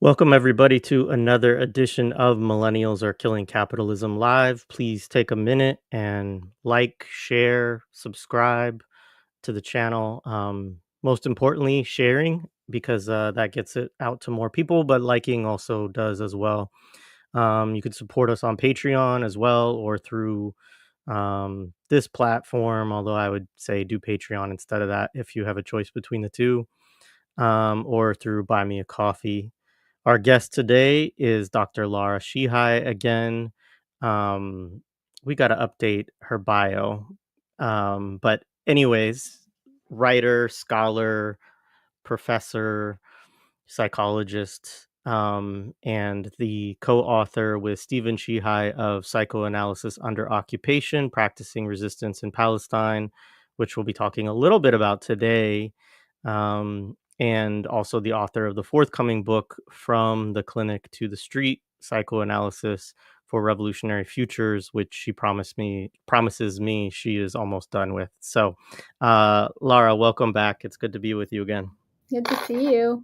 Welcome, everybody, to another edition of Millennials Are Killing Capitalism Live. Please take a minute and like, share, subscribe to the channel. Most importantly, sharing because that gets it out to more people, but liking also does as well. You can support us on Patreon as well or through this platform, although I would say do Patreon instead of that if you have a choice between the two, or through Buy Me a Coffee. Our guest today is Dr. Lara Sheehi again. Um, we got to update her bio. But, anyways, writer, scholar, professor, psychologist, and the co author with Stephen Sheehis of Psychoanalysis Under Occupation, Practicing Resistance in Palestine, which we'll be talking a little bit about today. And also the author of the forthcoming book, From the Clinic to the Street, Psychoanalysis for Revolutionary Futures, which she promises me she is almost done with. So, Lara, welcome back. It's good to be with you again. Good to see you.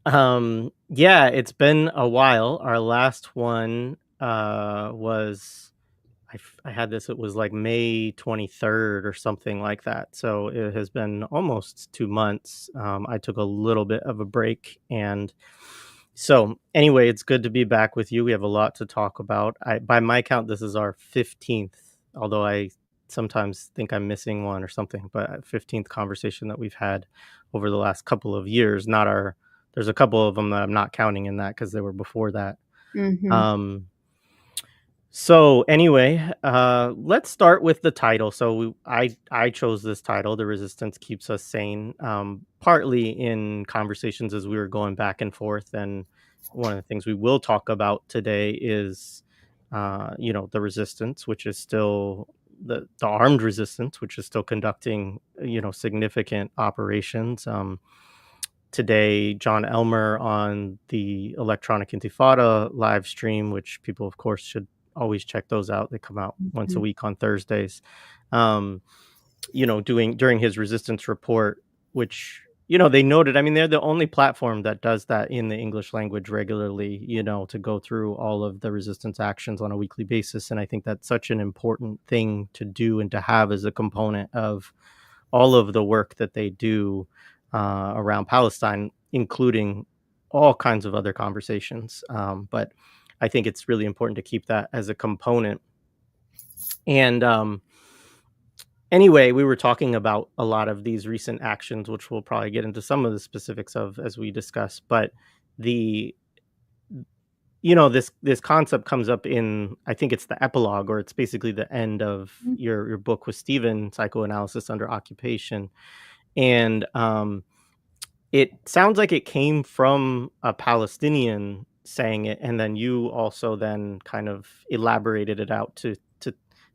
Yeah, it's been a while. Our last one was I had this, it was like May 23rd or something like that. So it has been almost 2 months. I took a little bit of a break. And so anyway, it's good to be back with you. We have a lot to talk about. By my count, this is our 15th, although I sometimes think I'm missing one or something, but 15th conversation that we've had over the last couple of years. There's a couple of them that I'm not counting in that because they were before that. Mm-hmm. So anyway, let's start with the title. So I chose this title, "The Resistance Keeps Us Sane," partly in conversations as we were going back and forth. And one of the things we will talk about today is, the resistance, which is still the armed resistance, which is still conducting, significant operations. Today, John Elmer on the Electronic Intifada live stream, which people, of course, should always check those out. They come out once a week on Thursdays. During his resistance report, which, they noted, I mean, they're the only platform that does that in the English language regularly, to go through all of the resistance actions on a weekly basis. And I think that's such an important thing to do and to have as a component of all of the work that they do around Palestine, including all kinds of other conversations. But I think it's really important to keep that as a component. And anyway, we were talking about a lot of these recent actions, which we'll probably get into some of the specifics of as we discuss. But this concept comes up in, I think it's the epilogue, or it's basically the end of your book with Stephen, Psychoanalysis Under Occupation. And it sounds like it came from a Palestinian saying it, and then you also then kind of elaborated it out to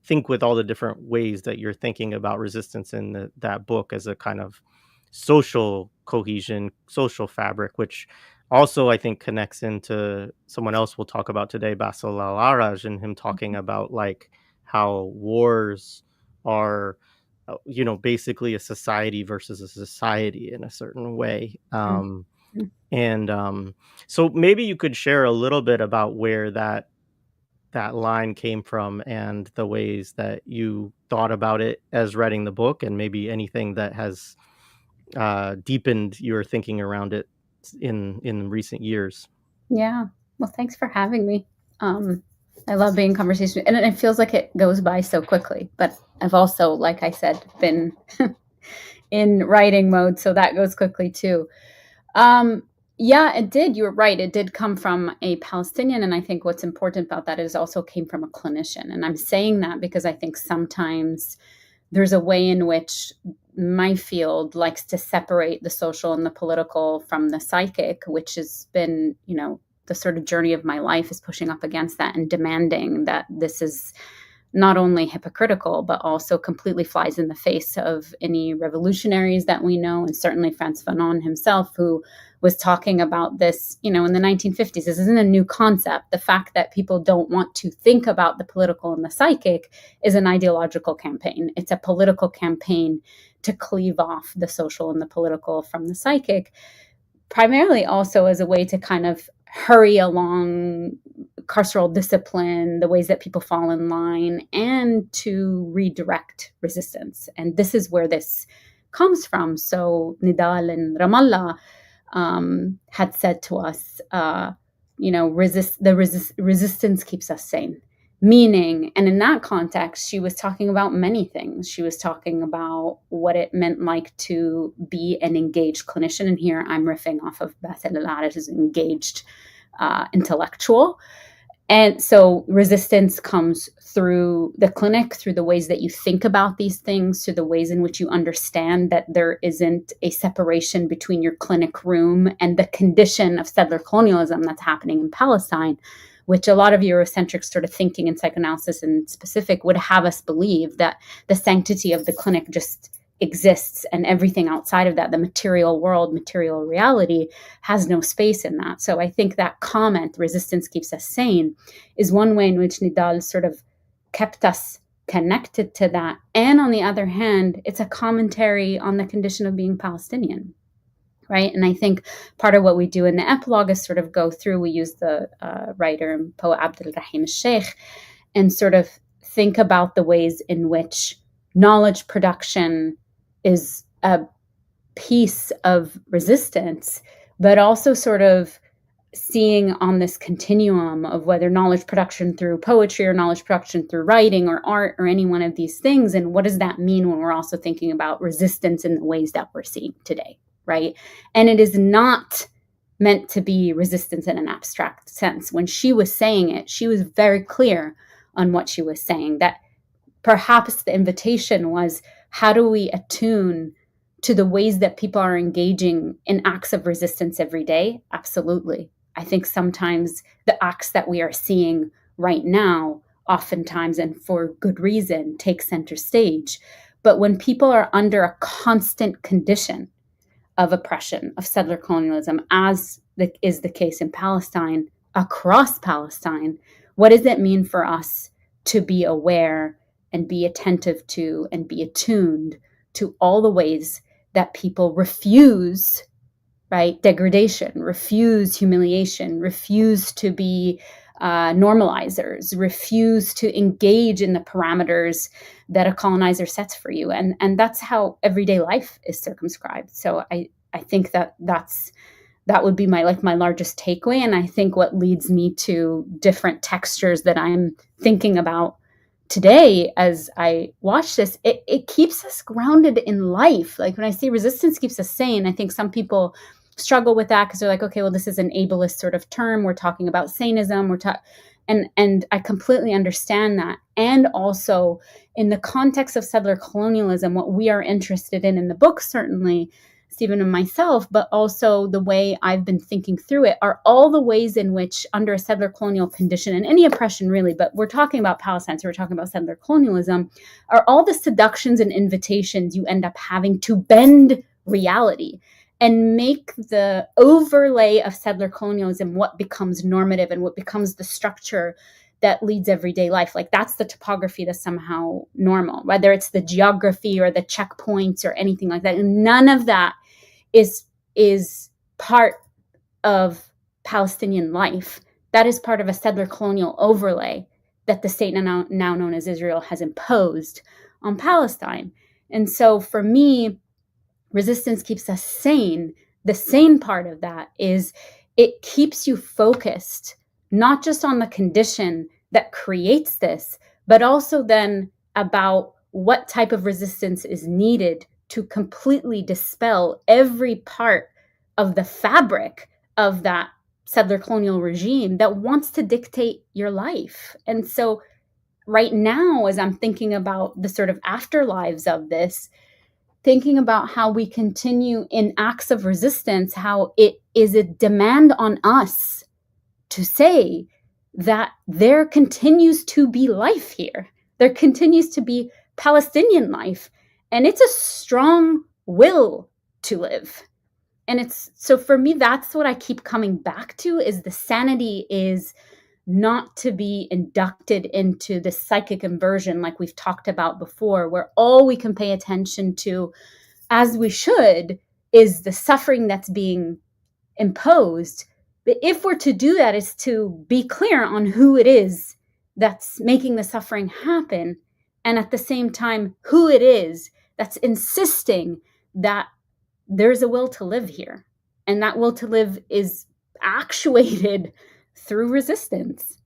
think with all the different ways that you're thinking about resistance in that book as a kind of social cohesion, social fabric, which also I think connects into someone else we'll talk about today, Basil Al-Araj, and him talking about like how wars are basically a society versus a society in a certain way. So maybe you could share a little bit about where that line came from and the ways that you thought about it as writing the book, and maybe anything that has deepened your thinking around it in recent years. Yeah. Well, thanks for having me. I love being in conversation, and it feels like it goes by so quickly. But I've also, like I said, been in writing mode, so that goes quickly too. Yeah, it did. You were right. It did come from a Palestinian, and I think what's important about that is also came from a clinician. And I'm saying that because I think sometimes there's a way in which my field likes to separate the social and the political from the psychic, which has been, the sort of journey of my life is pushing up against that and demanding that this is not only hypocritical, but also completely flies in the face of any revolutionaries that we know. And certainly Frantz Fanon himself, who was talking about this, in the 1950s. This isn't a new concept. The fact that people don't want to think about the political and the psychic is an ideological campaign. It's a political campaign to cleave off the social and the political from the psychic. primarily also as a way to kind of hurry along carceral discipline, the ways that people fall in line, and to redirect resistance. And this is where this comes from. So Nidal and Ramallah had said to us, resistance keeps us sane. Meaning, and in that context, she was talking about many things. She was talking about what it meant like to be an engaged clinician. And here I'm riffing off of Beth El-Araj as an engaged intellectual. And so resistance comes through the clinic, through the ways that you think about these things, through the ways in which you understand that there isn't a separation between your clinic room and the condition of settler colonialism that's happening in Palestine, which a lot of Eurocentric sort of thinking and psychoanalysis in specific would have us believe that the sanctity of the clinic just exists and everything outside of that, the material world, material reality, has no space in that. So I think that comment, resistance keeps us sane, is one way in which Nidal sort of kept us connected to that. And on the other hand, it's a commentary on the condition of being Palestinian, right? And I think part of what we do in the epilogue is sort of go through, we use the writer and poet Abdul Rahim Sheikh, and sort of think about the ways in which knowledge production is a piece of resistance, but also sort of seeing on this continuum of whether knowledge production through poetry or knowledge production through writing or art or any one of these things. And what does that mean when we're also thinking about resistance in the ways that we're seeing today, right? And it is not meant to be resistance in an abstract sense. When she was saying it, she was very clear on what she was saying, that perhaps the invitation was, how do we attune to the ways that people are engaging in acts of resistance every day? Absolutely. I think sometimes the acts that we are seeing right now, oftentimes, and for good reason, take center stage. But when people are under a constant condition of oppression, of settler colonialism, as is the case in Palestine, across Palestine, what does it mean for us to be aware and be attentive to and be attuned to all the ways that people refuse, right, degradation, refuse humiliation, refuse to be normalizers, refuse to engage in the parameters that a colonizer sets for you. And that's how everyday life is circumscribed. So I think that would be my largest takeaway. And I think what leads me to different textures that I'm thinking about today as I watch this, it keeps us grounded in life. Like when I say resistance keeps us sane, I think some people struggle with that because they're like, okay, well, this is an ableist sort of term. We're talking about saneism. And I completely understand that. And also in the context of settler colonialism, what we are interested in the book, certainly, Stephen and myself, but also the way I've been thinking through it, are all the ways in which under a settler colonial condition, and any oppression really, but we're talking about Palestine, so we're talking about settler colonialism, are all the seductions and invitations you end up having to bend reality and make the overlay of settler colonialism what becomes normative and what becomes the structure that leads everyday life. Like that's the topography that's somehow normal, whether it's the geography or the checkpoints or anything like that. And none of that is part of Palestinian life. That is part of a settler colonial overlay that the state now known as Israel has imposed on Palestine. And so for me, resistance keeps us sane. The sane part of that is it keeps you focused, not just on the condition that creates this, but also then about what type of resistance is needed to completely dispel every part of the fabric of that settler colonial regime that wants to dictate your life. And so right now, as I'm thinking about the sort of afterlives of this, thinking about how we continue in acts of resistance, how it is a demand on us to say that there continues to be life here. There continues to be Palestinian life. And it's a strong will to live. And it's, so for me, that's what I keep coming back to, is the sanity is not to be inducted into the psychic inversion like we've talked about before, where all we can pay attention to, as we should, is the suffering that's being imposed. But if we're to do that, is to be clear on who it is that's making the suffering happen, and at the same time, who it is that's insisting that there's a will to live here. And that will to live is actuated through resistance.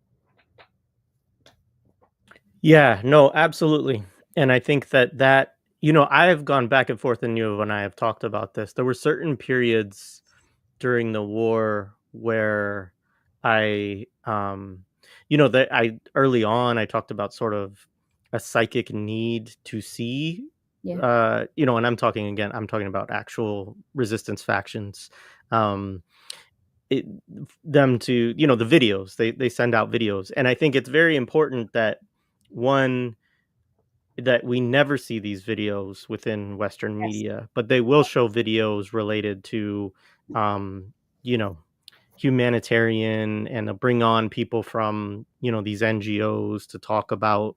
Yeah, no, absolutely. And I think that, I have gone back and forth, and you and I have talked about this. There were certain periods during the war where that I early on I talked about sort of a psychic need to see, Yeah. and I'm talking about actual resistance factions. Um, it, them to, the videos they send out videos, and I think it's very important that one that we never see these videos within Western Yes. media, but they will show videos related to, um, you know, humanitarian, and bring on people from, these NGOs to talk about,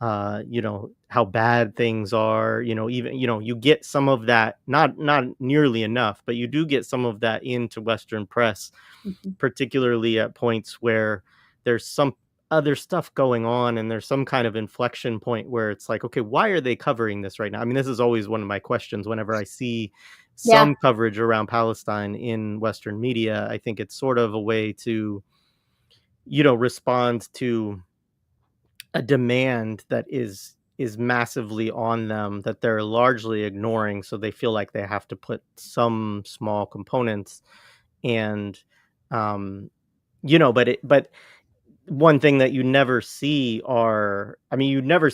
how bad things are. Even, you get some of that, not nearly enough, but you do get some of that into Western press, Mm-hmm. particularly at points where there's some other stuff going on, and there's some kind of inflection point where it's like, okay, why are they covering this right now? I mean, this is always one of my questions whenever I see Yeah. some coverage around Palestine in Western media. I think it's sort of a way to, respond to a demand that is massively on them, that they're largely ignoring, so they feel like they have to put some small components. And um but one thing that you never see are, I mean, you don't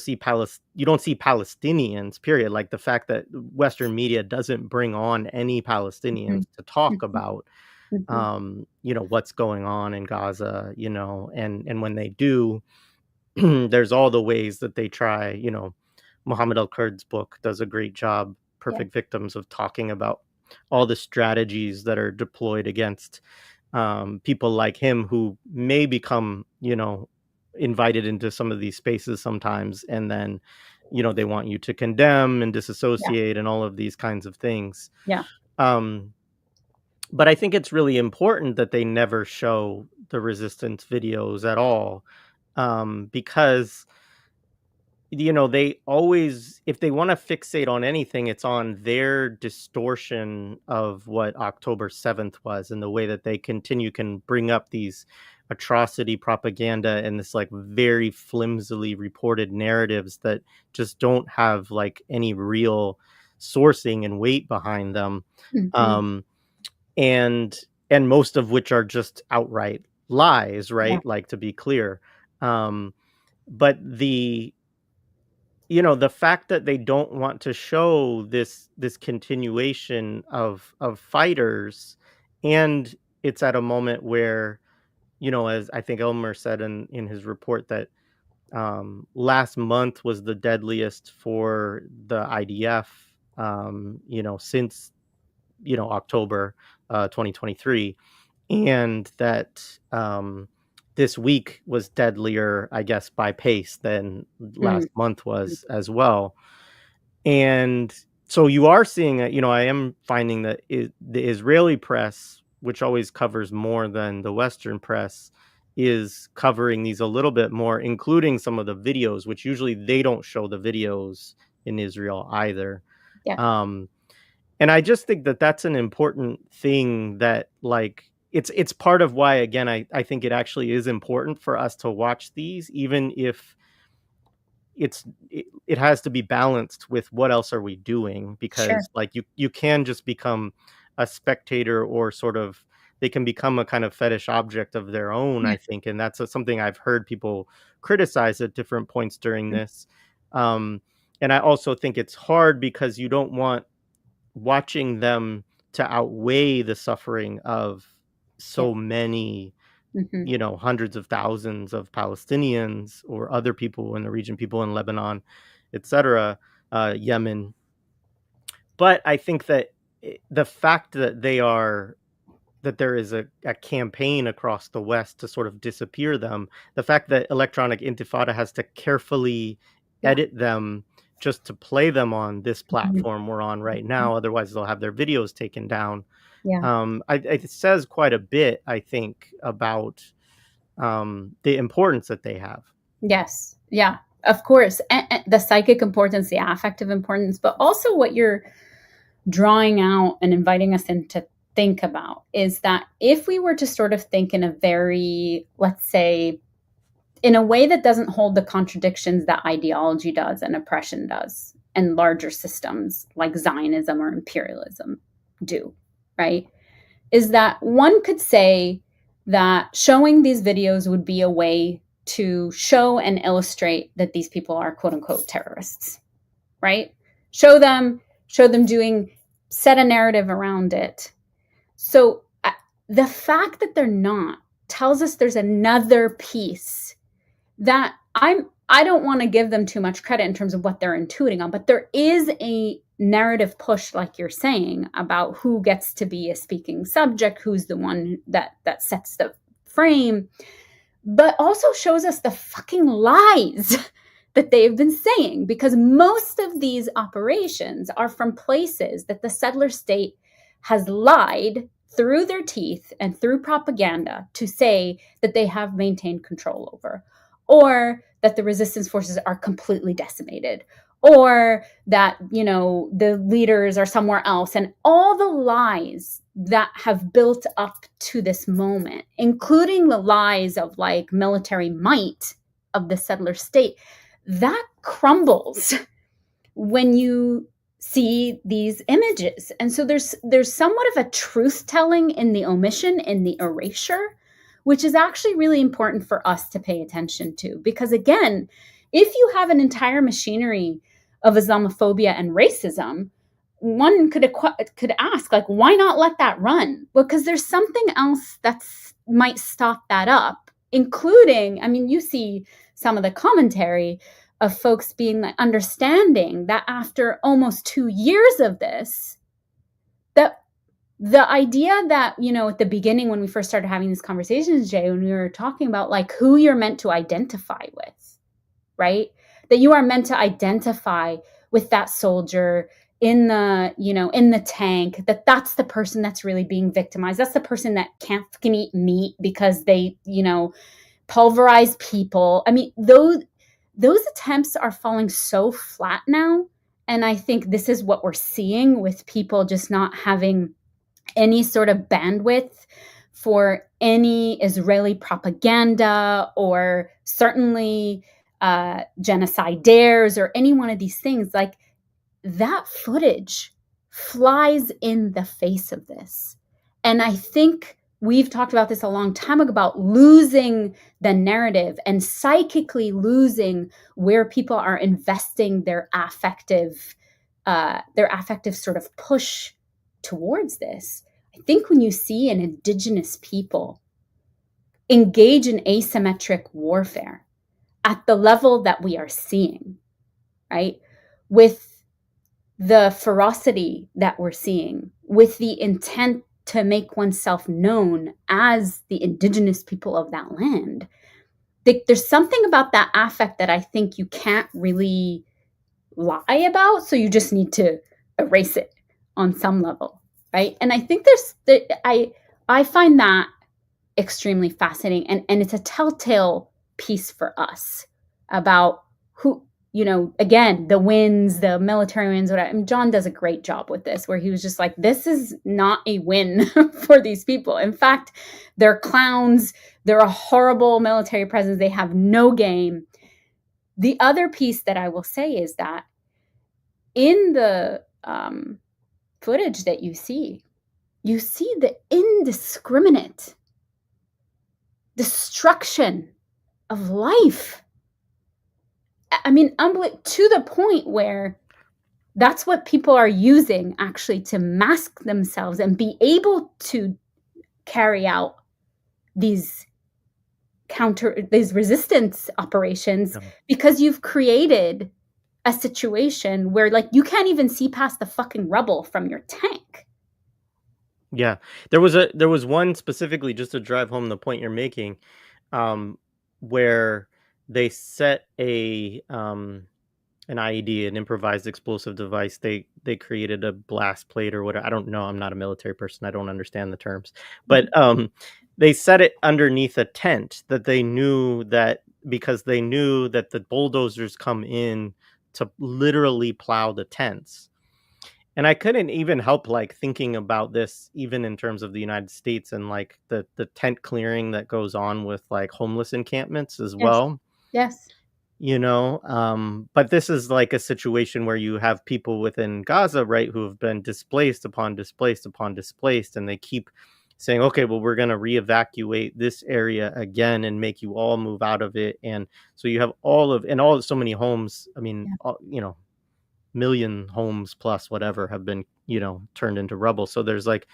see Palestinians, period. Like, the fact that Western media doesn't bring on any Mm-hmm. Palestinians to talk Mm-hmm. about, Mm-hmm. what's going on in Gaza, and when they do, there's all the ways that they try, Muhammad al-Kurd's book does a great job, Yeah. Perfect Victims, of talking about all the strategies that are deployed against, people like him, who may become, invited into some of these spaces sometimes, and then, they want you to condemn and Yeah. disassociate and all of these kinds of things. Yeah. Um, but I think it's really important that they never show the resistance videos at all, because they always, if they want to fixate on anything, it's on their distortion of what October 7th was, and the way that they can bring up these atrocity propaganda and this, like, very flimsily reported narratives that just don't have, like, any real sourcing and weight behind them. Mm-hmm. um and and most of which are just outright lies, Yeah. right? Like, to be clear. But the fact that they don't want to show this continuation of fighters, and it's at a moment where, as I think Elmer said in his report, that last month was the deadliest for the IDF, since, October 2023, and that, this week was deadlier, I guess, by pace than last month Mm-hmm. was as well. And so you are seeing it. I am finding that the Israeli press, which always covers more than the Western press, is covering these a little bit more, including some of the videos, which usually they don't show the videos in Israel either. Yeah. Um, and I just think that that's an important thing, that, like, it's part of why, again, I think it actually is important for us to watch these, even if it has to be balanced with what else are we doing, Sure. because, like, you can just become a spectator, or sort of, they can become a kind of fetish object of their own, Yeah. I think, and that's something I've heard people criticize at different points during this. um and I also think it's hard because you don't want watching them to outweigh the suffering of Yeah. so many, Mm-hmm. hundreds of thousands of Palestinians or other people in the region, people in Lebanon, etc., Yemen. But I think that the fact that there is a campaign across the West to sort of disappear them, the fact that Electronic Intifada has to carefully Yeah. edit them just to play them on this Mhm. platform we're on right now. Otherwise, they'll have their videos taken down. Yeah. It says quite a bit, I think, about the importance that they have. Yes. Yeah. Of course. And the psychic importance, the affective importance, but also what you're drawing out and inviting us in to think about is that if we were to sort of think in a very, let's say, in a way that doesn't hold the contradictions that ideology does and oppression does, and larger systems like Zionism or imperialism do, right? Is that one could say that showing these videos would be a way to show and illustrate that these people are quote unquote terrorists, right? Show them doing, set a narrative around it. So the fact that they're not tells us there's another piece that I don't want to give them too much credit in terms of what they're intuiting on, but there is a narrative push, like you're saying, about who gets to be a speaking subject, who's the one that sets the frame, but also shows us the fucking lies that they've been saying, because most of these operations are from places that the settler state has lied through their teeth and through propaganda to say that they have maintained control over, or that the resistance forces are completely decimated, or that, you know, the leaders are somewhere else, and all the lies that have built up to this moment, including the lies of like military might of the settler state, that crumbles when you see these images. And so there's somewhat of a truth telling in the omission, in the erasure, which is actually really important for us to pay attention to. Because again, if you have an entire machinery of Islamophobia and racism, one could ask, like, why not let that run? Well, because there's something else that might stop that up, including, I mean, you see some of the commentary of folks being like, understanding that after almost 2 years of this, that the idea that, you know, at the beginning when we first started having these conversations, Jay, when we were talking about like who you're meant to identify with, right? That you are meant to identify with that soldier in the, you know, in the tank, that's the person that's really being victimized. That's the person that can't fucking eat meat because they, you know, pulverize people. I mean, those attempts are falling so flat now. And I think this is what we're seeing with people just not having any sort of bandwidth for any Israeli propaganda, or certainly genocide dares, or any one of these things. Like, that footage flies in the face of this. And I think we've talked about this a long time ago, about losing the narrative and psychically losing where people are investing their affective sort of push towards this. I think when you see an indigenous people engage in asymmetric warfare at the level that we are seeing, right, with the ferocity that we're seeing, with the intent to make oneself known as the indigenous people of that land, there's something about that affect that I think you can't really lie about, so you just need to erase it on some level, right? And I think I find that extremely fascinating, and it's a telltale piece for us about who, you know, again, the wins, the military wins, whatever. And John does a great job with this, where he was just like, this is not a win for these people. In fact, they're clowns. They're a horrible military presence. They have no game. The other piece that I will say is that in the footage that you see the indiscriminate destruction of life. I mean, to the point where that's what people are using actually to mask themselves and be able to carry out these resistance operations, because you've created a situation where, like, you can't even see past the fucking rubble from your tank. Yeah. There was one specifically, just to drive home the point you're making, where they set a an IED, an improvised explosive device. They created a blast plate or whatever. I don't know. I'm not a military person. I don't understand the terms. But they set it underneath a tent that they knew that because they knew that the bulldozers come in to literally plow the tents. And I couldn't even help like thinking about this even in terms of the United States and like the tent clearing that goes on with like homeless encampments as Yes. well, Yes. but this is like a situation where you have people within Gaza, right, who have been displaced upon displaced upon displaced, and they keep saying, okay, well, we're going to re-evacuate this area again and make you all move out of it. And so you have so many homes, I mean, Yeah. million homes plus whatever have been, turned into rubble. So there's like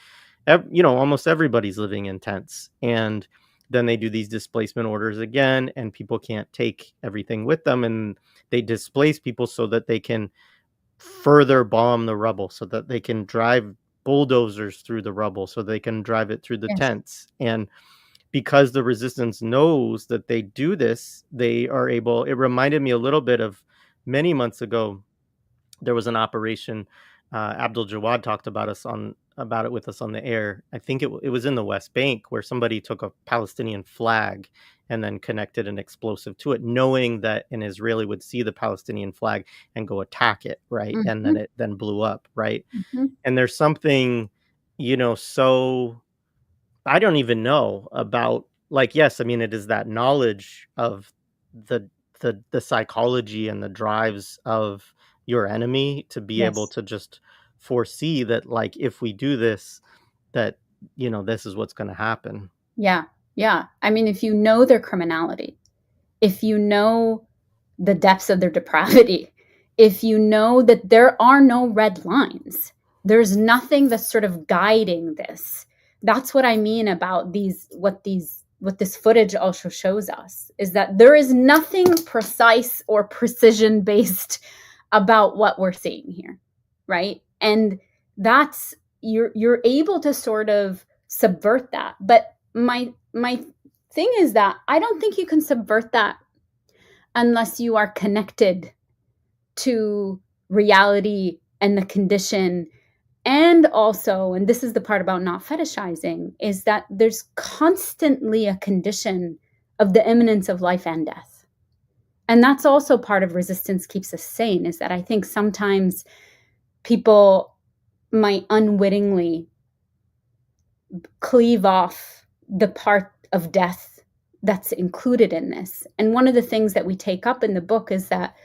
almost everybody's living in tents. And then they do these displacement orders again, and people can't take everything with them. And they displace people so that they can further bomb the rubble, so that they can drive bulldozers through the rubble, so they can drive it through the Yes. tents. And because the resistance knows that they do this, they are able. It reminded me a little bit of many months ago there was an operation. Abdul Jawad talked about it with us on the air. I think it was in the West Bank where somebody took a Palestinian flag and then connected an explosive to it, knowing that an Israeli would see the Palestinian flag and go attack it, right? And then Hmm. it then blew up, right? Hmm. And there's something, so I don't even know about, like, yes, I mean it is that knowledge of the the psychology and the drives of your enemy to be able Yes. to just foresee that, like, if we do this, that this is what's going to happen. Yeah. Yeah. I mean, if you know their criminality, if you know the depths of their depravity, if you know that there are no red lines, there's nothing that's sort of guiding this. That's what I mean about what this footage also shows us is that there is nothing precise or precision based about what we're seeing here, right? And that's you're able to sort of subvert that. But my thing is that I don't think you can subvert that unless you are connected to reality and the condition. And also, and this is the part about not fetishizing, is that there's constantly a condition of the imminence of life and death. And that's also part of resistance keeps us sane, is that I think sometimes people might unwittingly cleave off the part of death that's included in this. And one of the things that we take up in the book is that,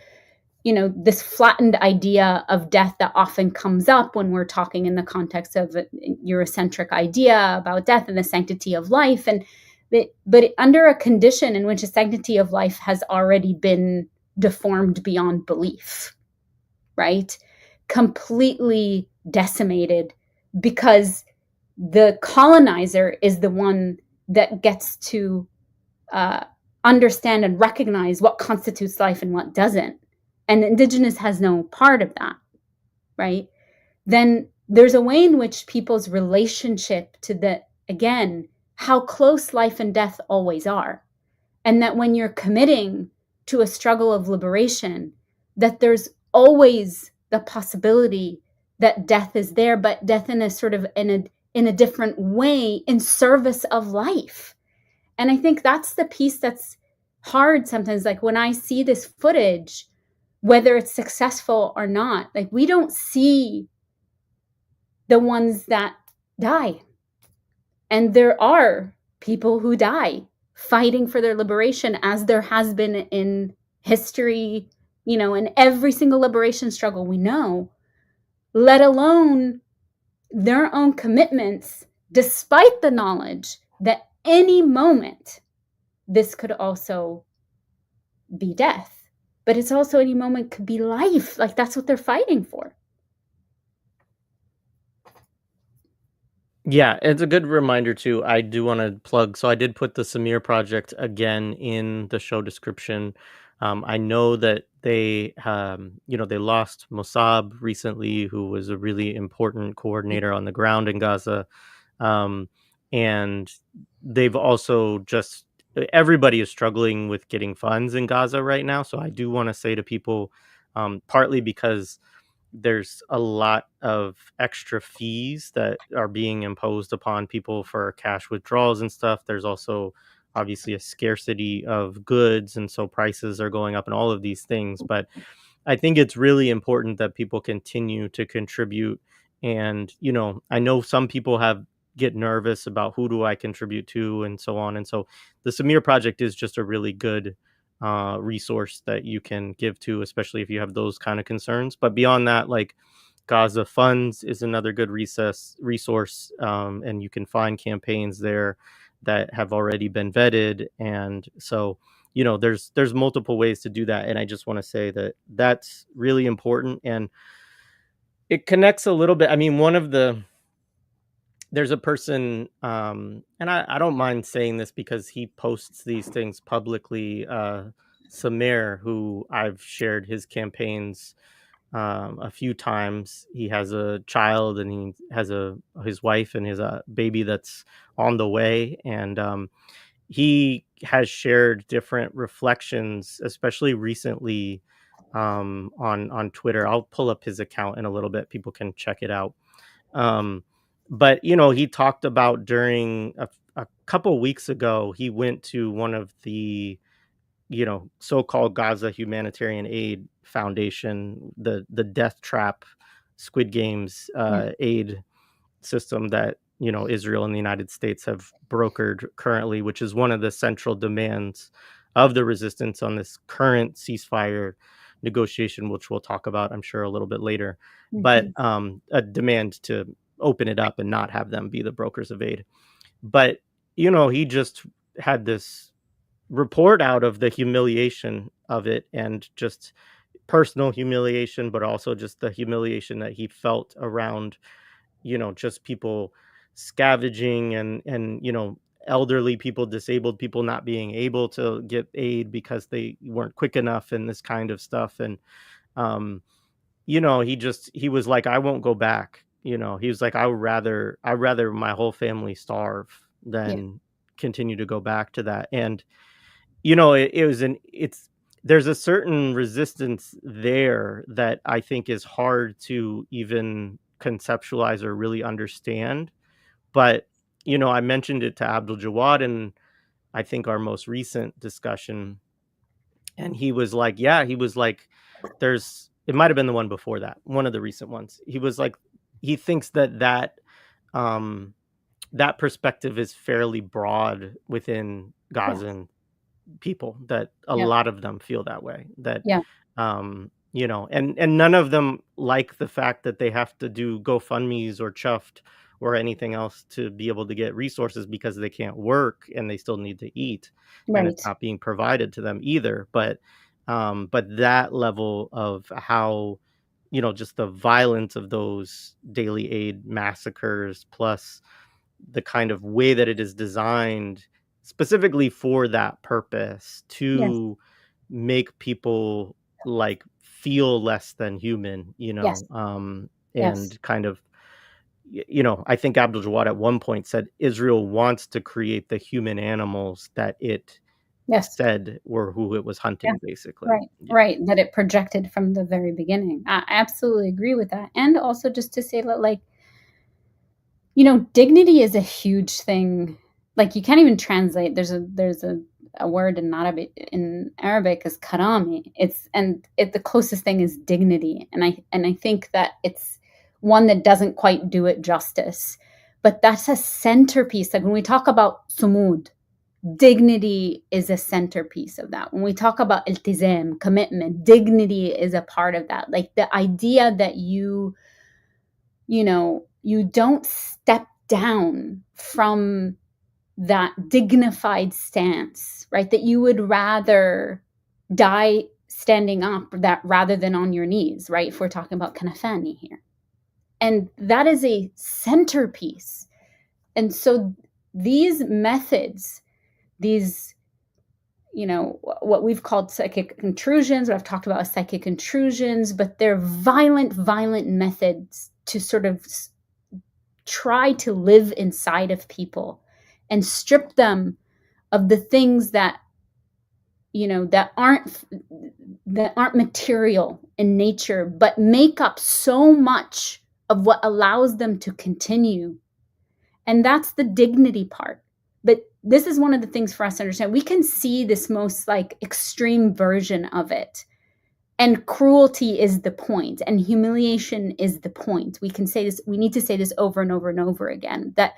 this flattened idea of death that often comes up when we're talking in the context of an Eurocentric idea about death and the sanctity of life. But under a condition in which the sanctity of life has already been deformed beyond belief, right? Completely decimated because the colonizer is the one that gets to understand and recognize what constitutes life and what doesn't. And the indigenous has no part of that, right? Then there's a way in which people's relationship to again, how close life and death always are. And that when you're committing to a struggle of liberation, that there's always the possibility that death is there, but death in a sort of in a different way in service of life. And I think that's the piece that's hard sometimes. Like when I see this footage, whether it's successful or not, like we don't see the ones that die. And there are people who die fighting for their liberation, as there has been in history, in every single liberation struggle we know, let alone their own commitments, despite the knowledge that any moment this could also be death. But it's also any moment could be life. Like that's what they're fighting for. Yeah, it's a good reminder too. I do want to plug. So I did put the Samir Project again in the show description. I know that they lost Mossab recently, who was a really important coordinator on the ground in Gaza, um, and they've also just everybody is struggling with getting funds in Gaza right now. So I do want to say to people, partly because there's a lot of extra fees that are being imposed upon people for cash withdrawals and stuff. There's also obviously a scarcity of goods, and so prices are going up and all of these things. But I think it's really important that people continue to contribute. And, I know some people get nervous about who do I contribute to and so on. And so the Samir Project is just a really good resource that you can give to, especially if you have those kind of concerns. But beyond that, like Gaza Funds is another good resource, and you can find campaigns there that have already been vetted. And so, there's multiple ways to do that. And I just want to say that that's really important, and it connects a little bit. I mean, there's a person, and I don't mind saying this because he posts these things publicly. Samir, who I've shared his campaigns a few times. He has a child, and he has his wife and his baby that's on the way. And he has shared different reflections, especially recently, on Twitter. I'll pull up his account in a little bit. People can check it out. Um, but he talked about during a couple weeks ago, he went to one of the so-called Gaza Humanitarian Aid Foundation, the Death Trap Squid Games Yeah. aid system that Israel and the United States have brokered currently, which is one of the central demands of the resistance on this current ceasefire negotiation, which we'll talk about, I'm sure, a little bit later. But Mhm. a demand to open it up and not have them be the brokers of aid. But he just had this report out of the humiliation of it, and just personal humiliation, but also just the humiliation that he felt around just people scavenging, and elderly people, disabled people not being able to get aid because they weren't quick enough, and this kind of stuff. And um he was like, I won't go back. He was like, I would rather my whole family starve Yeah. than continue to go back to that. And it was an it's there's a certain resistance there that I think is hard to even conceptualize or really understand. But I mentioned it to Abdul Jawad in, I think, our most recent discussion, and he was like, yeah, he was like, there's it might have been the one before that, one of the recent ones. He was like, he thinks um that perspective is fairly broad within Yes. Gazan people, that a Yeah. lot of them feel that way, that Yeah. and none of them like the fact that they have to do GoFundMe's or Chuffed or anything else to be able to get resources, because they can't work and they still need to eat, and it's Right. not being provided to them either. But that level of how just the violence of those daily aid massacres, plus the kind of way that it is designed specifically for that purpose, Yes. to make people like feel less than human, Yes. Yes. and kind of, I think Abdul Jawad at one point said Israel wants to create the human animals that it Yes. said were who it was Yeah. hunting, basically. Right. Yeah. Right. That it projected from the very beginning. I absolutely agree with that. And also just to say that, like, dignity is a huge thing. Like, you can't even translate. There's a word in Arabic is karami. The closest thing is dignity. And I think that it's one that doesn't quite do it justice. But that's a centerpiece. Like when we talk about sumud, dignity is a centerpiece of that. When we talk about iltizam, commitment, dignity is a part of that. Like the idea that you don't step down from that dignified stance, right? That you would rather die standing up that rather than on your knees, right? If we're talking about kanafani here. And that is a centerpiece. And so these methods, these, what we've called psychic intrusions, what I've talked about as psychic intrusions, but they're violent, violent methods to sort of try to live inside of people and strip them of the things that that aren't material in nature, but make up so much of what allows them to continue. And that's the dignity part. But this is one of the things for us to understand. We can see this most like extreme version of it. And cruelty is the point, and humiliation is the point. We can say this, we need to say this over and over and over again, that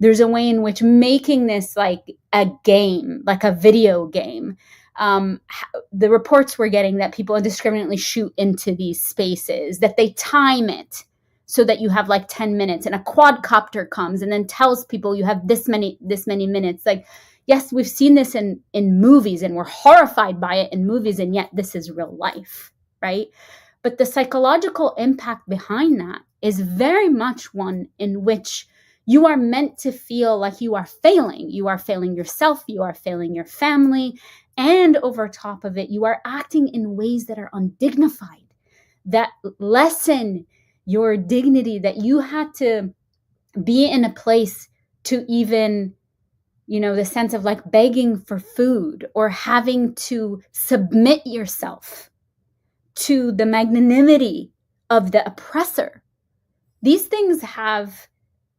there's a way in which making this like a game, like a video game, the reports we're getting that people indiscriminately shoot into these spaces, that they time it so that you have like 10 minutes and a quadcopter comes and then tells people you have this many minutes. Like, yes, we've seen this in movies and we're horrified by it in movies, and yet this is real life, right? But the psychological impact behind that is very much one in which you are meant to feel like you are failing. You are failing yourself, you are failing your family, and over top of it, you are acting in ways that are undignified, that lessen your dignity, that you had to be in a place to even, the sense of like begging for food or having to submit yourself to the magnanimity of the oppressor. These things have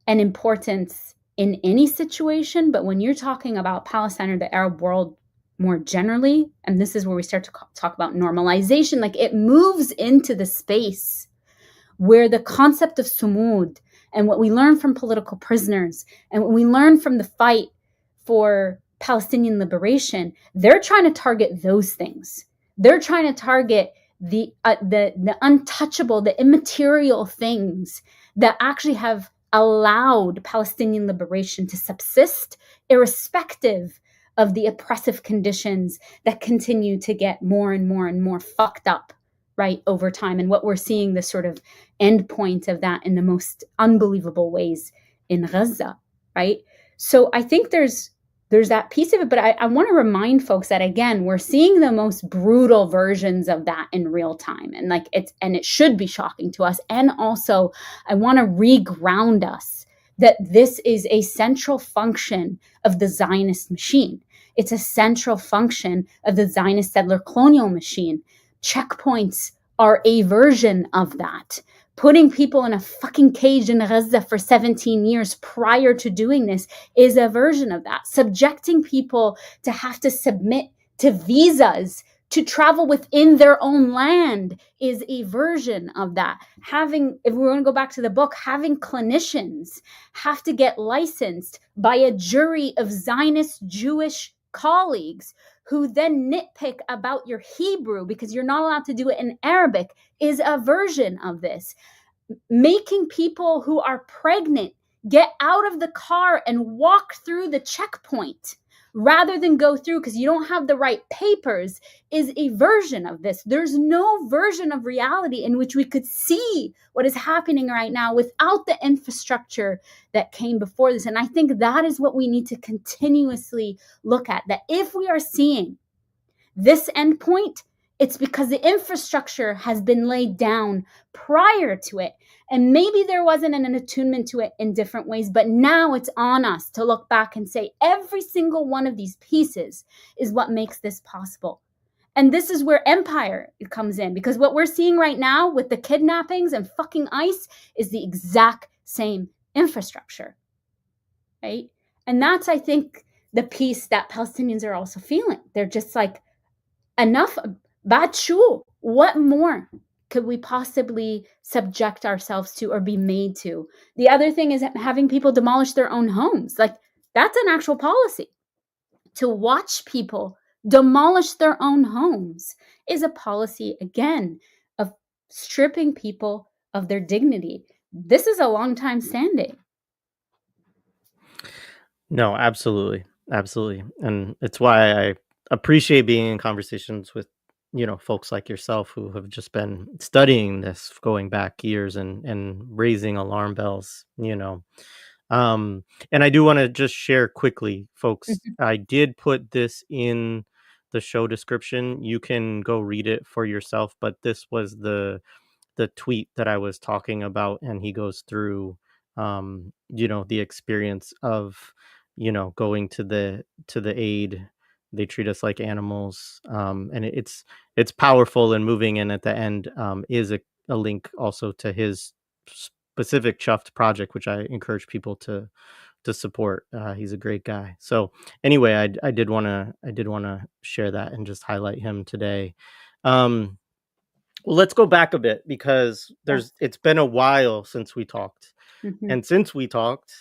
an importance in any situation, but when you're talking about Palestine or the Arab world more generally, and this is where we start to talk about normalization, like it moves into the space where the concept of sumud and what we learn from political prisoners and what we learn from the fight for Palestinian liberation, they're trying to target those things. They're trying to target the untouchable, the immaterial things that actually have allowed Palestinian liberation to subsist, irrespective of the oppressive conditions that continue to get more and more and more fucked up, right, over time. And what we're seeing, the sort of end point of that in the most unbelievable ways in Gaza, right? So I think there's that piece of it, but I want to remind folks that, again, we're seeing the most brutal versions of that in real time. And like it should be shocking to us. And also I want to reground us that this is a central function of the Zionist machine. It's a central function of the Zionist settler colonial machine. Checkpoints are a version of that. Putting people in a fucking cage in Gaza for 17 years prior to doing this is a version of that. Subjecting people to have to submit to visas to travel within their own land is a version of that. If we want to go back to the book, having clinicians have to get licensed by a jury of Zionist Jewish colleagues who then nitpick about your Hebrew because you're not allowed to do it in Arabic is a version of this. Making people who are pregnant get out of the car and walk through the checkpoint rather than go through because you don't have the right papers is a version of this. There's no version of reality in which we could see what is happening right now without the infrastructure that came before this. And I think that is what we need to continuously look at, that if we are seeing this endpoint, it's because the infrastructure has been laid down prior to it. And maybe there wasn't an attunement to it in different ways, but now it's on us to look back and say every single one of these pieces is what makes this possible. And this is where empire comes in, because what we're seeing right now with the kidnappings and fucking ICE is the exact same infrastructure, right? And that's, I think, the piece that Palestinians are also feeling. They're just like, enough, batshu, what more could we possibly subject ourselves to or be made to? The other thing is having people demolish their own homes. Like, that's an actual policy. To watch people demolish their own homes is a policy, again, of stripping people of their dignity. This is a long time standing. No, absolutely. Absolutely. And it's why I appreciate being in conversations with, folks like yourself who have just been studying this going back years and raising alarm bells. And I do want to just share quickly, folks. Mhm. I did put this in the show description. You can go read it for yourself, but this was the tweet that I was talking about, and he goes through the experience of going to the aid they treat us like animals, and it's powerful and moving. And at the end, is a link also to his specific Chuffed project, which I encourage people to support. He's a great guy. So anyway, I did wanna share that and just highlight him today. Um, well, let's go back a bit because Yes. it's been a while since we talked. Hmm. And since we talked,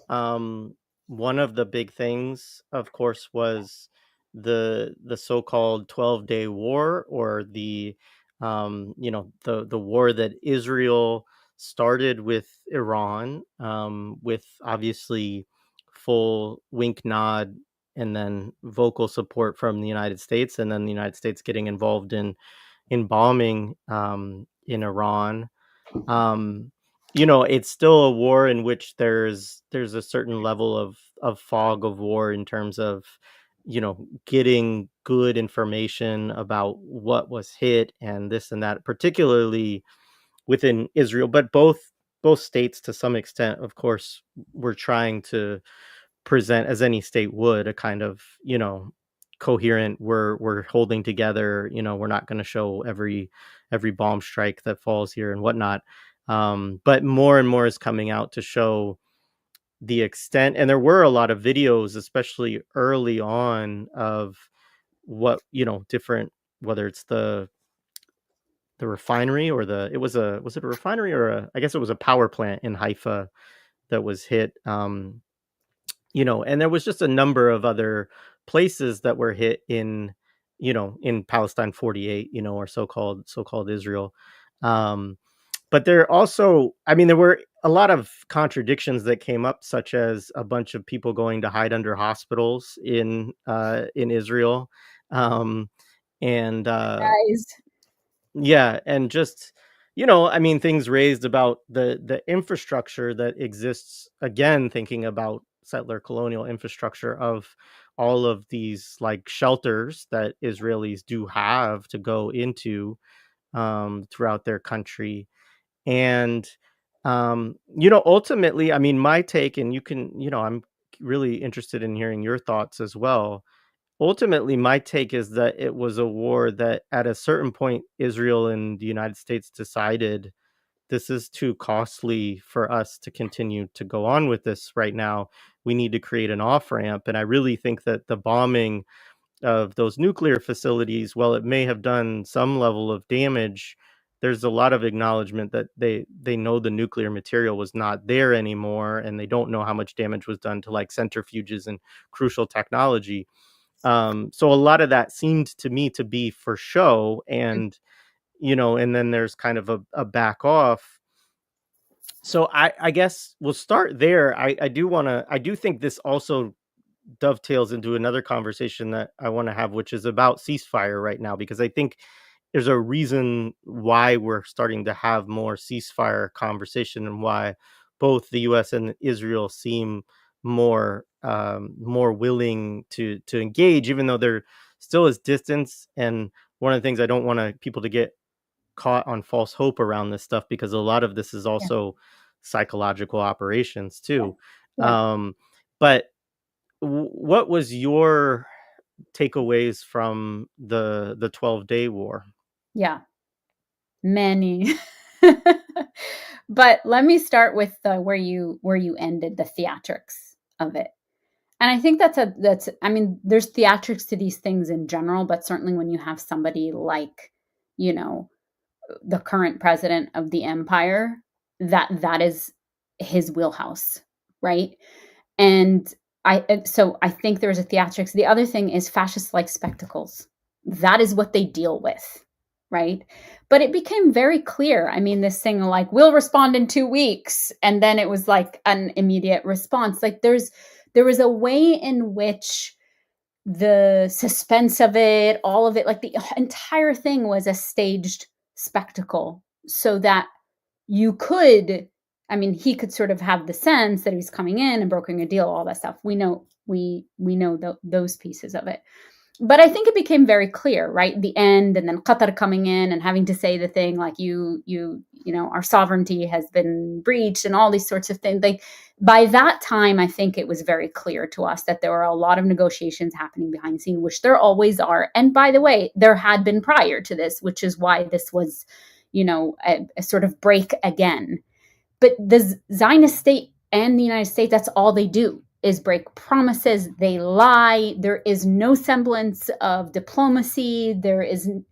um, one of the big things, of course, was the so-called 12-day war, or the war that Israel started with Iran, with obviously full wink nod and then vocal support from the United States, and then the United States getting involved in bombing in Iran. um it's still a war in which there's a certain level of fog of war in terms of getting good information about what was hit and this and that, particularly within Israel, but both states to some extent, of course, were trying to present, as any state would, a kind of coherent, we're holding together, we're not going to show every bomb strike that falls here and whatnot. But more and more is coming out to show the extent, and there were a lot of videos, especially early on, of what different, whether it's the refinery, or was it a refinery, or I guess it was a power plant in Haifa that was hit. And there was just a number of other places that were hit in Palestine 48, or so-called Israel. Um, but there also, I mean, there were a lot of contradictions that came up, such as a bunch of people going to hide under hospitals in Israel. Um, and Guys. Yeah, and just, I mean, things raised about the infrastructure that exists, again, thinking about settler colonial infrastructure of all of these, like, shelters that Israelis do have to go into throughout their country. And ultimately, I mean, my take, and I'm really interested in hearing your thoughts as well. Ultimately, my take is that it was a war that at a certain point, Israel and the United States decided this is too costly for us to continue to go on with this right now. We need to create an off ramp. And I really think that the bombing of those nuclear facilities, while it may have done some level of damage, there's a lot of acknowledgement that they know the nuclear material was not there anymore, and they don't know how much damage was done to, like, centrifuges and crucial technology. So a lot of that seemed to me to be for show, and then there's kind of a back off. So I guess we'll start there. I do think this also dovetails into another conversation that I want to have, which is about ceasefire right now, because I think there's a reason why we're starting to have more ceasefire conversation, and why both the U.S. and Israel seem more willing to engage, even though there still is distance. And one of the things I don't want people to get caught on false hope around this stuff, because a lot of this is Yeah. also psychological operations Yeah. too. Yeah. Um, but what was your takeaways from the 12-day war? Yeah. Many. But let me start with the where you ended, the theatrics of it. And I think that's I mean, there's theatrics to these things in general, but certainly when you have somebody like, you know, the current president of the empire, that is his wheelhouse, right? So I think there's a theatrics. The other thing is fascist like spectacles. That is what they deal with, right? But it became very clear. I mean, this thing like, we'll respond in 2 weeks, and then it was like an immediate response. Like there was a way in which the suspense of it, all of it, like the entire thing was a staged spectacle, so that you could, I mean, he could sort of have the sense that he was coming in and brokering a deal, all that stuff. We know those pieces of it. But I think it became very clear, right? The end, and then Qatar coming in and having to say the thing like you know, our sovereignty has been breached and all these sorts of things. Like by that time, I think it was very clear to us that there were a lot of negotiations happening behind the scene, which there always are. And by the way, there had been prior to this, which is why this was, you know, a sort of break again. But the Zionist state and the United States, that's all they do is break promises. They lie. There is no semblance of diplomacy.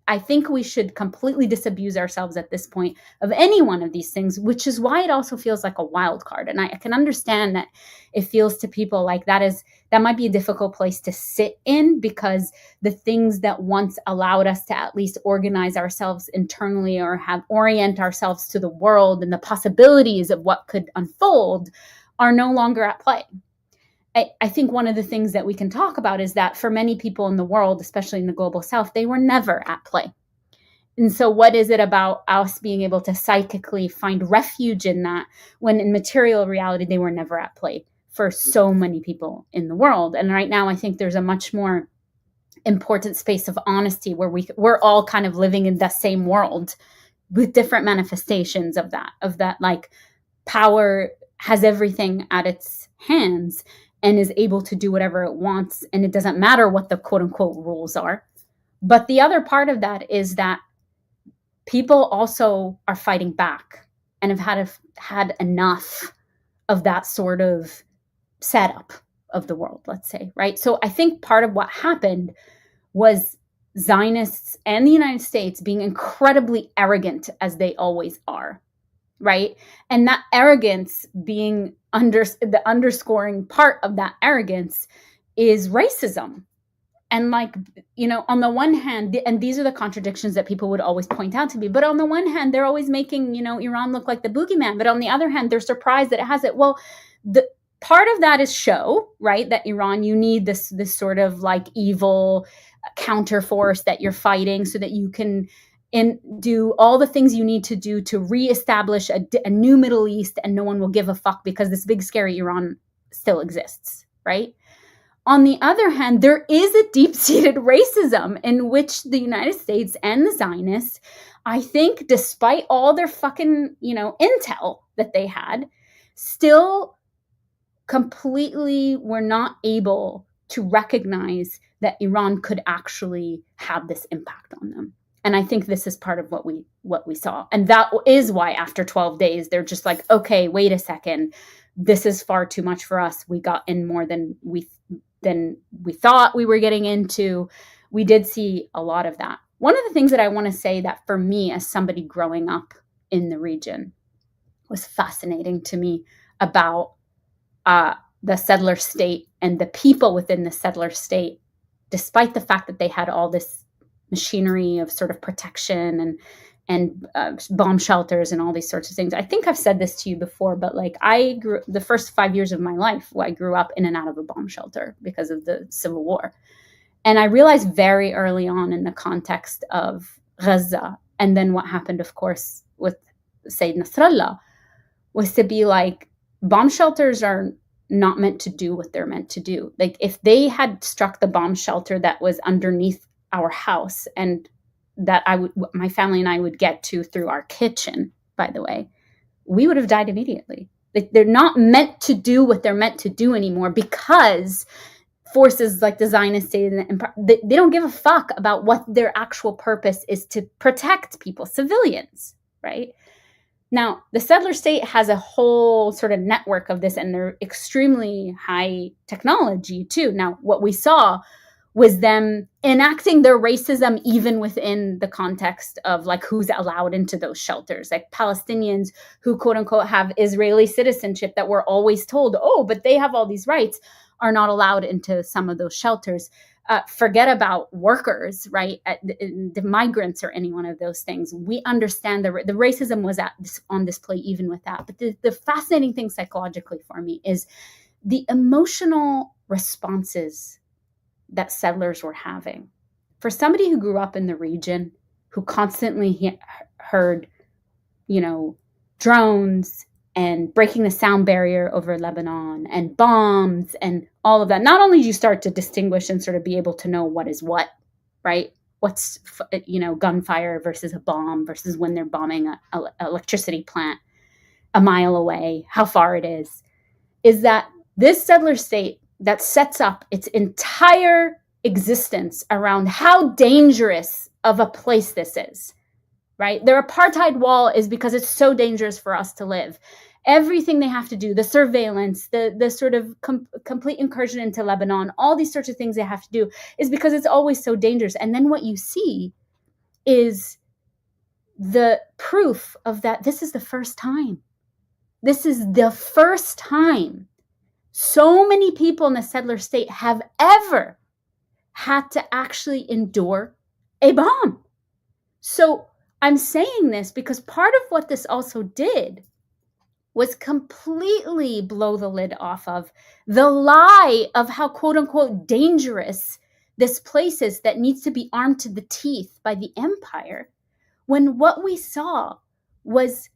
I think we should completely disabuse ourselves at this point of any one of these things, which is why it also feels like a wild card. And I can understand that it feels to people like that might be a difficult place to sit in, because the things that once allowed us to at least organize ourselves internally or orient ourselves to the world and the possibilities of what could unfold are no longer at play. I think one of the things that we can talk about is that for many people in the world, especially in the global south, they were never at play. And so what is it about us being able to psychically find refuge in that when in material reality, they were never at play for so many people in the world? And right now, I think there's a much more important space of honesty where we're all kind of living in the same world with different manifestations of that like power has everything at its hands and is able to do whatever it wants. And it doesn't matter what the quote unquote rules are. But the other part of that is that people also are fighting back and have had enough of that sort of setup of the world, let's say, right? So I think part of what happened was Zionists and the United States being incredibly arrogant, as they always are, right? And that arrogance being the underscoring part of that arrogance is racism. And like, you know, on the one hand, and these are the contradictions that people would always point out to me, but on the one hand, they're always making, you know, Iran look like the boogeyman. But on the other hand, they're surprised that it has it. Well, the part of that is show, right? That Iran, you need this sort of like evil counterforce that you're fighting so that you can do all the things you need to do to reestablish a new Middle East, and no one will give a fuck because this big scary Iran still exists, right? On the other hand, there is a deep-seated racism in which the United States and the Zionists, I think, despite all their fucking, you know, intel that they had, still completely were not able to recognize that Iran could actually have this impact on them. And I think this is part of what we saw. And that is why after 12 days, they're just like, okay, wait a second. This is far too much for us. We got in more than we thought we were getting into. We did see a lot of that. One of the things that I want to say that for me as somebody growing up in the region was fascinating to me about the settler state and the people within the settler state, despite the fact that they had all this machinery of sort of protection and bomb shelters and all these sorts of things. I think I've said this to you before, but like the first 5 years of my life, I grew up in and out of a bomb shelter because of the Civil War. And I realized very early on in the context of Gaza, and then what happened, of course, with Sayyid Nasrallah, was to be like, bomb shelters are not meant to do what they're meant to do. Like if they had struck the bomb shelter that was underneath our house and that my family and I would get to through our kitchen, by the way, we would have died immediately. Like they're not meant to do what they're meant to do anymore, because forces like the Zionist state and the empire, they don't give a fuck about what their actual purpose is, to protect people, civilians, right? Now, the settler state has a whole sort of network of this, and they're extremely high technology too. Now, what we saw was them enacting their racism even within the context of like who's allowed into those shelters, like Palestinians who quote unquote have Israeli citizenship that we're always told, oh, but they have all these rights, are not allowed into some of those shelters. Forget about workers, right? The migrants or any one of those things. We understand the racism was on display even with that. But the fascinating thing psychologically for me is the emotional responses that settlers were having. For somebody who grew up in the region, who constantly heard, you know, drones, and breaking the sound barrier over Lebanon and bombs and all of that. Not only do you start to distinguish and sort of be able to know what is what, right? What's, gunfire versus a bomb versus when they're bombing an electricity plant a mile away, how far it is that this settler state that sets up its entire existence around how dangerous of a place this is, right? Their apartheid wall is because it's so dangerous for us to live. Everything they have to do, the surveillance, the sort of complete incursion into Lebanon, all these sorts of things they have to do is because it's always so dangerous. And then what you see is the proof of that. This is the first time. This is the first time so many people in the settler state have ever had to actually endure a bomb. So I'm saying this because part of what this also did was completely blow the lid off of the lie of how quote unquote dangerous this place is that needs to be armed to the teeth by the empire, when what we saw was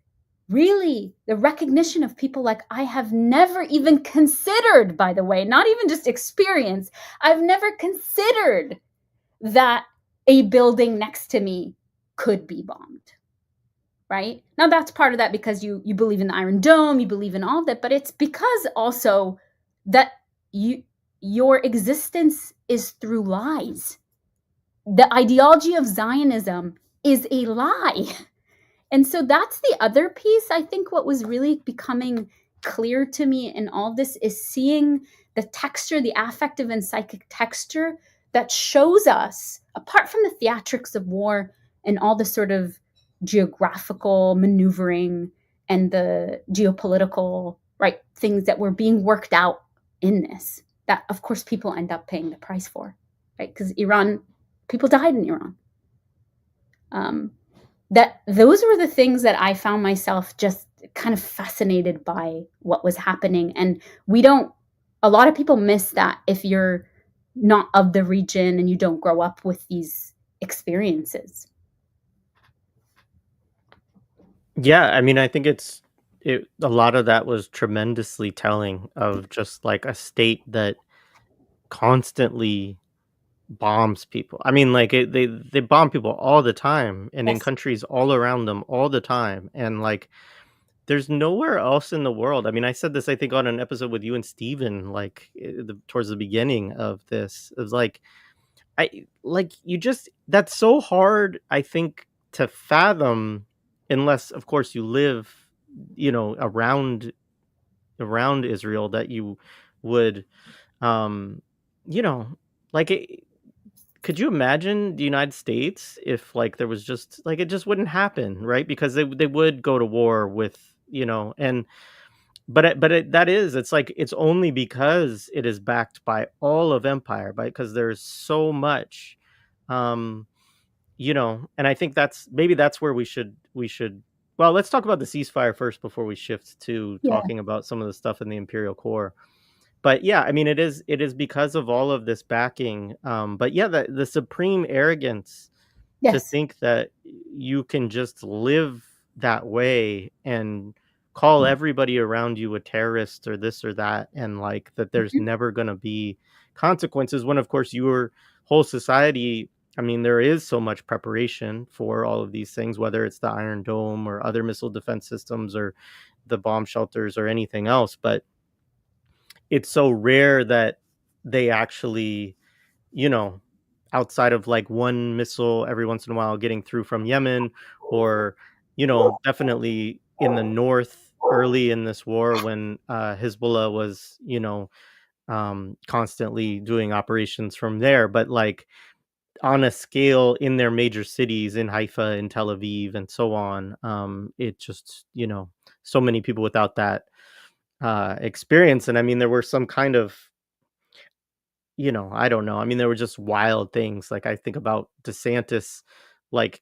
really the recognition of people like I have never even considered, by the way, not even just experience. I've never considered that a building next to me could be bombed, right? Now that's part of that because you believe in the Iron Dome, you believe in all of that, but it's because also that your existence is through lies. The ideology of Zionism is a lie. And so that's the other piece. I think what was really becoming clear to me in all this is seeing the texture, the affective and psychic texture that shows us, apart from the theatrics of war and all the sort of geographical maneuvering and the geopolitical, right, things that were being worked out in this, that of course people end up paying the price for, right? Because people died in Iran. That those were the things that I found myself just kind of fascinated by what was happening. And a lot of people miss that if you're not of the region and you don't grow up with these experiences. Yeah, I mean, I think a lot of that was tremendously telling of just like a state that constantly bombs people. I mean, like they bomb people all the time and in Yes. countries all around them all the time. And like there's nowhere else in the world. I mean, I said this I think on an episode with you and Steven, like towards the beginning of this. It was like you just that's so hard, I think, to fathom unless of course you live, around Israel, that you would um you know like could you imagine the United States if like there was just like it just wouldn't happen, right? Because they would go to war with, and it's like it's only because it is backed by all of empire, because there's so much, um and I think that's where we should well, let's talk about the ceasefire first before we shift to Yeah. talking about some of the stuff in the imperial core. But yeah, I mean, it is because of all of this backing. But yeah, the supreme arrogance to Yes. think that you can just live that way and call everybody around you a terrorist or this or that, and like that there's Mhm. never going to be consequences when, of course, your whole society. I mean, there is so much preparation for all of these things, whether it's the Iron Dome or other missile defense systems or the bomb shelters or anything else. But it's so rare that they actually, you know, outside of like one missile every once in a while getting through from Yemen, or, definitely in the north early in this war when Hezbollah was, constantly doing operations from there. But like on a scale in their major cities in Haifa and Tel Aviv and so on, it just, so many people without that experience. And I mean, there were some kind of, I don't know. I mean, there were just wild things. Like I think about DeSantis, like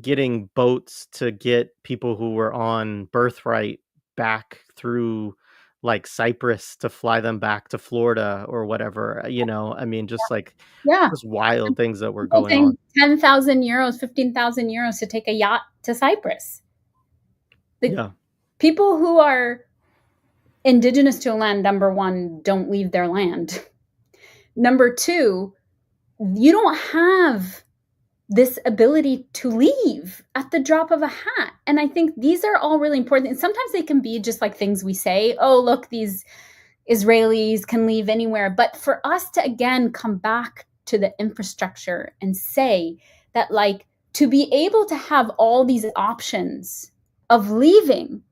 getting boats to get people who were on birthright back through like Cyprus to fly them back to Florida or whatever. I mean, Yeah. just wild things that were People going on. paying 10,000 euros, 15,000 euros to take a yacht to Cyprus. The, Yeah. People who are indigenous to a land, number one, don't leave their land. Number two, you don't have this ability to leave at the drop of a hat. And I think these are all really important. And sometimes they can be just like things we say, oh, look, these Israelis can leave anywhere. But for us to, again, come back to the infrastructure and say that, like, to be able to have all these options of leaving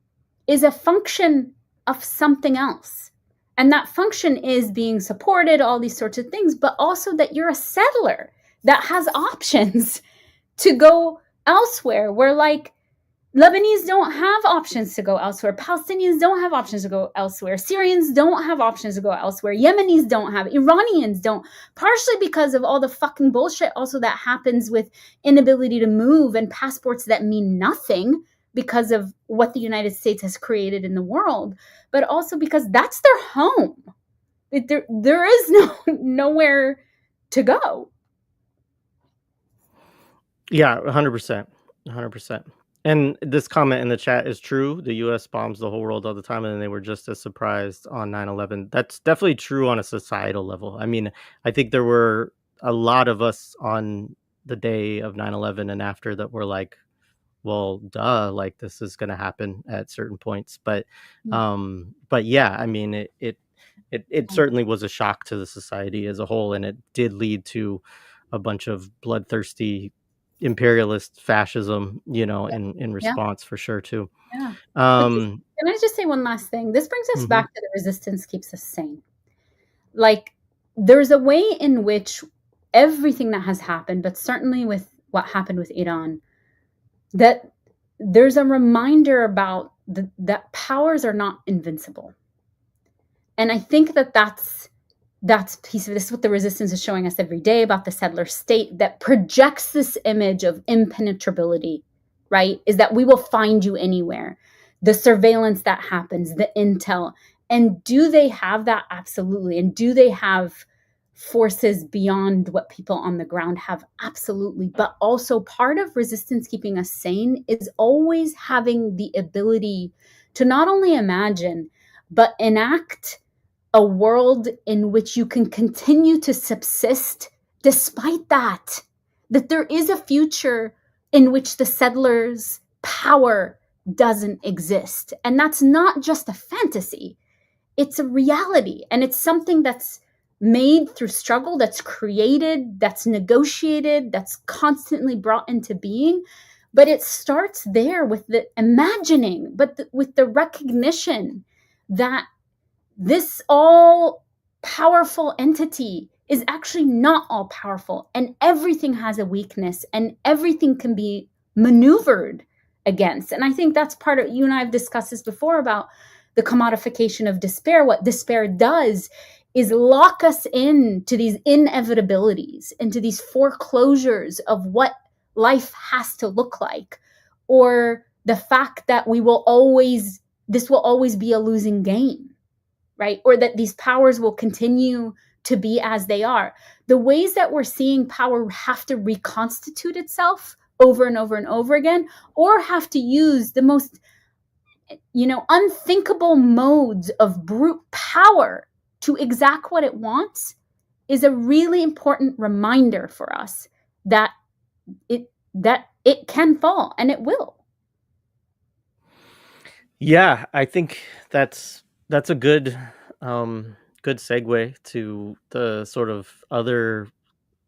is a function of something else. And that function is being supported, all these sorts of things, but also that you're a settler that has options to go elsewhere, where, like, Lebanese don't have options to go elsewhere. Palestinians don't have options to go elsewhere. Syrians don't have options to go elsewhere. Yemenis don't have. Iranians don't. Partially because of all the fucking bullshit also that happens with inability to move and passports that mean nothing because of what the United States has created in the world, but also because that's their home. There is nowhere to go. Yeah, 100%. 100%. And this comment in the chat is true. The US bombs the whole world all the time, and they were just as surprised on 9/11. That's definitely true on a societal level. I mean, I think there were a lot of us on the day of 9/11 and after that were like, well, duh, like this is going to happen at certain points. But yeah, I mean, it certainly was a shock to the society as a whole, and it did lead to a bunch of bloodthirsty imperialist fascism, in Yeah. response, for sure too. Yeah. Um, Can I just say one last thing? This brings us mhm. back to the resistance keeps us sane. Like, there's a way in which everything that has happened, but certainly with what happened with Iran, that there's a reminder about that powers are not invincible. And I think that that's piece of this is what the resistance is showing us every day about the settler state that projects this image of impenetrability, right? Is that we will find you anywhere. The surveillance that happens, the intel. And do they have that? Absolutely. And do they have forces beyond what people on the ground have? Absolutely. But also, part of resistance keeping us sane is always having the ability to not only imagine, but enact a world in which you can continue to subsist despite that there is a future in which the settlers' power doesn't exist. And that's not just a fantasy, it's a reality. And it's something that's made through struggle, that's created, that's negotiated, that's constantly brought into being. But it starts there with the imagining, but with the recognition that this all powerful entity is actually not all powerful, and everything has a weakness and everything can be maneuvered against. And I think that's part of, you and I have discussed this before, about the commodification of despair. What despair does is lock us into these inevitabilities, into these foreclosures of what life has to look like, or the fact that this will always be a losing game, right? Or that these powers will continue to be as they are. The ways that we're seeing power have to reconstitute itself over and over and over again, or have to use the most, unthinkable modes of brute power to exact what it wants, is a really important reminder for us that it can fall, and it will. Yeah, I think that's a good segue to the sort of other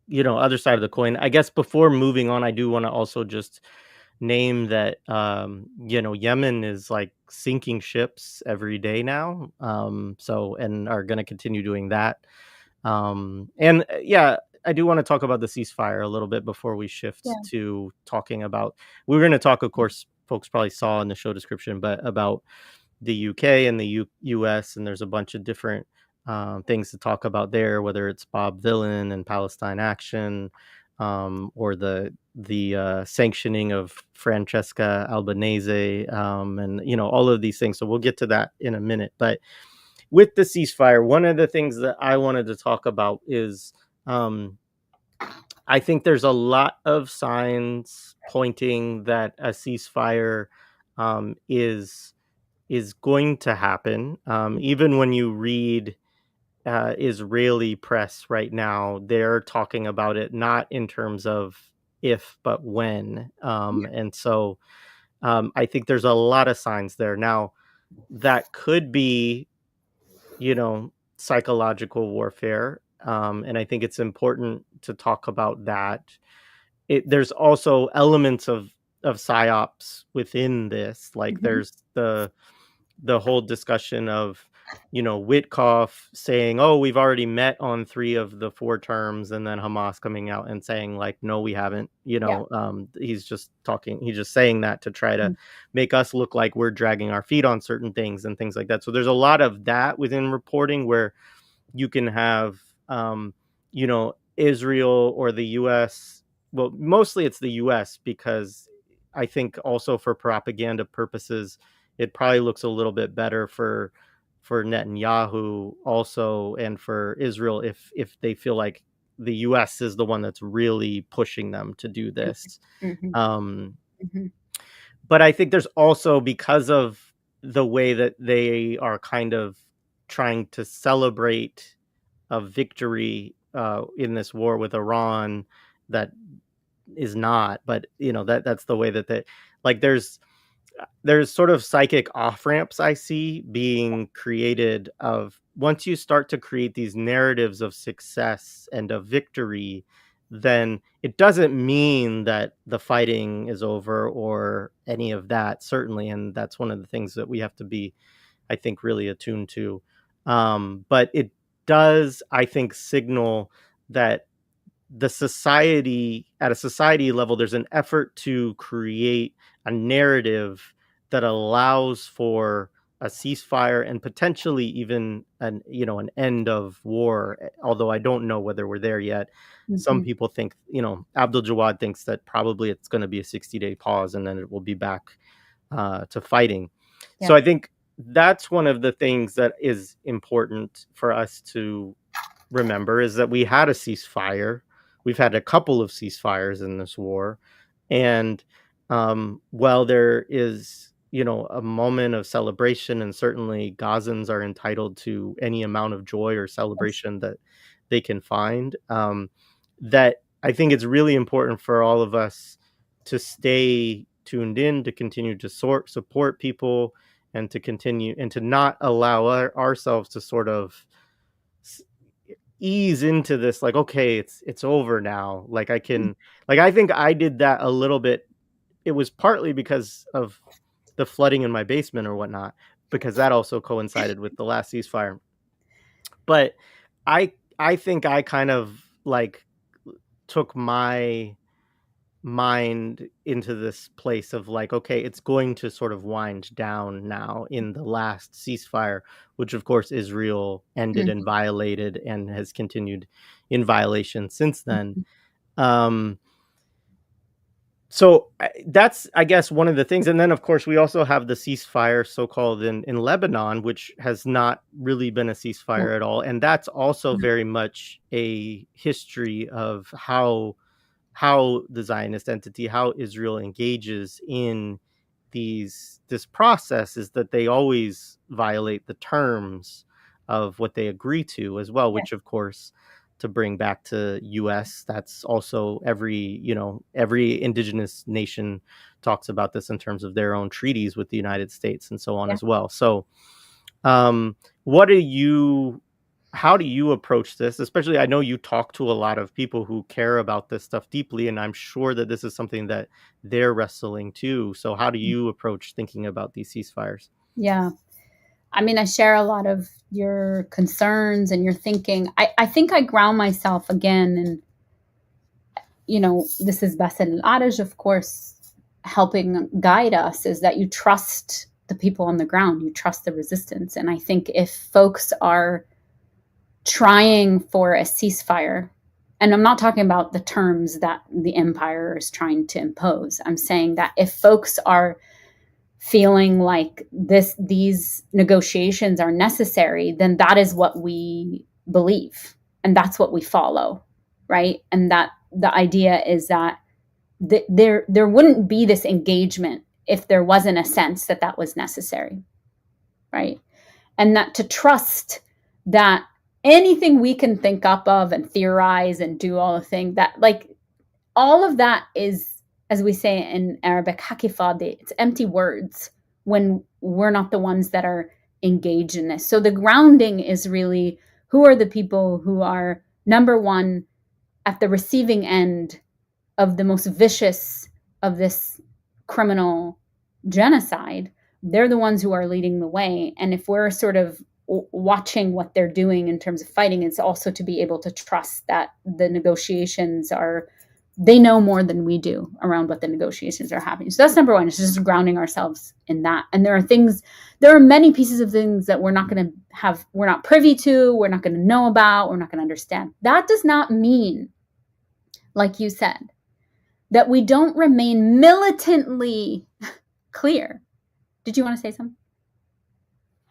side of the coin. I guess before moving on, I do want to also just name that Yemen is like sinking ships every day now. So, and are going to continue doing that. And yeah, I do want to talk about the ceasefire a little bit before we shift Yeah. to talking about. We're going to talk, of course, folks probably saw in the show description, but about the UK and the US, and there's a bunch of different things to talk about there, whether it's Bob Vylan and Palestine Action, or the sanctioning of Francesca Albanese, and all of these things. So we'll get to that in a minute. But with the ceasefire, one of the things that I wanted to talk about is, I think there's a lot of signs pointing that a ceasefire is is going to happen. Even when you read Israeli press right now, they're talking about it not in terms of if, but when. And so I think there's a lot of signs there. Now, that could be, psychological warfare. And I think it's important to talk about that. There's also elements of psyops within this. Like Mhm. there's the whole discussion of, Witkoff saying, "Oh, we've already met on 3 of the 4 terms," and then Hamas coming out and saying like, "No, we haven't." Yeah. He's just saying that to try to Mhm. make us look like we're dragging our feet on certain things and things like that. So there's a lot of that within reporting where you can have, Israel or the US. Well, mostly it's the US because I think also for propaganda purposes, it probably looks a little bit better for Netanyahu also and for Israel if they feel like the US is the one that's really pushing them to do this. Mhm. Um, Mhm. but I think there's also because of the way that they are kind of trying to celebrate a victory in this war with Iran that is not, but that's the way that they like. There's sort of psychic off ramps I see being created of once you start to create these narratives of success and of victory, then it doesn't mean that the fighting is over or any of that, certainly. And that's one of the things that we have to be, I think, really attuned to. But it does, I think, signal that the society at a society level, there's an effort to create a narrative that allows for a ceasefire and potentially even an end of war. Although I don't know whether we're there yet. Some Mhm. people think, Abdul Jawad thinks that probably it's going to be a 60-day pause and then it will be back to fighting. So Yeah. I think that's one of the things that is important for us to remember is that we had a ceasefire. We've had a couple of ceasefires in this war. And while there is, a moment of celebration, and certainly Gazans are entitled to any amount of joy or Yes. celebration that they can find, that I think it's really important for all of us to stay tuned in, to continue to support people, and to continue and to not allow ourselves to sort of s- ease into this like, okay, it's over now, like I Mm. can, like I think I did that a little bit. It was partly because of the flooding in my basement or whatnot, because that also coincided with the last ceasefire. But I think I kind of like took my mind into this place of like, okay, it's going to sort of wind down now in the last ceasefire, which of course Israel ended and Mhm. violated and has continued in violation since then. Mhm. Um, so that's, I guess, one of the things. And then, of course, we also have the ceasefire, so called in Lebanon, which has not really been a Yeah. ceasefire at all. And that's also Yeah. very much a history of how the Zionist entity, how Israel engages in this process is that they always violate the terms of what they agree to as well, Yeah. which of course, to bring back to US, that's also every indigenous nation talks about this in terms of their own treaties with the United States and so on Yeah. as well. So um, what do you how do you approach this? Especially, I know you talk to a lot of people who care about this stuff deeply, and I'm sure that this is something that they're wrestling too. So how do you approach thinking about these ceasefires? Yeah. I mean, I share a lot of your concerns and your thinking. I think I ground myself again, and this is Bassel al-Araj, of course, helping guide us, is that you trust the people on the ground, you trust the resistance. And I think if folks are trying for a ceasefire, and I'm not talking about the terms that the empire is trying to impose, I'm saying that if folks are feeling like these negotiations are necessary, then that is what we believe and that's what we follow, right? And that the idea is that there wouldn't be this engagement if there wasn't a sense that that was necessary. right? And that to trust that anything we can think up of and theorize and do all the thing that like all of that is, as we say in Arabic, hakifadi, it's empty words when we're not the ones that are engaged in this. So the grounding is really who are the people who are, number one, at the receiving end of the most vicious of this criminal genocide. They're the ones who are leading the way. And if we're sort of watching what they're doing in terms of fighting, it's also to be able to trust that the negotiations are, they know more than we do around what the negotiations are happening. So that's number one, is just grounding ourselves in that. And there are many pieces of things that we're not going to have, we're not privy to, we're not going to know about, we're not going to understand. That does not mean, like you said, that we don't remain militantly clear. Did you want to say something?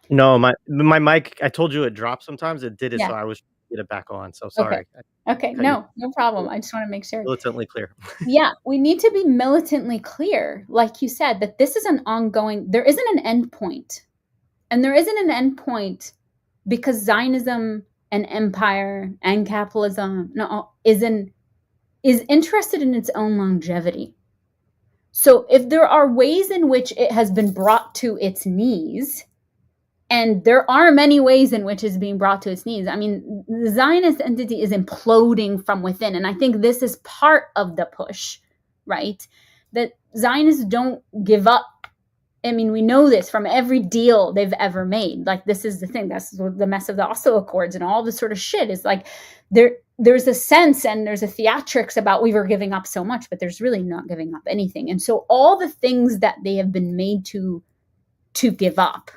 No, my mic, I told you it drops sometimes. It did it, Yeah. so I was trying to get it back on. So sorry. Okay. No problem. I just want to make sure. Militantly clear. Yeah, we need to be militantly clear, like you said, that this is an ongoing, there isn't an end point. And there isn't an end point because Zionism and empire and capitalism is interested in its own longevity. So if there are ways in which it has been brought to its knees, and there are many ways in which it's being brought to its knees. I mean, the Zionist entity is imploding from within. And I think this is part of the push, right? That Zionists don't give up. I mean, we know this from every deal they've ever made. Like, this is the thing. That's the mess of the Oslo Accords and all this sort of shit is like there's a sense and there's a theatrics about we were giving up so much, but there's really not giving up anything. And so all the things that they have been made to give up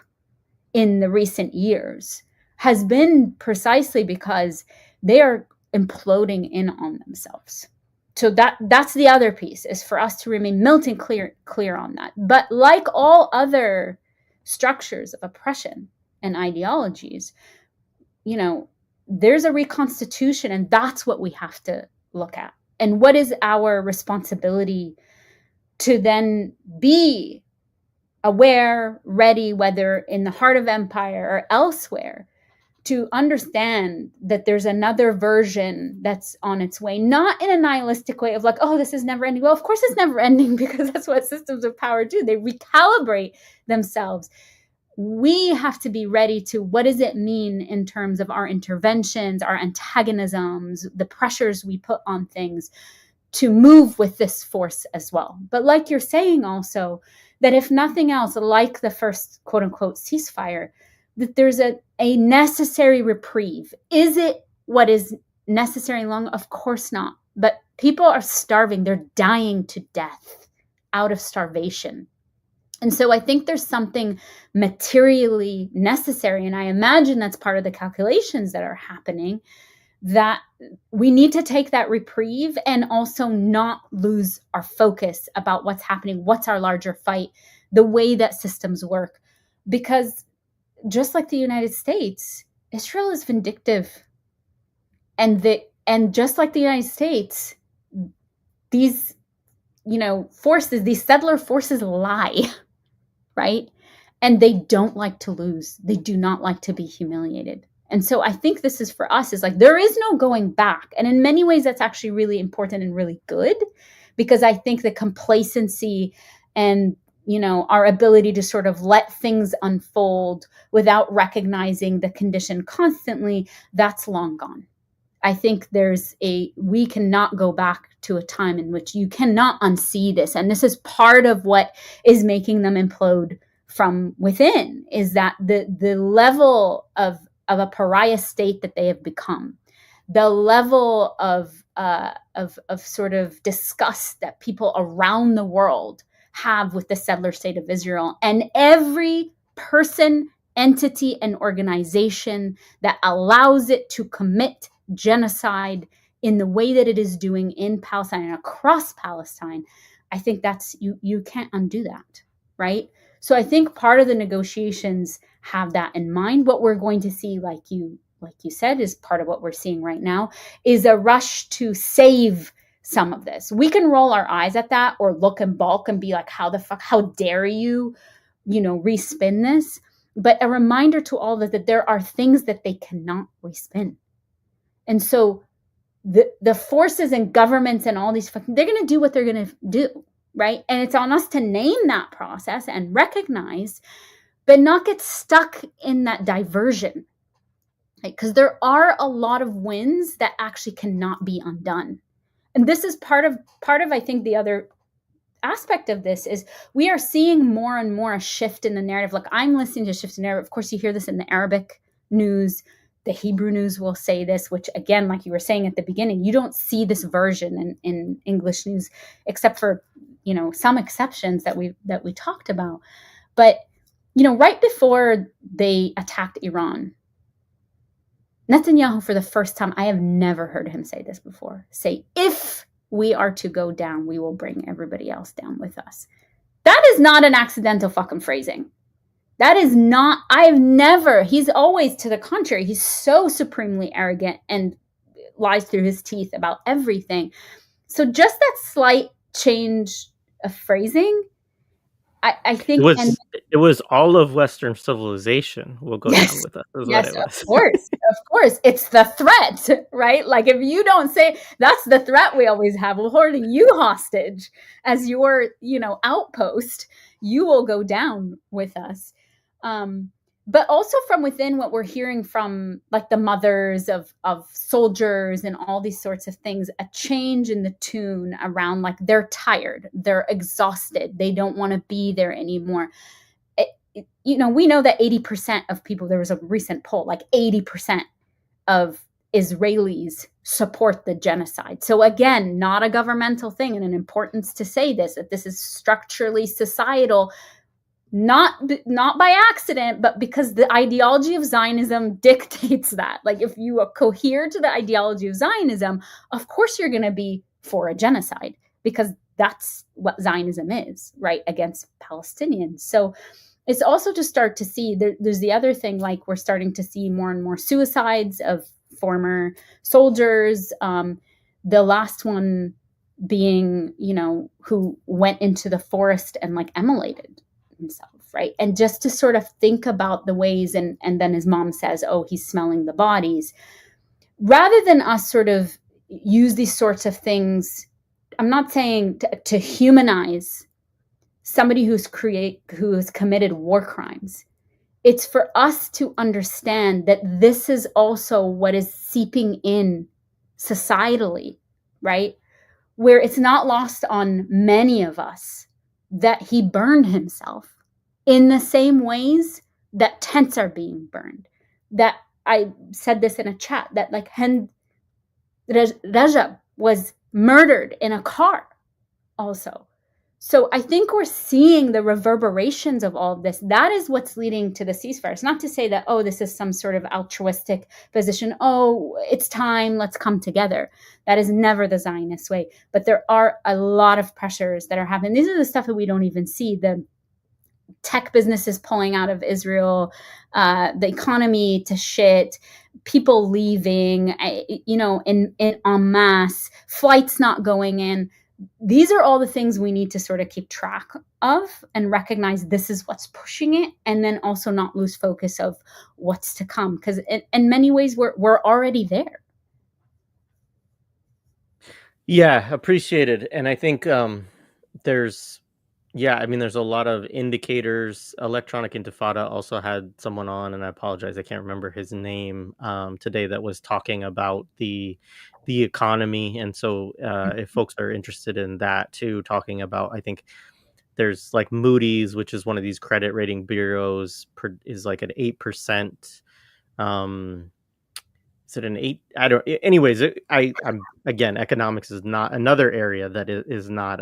in the recent years has been precisely because they are imploding in on themselves. So that's the other piece, is for us to remain militantly clear on that. But like all other structures of oppression and ideologies, you know, there's a reconstitution, and that's what we have to look at. And what is our responsibility to then be aware, ready, whether in the heart of empire or elsewhere, to understand that there's another version that's on its way, not in a nihilistic way of like, oh, this is never ending. Well, of course it's never ending, because that's what systems of power do. They recalibrate themselves. We have to be ready to, what does it mean in terms of our interventions, our antagonisms, the pressures we put on things to move with this force as well. But like you're saying also, that if nothing else, like the first quote unquote ceasefire, that there's a necessary reprieve. Is it what is necessary long? Of course not. But people are starving. They're dying to death out of starvation. And so I think there's something materially necessary. And I imagine that's part of the calculations that are happening, that we need to take that reprieve and also not lose our focus about what's happening, what's our larger fight, the way that systems work. Because just like the United States, Israel is vindictive. And just like the United States, these, forces, these settler forces lie, right? And they don't like to lose. They do not like to be humiliated. And so I think this is for us, is like, there is no going back. And in many ways, that's actually really important and really good, because I think the complacency and, our ability to sort of let things unfold without recognizing the condition constantly, that's long gone. I think we cannot go back to a time in which you cannot unsee this. And this is part of what is making them implode from within, is that the level of a pariah state that they have become, the level of sort of disgust that people around the world have with the settler state of Israel, and every person, entity, and organization that allows it to commit genocide in the way that it is doing in Palestine and across Palestine. I think that's, you can't undo that, right? So I think part of the negotiations have that in mind. What we're going to see, like you said, is part of what we're seeing right now, is a rush to save some of this. We can roll our eyes at that or look and balk and be like, how the fuck, how dare you, respin this? but a reminder to all of us that there are things that they cannot respin. And so the forces and governments and all these, they're going to do what they're going to do, right? And it's on us to name that process and recognize, but not get stuck in that diversion, because there are a lot of wins that actually cannot be undone. And this is part of I think the other aspect of this is we are seeing more and more a shift in the narrative. Like, I'm listening to a shift in narrative. Of course, you hear this in the Arabic news. The Hebrew news will say this, which, again, like you were saying at the beginning, you don't see this version in English news, except for, some exceptions that we talked about. But, right before they attacked Iran, Netanyahu, for the first time, I have never heard him say this before, say, if we are to go down, we will bring everybody else down with us. That is not an accidental fucking phrasing. That is not, he's always to the contrary. He's so supremely arrogant and lies through his teeth about everything. So just that slight change of phrasing, I think it was all of Western civilization will go down with us. Yes, of course. It's the threat, right? Like, if you don't say, that's the threat we always have. We're holding you hostage as your, outpost. You will go down with us. But also from within, what we're hearing from, like, the mothers of soldiers and all these sorts of things, a change in the tune around, like, they're tired, they're exhausted, they don't want to be there anymore. We know that 80% of people, there was a recent poll, like 80% of Israelis support the genocide. So again, not a governmental thing, and an importance to say this, that this is structurally societal, not by accident, but because the ideology of Zionism dictates that. Like, if you cohere to the ideology of Zionism, of course you're going to be for a genocide, because that's what Zionism is, right, against Palestinians. So it's also to start to see, there's the other thing, like, we're starting to see more and more suicides of former soldiers. The last one being, who went into the forest and, like, immolated himself, right? And just to sort of think about the ways, and then his mom says, oh, he's smelling the bodies. Rather than us sort of use these sorts of things, I'm not saying to humanize somebody who has committed war crimes. It's for us to understand that this is also what is seeping in societally, right? Where it's not lost on many of us that he burned himself in the same ways that tents are being burned. That, I said this in a chat, that, like, Hind Rajab was murdered in a car also. So I think we're seeing the reverberations of all of this. That is what's leading to the ceasefire. It's not to say that, oh, this is some sort of altruistic position. Oh, it's time, let's come together. That is never the Zionist way. But there are a lot of pressures that are happening. These are the stuff that we don't even see. The tech businesses pulling out of Israel, the economy to shit, people leaving, in en masse, flights not going in. These are all the things we need to sort of keep track of and recognize this is what's pushing it, and then also not lose focus of what's to come, because in many ways we're already there. Yeah, appreciated. And I think there's a lot of indicators. Electronic Intifada also had someone on, and I apologize, I can't remember his name today, that was talking about the economy. And so if folks are interested in that too, talking about, I think there's, like, Moody's, which is one of these credit rating bureaus, is like an 8%. Is it an 8? I don't. Anyways, I'm again, economics is not another area that is not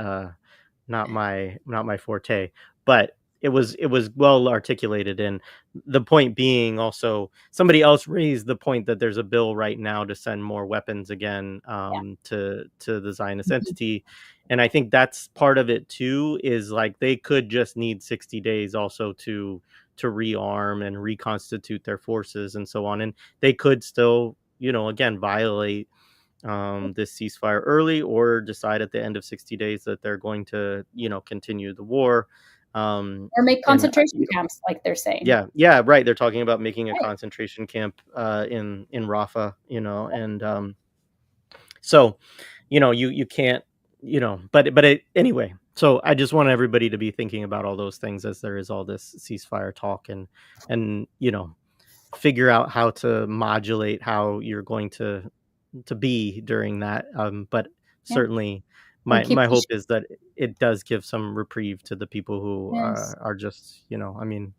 my forte, but it was well articulated. And the point being, also, somebody else raised the point that there's a bill right now to send more weapons again to the Zionist entity. And I think that's part of it too, is, like, they could just need 60 days also to rearm and reconstitute their forces and so on. And they could still, again, violate this ceasefire early, or decide at the end of 60 days that they're going to, continue the war. Or make And concentration camps, like they're saying. yeah, right. They're talking about making a Right. concentration camp in Rafah, and so you can't, anyway. So I just want everybody to be thinking about all those things as there is all this ceasefire talk, and figure out how to modulate how you're going to be during that. But Yeah. certainly, And my keep my hope pushing. is that it does give some reprieve to the people who Yes. are just, I mean,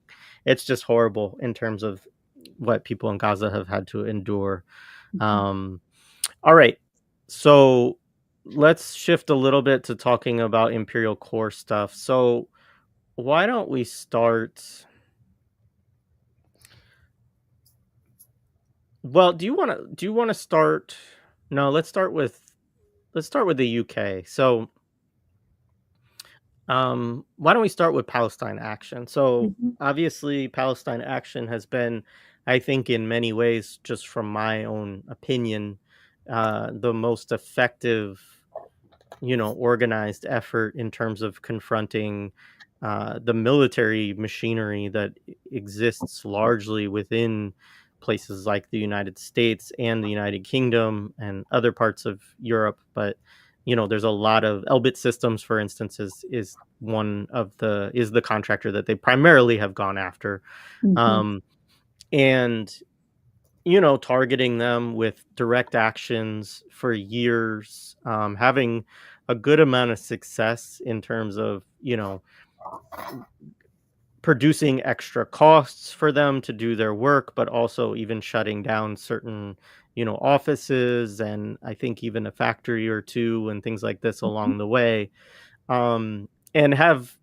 it's just horrible in terms of what people in Gaza have had to endure. Mhm. Um, all right, so let's shift a little bit to talking about Imperial Core stuff. So why don't we start? Well, do you want to start? No, let's start with the UK. So, why don't we start with Palestine Action? So, Mhm. obviously, Palestine Action has been, I think, in many ways, just from my own opinion, the most effective, organized effort in terms of confronting the military machinery that exists largely within places like the United States and the United Kingdom and other parts of Europe. But there's a lot of Elbit Systems, for instance, is one of the contractor that they primarily have gone after, Mhm. um, and targeting them with direct actions for years, having a good amount of success in terms of, producing extra costs for them to do their work, but also even shutting down certain, offices, and I think even a factory or two and things like this Mhm. along the way. And have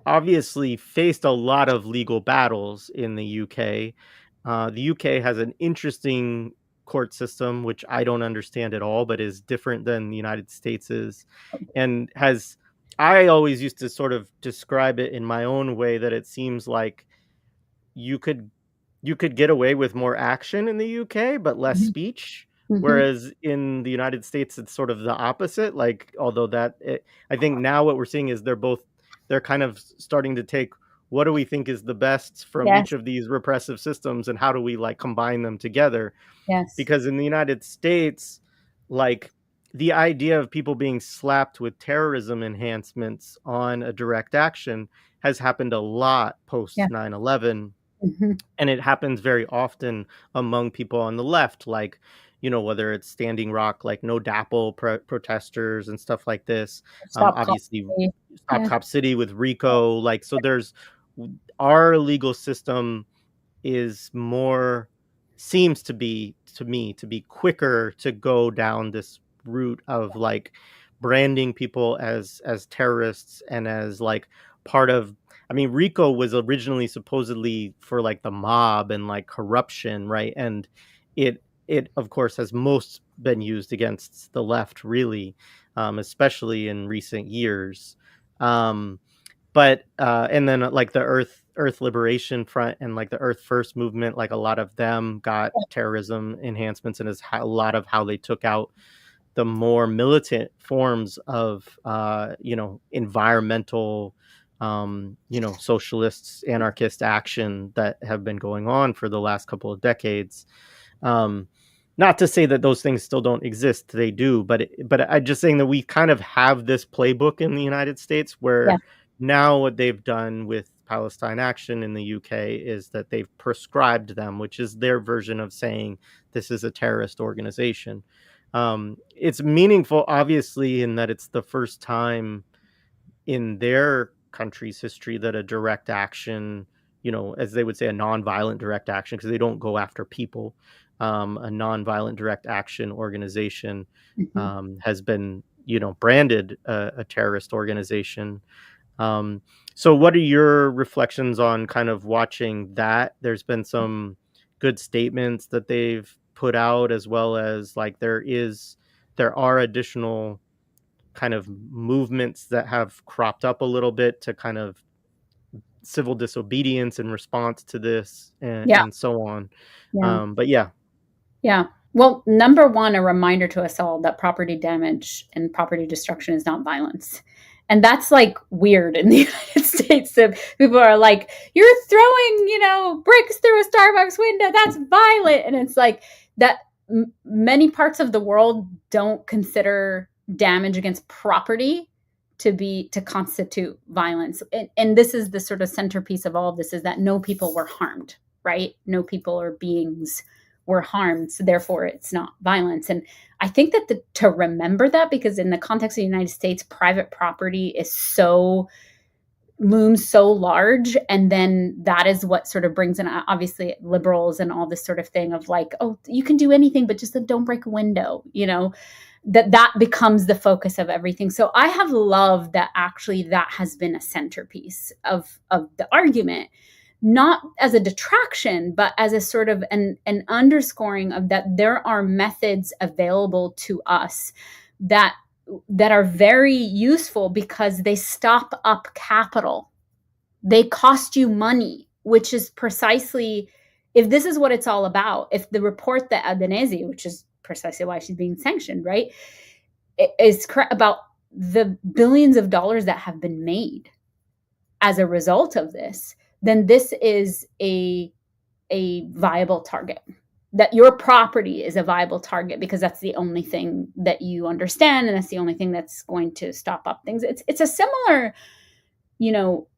obviously faced a lot of legal battles in the UK. The UK has an interesting court system, which I don't understand at all, but is different than the United States is, and has. I always used to sort of describe it in my own way that it seems like you could you could get away with more action in the UK, but less Mhm. speech. Mhm. Whereas in the United States, it's sort of the opposite. Like, although I think now what we're seeing is they're kind of starting to take what do we think is the best from Yes. each of these repressive systems and how do we like combine them together? Yes. Because in the United States, like the idea of people being slapped with terrorism enhancements on a direct action has happened a lot Yeah. post 9/11, Mhm. and it happens very often among people on the left, like whether it's Standing Rock, like no dapple protesters and stuff like this. Stop Obviously calling. Stop Yeah. Cop City with Rico, like, so there's our legal system is more seems to be, to me, to be quicker to go down this route of like branding people as terrorists and as like part of, I mean, Rico was originally supposedly for like the mob and like corruption, right? And it of course has most been used against the left, really, especially in recent years. But and then like the Earth Liberation Front and like the Earth First movement, like a lot of them got terrorism enhancements, and is a lot of how they took out the more militant forms of environmental, socialists, anarchist action that have been going on for the last couple of decades. um Not to say that those things still don't exist, they do, but I'm just saying that we kind of have this playbook in the United States Yeah. where now what they've done with Palestine Action in the UK is that they've prescribed them, which is their version of saying this is a terrorist organization. It's meaningful, obviously, in that it's the first time in their country's history that a direct action, as they would say, a nonviolent direct action, because they don't go after people, a nonviolent direct action organization Mhm. has been, branded a terrorist organization. um, so what are your reflections on kind of watching that? There's been some good statements that they've put out, as well as like there are additional kind of movements that have cropped up a little bit to kind of civil disobedience in response to this, Yeah. and so on. Yeah. But yeah. Yeah. Well, number one, a reminder to us all that property damage and property destruction is not violence. And that's like weird in the United States. So people are like, you're throwing, bricks through a Starbucks window. That's violent. And it's like that many parts of the world don't consider damage against property to constitute violence. And this is the sort of centerpiece of all of this, is that no people were harmed, right? No people or beings were harmed. So therefore it's not violence. And I think that to remember that, because in the context of the United States, private property looms so large. And then that is what sort of brings in, obviously, liberals and all this sort of thing of like, oh, you can do anything, but just don't break a window, that becomes the focus of everything. So I have loved that actually that has been a centerpiece of the argument, not as a detraction, but as a sort of an underscoring of that there are methods available to us that are very useful because they stop up capital. They cost you money, which is precisely, if this is what it's all about, if the report that Albanese, which is precisely why she's being sanctioned, right, is about the billions of dollars that have been made as a result of this, then this is a viable target. That your property is a viable target because that's the only thing that you understand, and that's the only thing that's going to stop up things. It's a similar,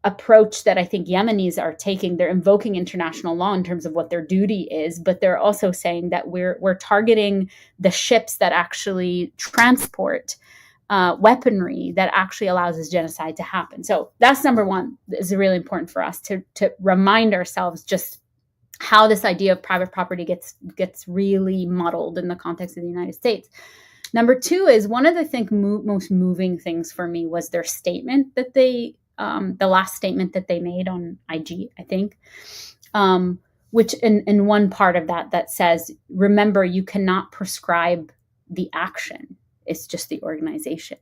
approach that I think Yemenis are taking. They're invoking international law in terms of what their duty is, but they're also saying that we're targeting the ships that actually transport weaponry that actually allows this genocide to happen. So that's number one. Is really important for us to remind ourselves just how this idea of private property gets really muddled in the context of the United States. Number two is, one of the most moving things for me was their statement that they, the last statement that they made on IG, I think, which in one part of that says, remember, you cannot prescribe the action. It's just the organization.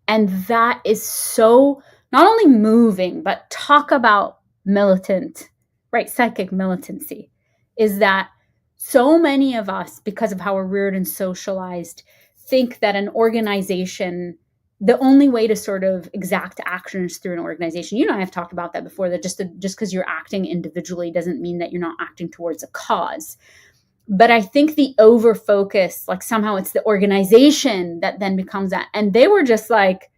And that is so not only moving, but talk about militant, right? Psychic militancy, is that so many of us, because of how we're reared and socialized, think that an organization, the only way to sort of exact action is through an organization. You and I have talked about that before, that just because you're acting individually doesn't mean that you're not acting towards a cause. But I think the over focus, like somehow it's the organization that then becomes that. And they were just like,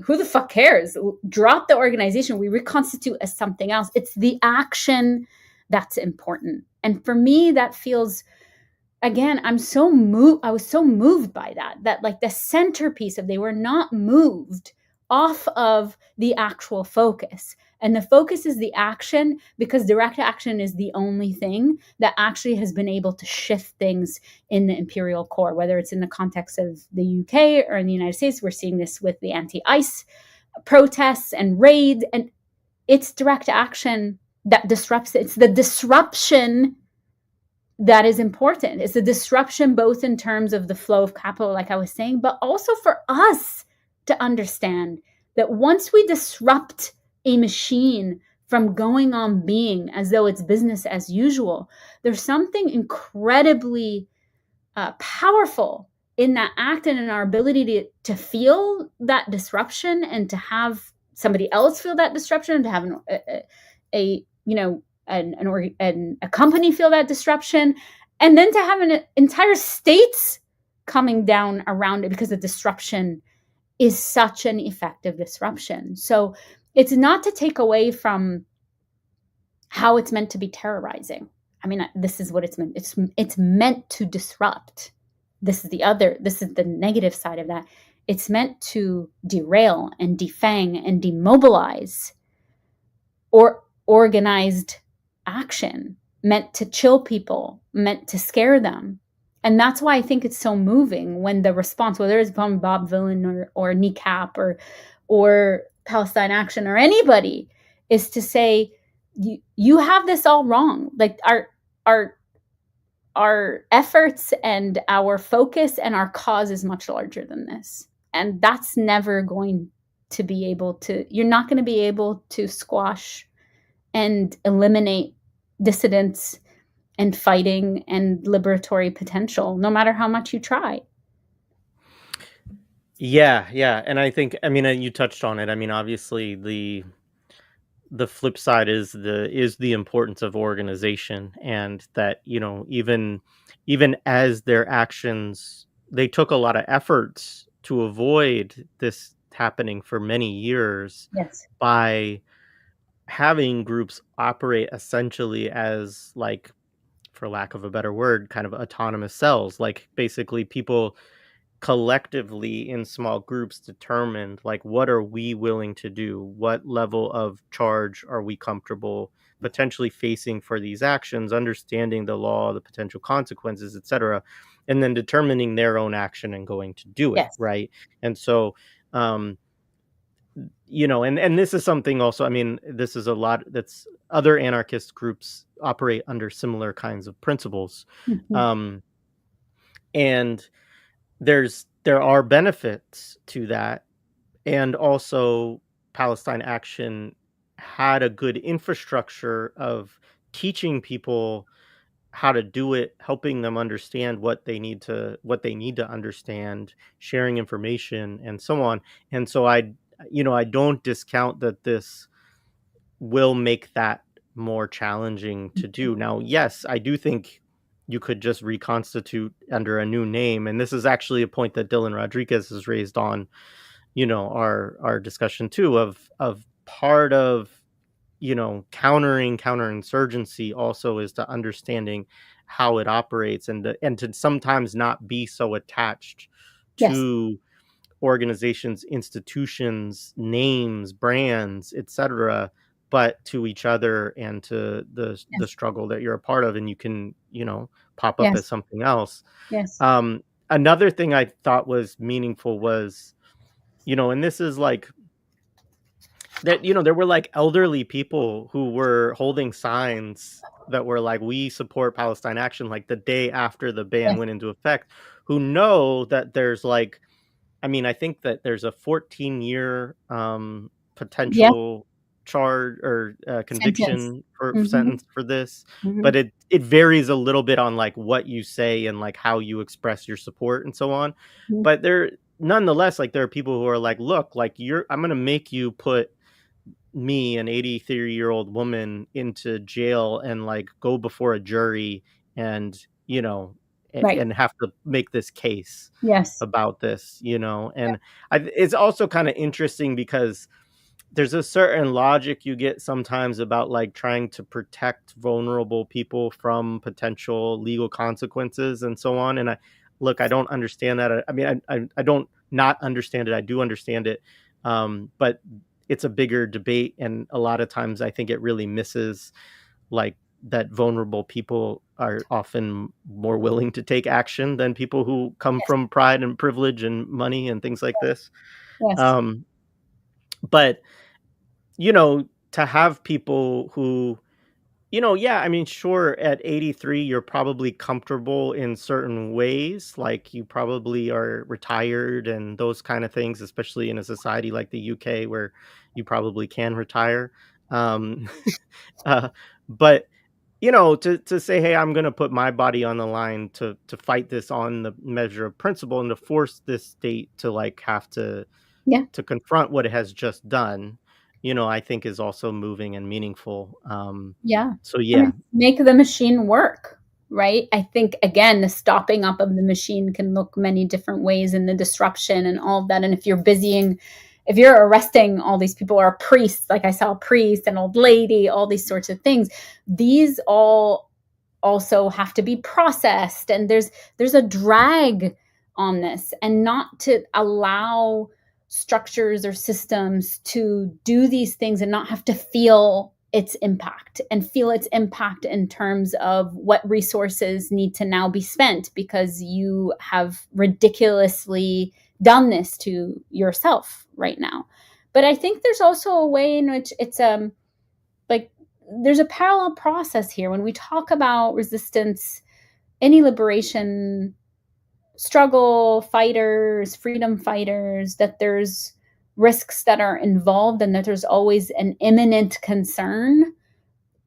who the fuck cares? Drop the organization. We reconstitute as something else. It's the action that's important. And for me, that feels, again, I was so moved by that like the centerpiece of, they were not moved off of the actual focus. And the focus is the action, because direct action is the only thing that actually has been able to shift things in the imperial core, whether it's in the context of the UK or in the United States. We're seeing this with the anti-ICE protests and raid, and it's direct action that disrupts it. It's the disruption that is important. It's the disruption both in terms of the flow of capital, like I was saying, but also for us to understand that once we disrupt a machine from going on being as though it's business as usual, there's something incredibly powerful in that act and in our ability to feel that disruption, and to have somebody else feel that disruption, and to have a company feel that disruption, and then to have an entire states coming down around it, because the disruption is such an effective disruption. So it's not to take away from how it's meant to be terrorizing. I mean, this is what it's meant. It's meant to disrupt. This is the negative side of that. It's meant to derail and defang and demobilize, or organized action, meant to chill people, meant to scare them. And that's why I think it's so moving when the response, whether it's from Bob Vylan or NECAP or Palestine Action or anybody, is to say, you have this all wrong. Like our efforts and our focus and our cause is much larger than this. And that's never going to be able to, you're not going to be able to squash and eliminate dissidents and fighting and liberatory potential, no matter how much you try. Yeah, and I think, I mean, you touched on it. I mean, obviously, the flip side is the importance of organization, and that, even as their actions, they took a lot of efforts to avoid this happening for many years Yes. by having groups operate essentially as, like, for lack of a better word, kind of autonomous cells, like basically people collectively in small groups determined, like, what are we willing to do, what level of charge are we comfortable potentially facing for these actions, understanding the law, the potential consequences, etc., and then determining their own action and going to do it, Yes. right? And so, um and this is something also, I mean, this is a lot that's other anarchist groups operate under similar kinds of principles. Mhm. um and there are benefits to that. And also, Palestine Action had a good infrastructure of teaching people how to do it, helping them understand what they need to understand, sharing information, and so on. And so I don't discount that this will make that more challenging to do. Now, yes, I do think you could just reconstitute under a new name, and this is actually a point that Dylan Rodriguez has raised on, our discussion too, of part of, countering counterinsurgency also is to understanding how it operates, and to sometimes not be so attached Yes. to organizations, institutions, names, brands, etc., but to each other and to the Yes. struggle that you're a part of, and you can, pop up as Yes. something else. Yes. Um, Another thing I thought was meaningful was, and this is like that, there were like elderly people who were holding signs that were like, "We support Palestine Action," like the day after the ban Yes. went into effect, who know that there's like, I mean, I think that there's a 14-year Yeah. potential charge or Sentence. conviction or Mhm. sentence for this, Mhm. but it varies a little bit on like what you say and like how you express your support and so on. Mhm. But there, nonetheless, like there are people who are like, "Look, like I'm gonna make you put me, an 83-year-old woman, into jail and like go before a jury, and Right. and have to make this case Yes. about this," and it's also kind of interesting because there's a certain logic you get sometimes about like trying to protect vulnerable people from potential legal consequences and so on. And I don't understand that. I mean, I don't not understand it. I do understand it. But it's a bigger debate. And a lot of times I think it really misses like that vulnerable people are often more willing to take action than people who come Yes. from pride and privilege and money and things like this. Yes. Um, but to have people who, yeah, I mean, sure, at 83, you're probably comfortable in certain ways. Like you probably are retired and those kind of things, especially in a society like the UK where you probably can retire. Um, uh, but to say, hey, I'm going to put my body on the line to fight this on the measure of principle and to force this state to like have Yeah. to confront what it has just done, I think is also moving and meaningful. Yeah. So I yeah, mean, make the machine work, right? I think, again, the stopping up of the machine can look many different ways in the disruption and all of that. And if you're arresting all these people or priests, like I saw a priest, an old lady, all these sorts of things, these all also have to be processed. And there's a drag on this, and not to allow structures or systems to do these things and not have to feel its impact and feel its impact in terms of what resources need to now be spent because you have ridiculously done this to yourself right now. But I think there's also a way in which it's like there's a parallel process here when we talk about resistance, any liberation struggle, fighters, freedom fighters, that there's risks that are involved and that there's always an imminent concern.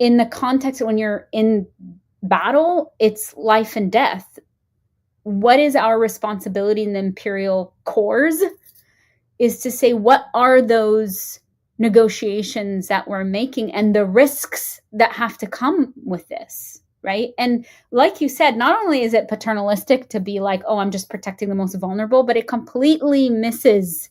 In the context when you're in battle, it's life and death. What is our responsibility in the imperial cores? is to say, what are those negotiations that we're making and the risks that have to come with this, right? And like you said, not only is it paternalistic to be like, oh, I'm just protecting the most vulnerable, but it completely misses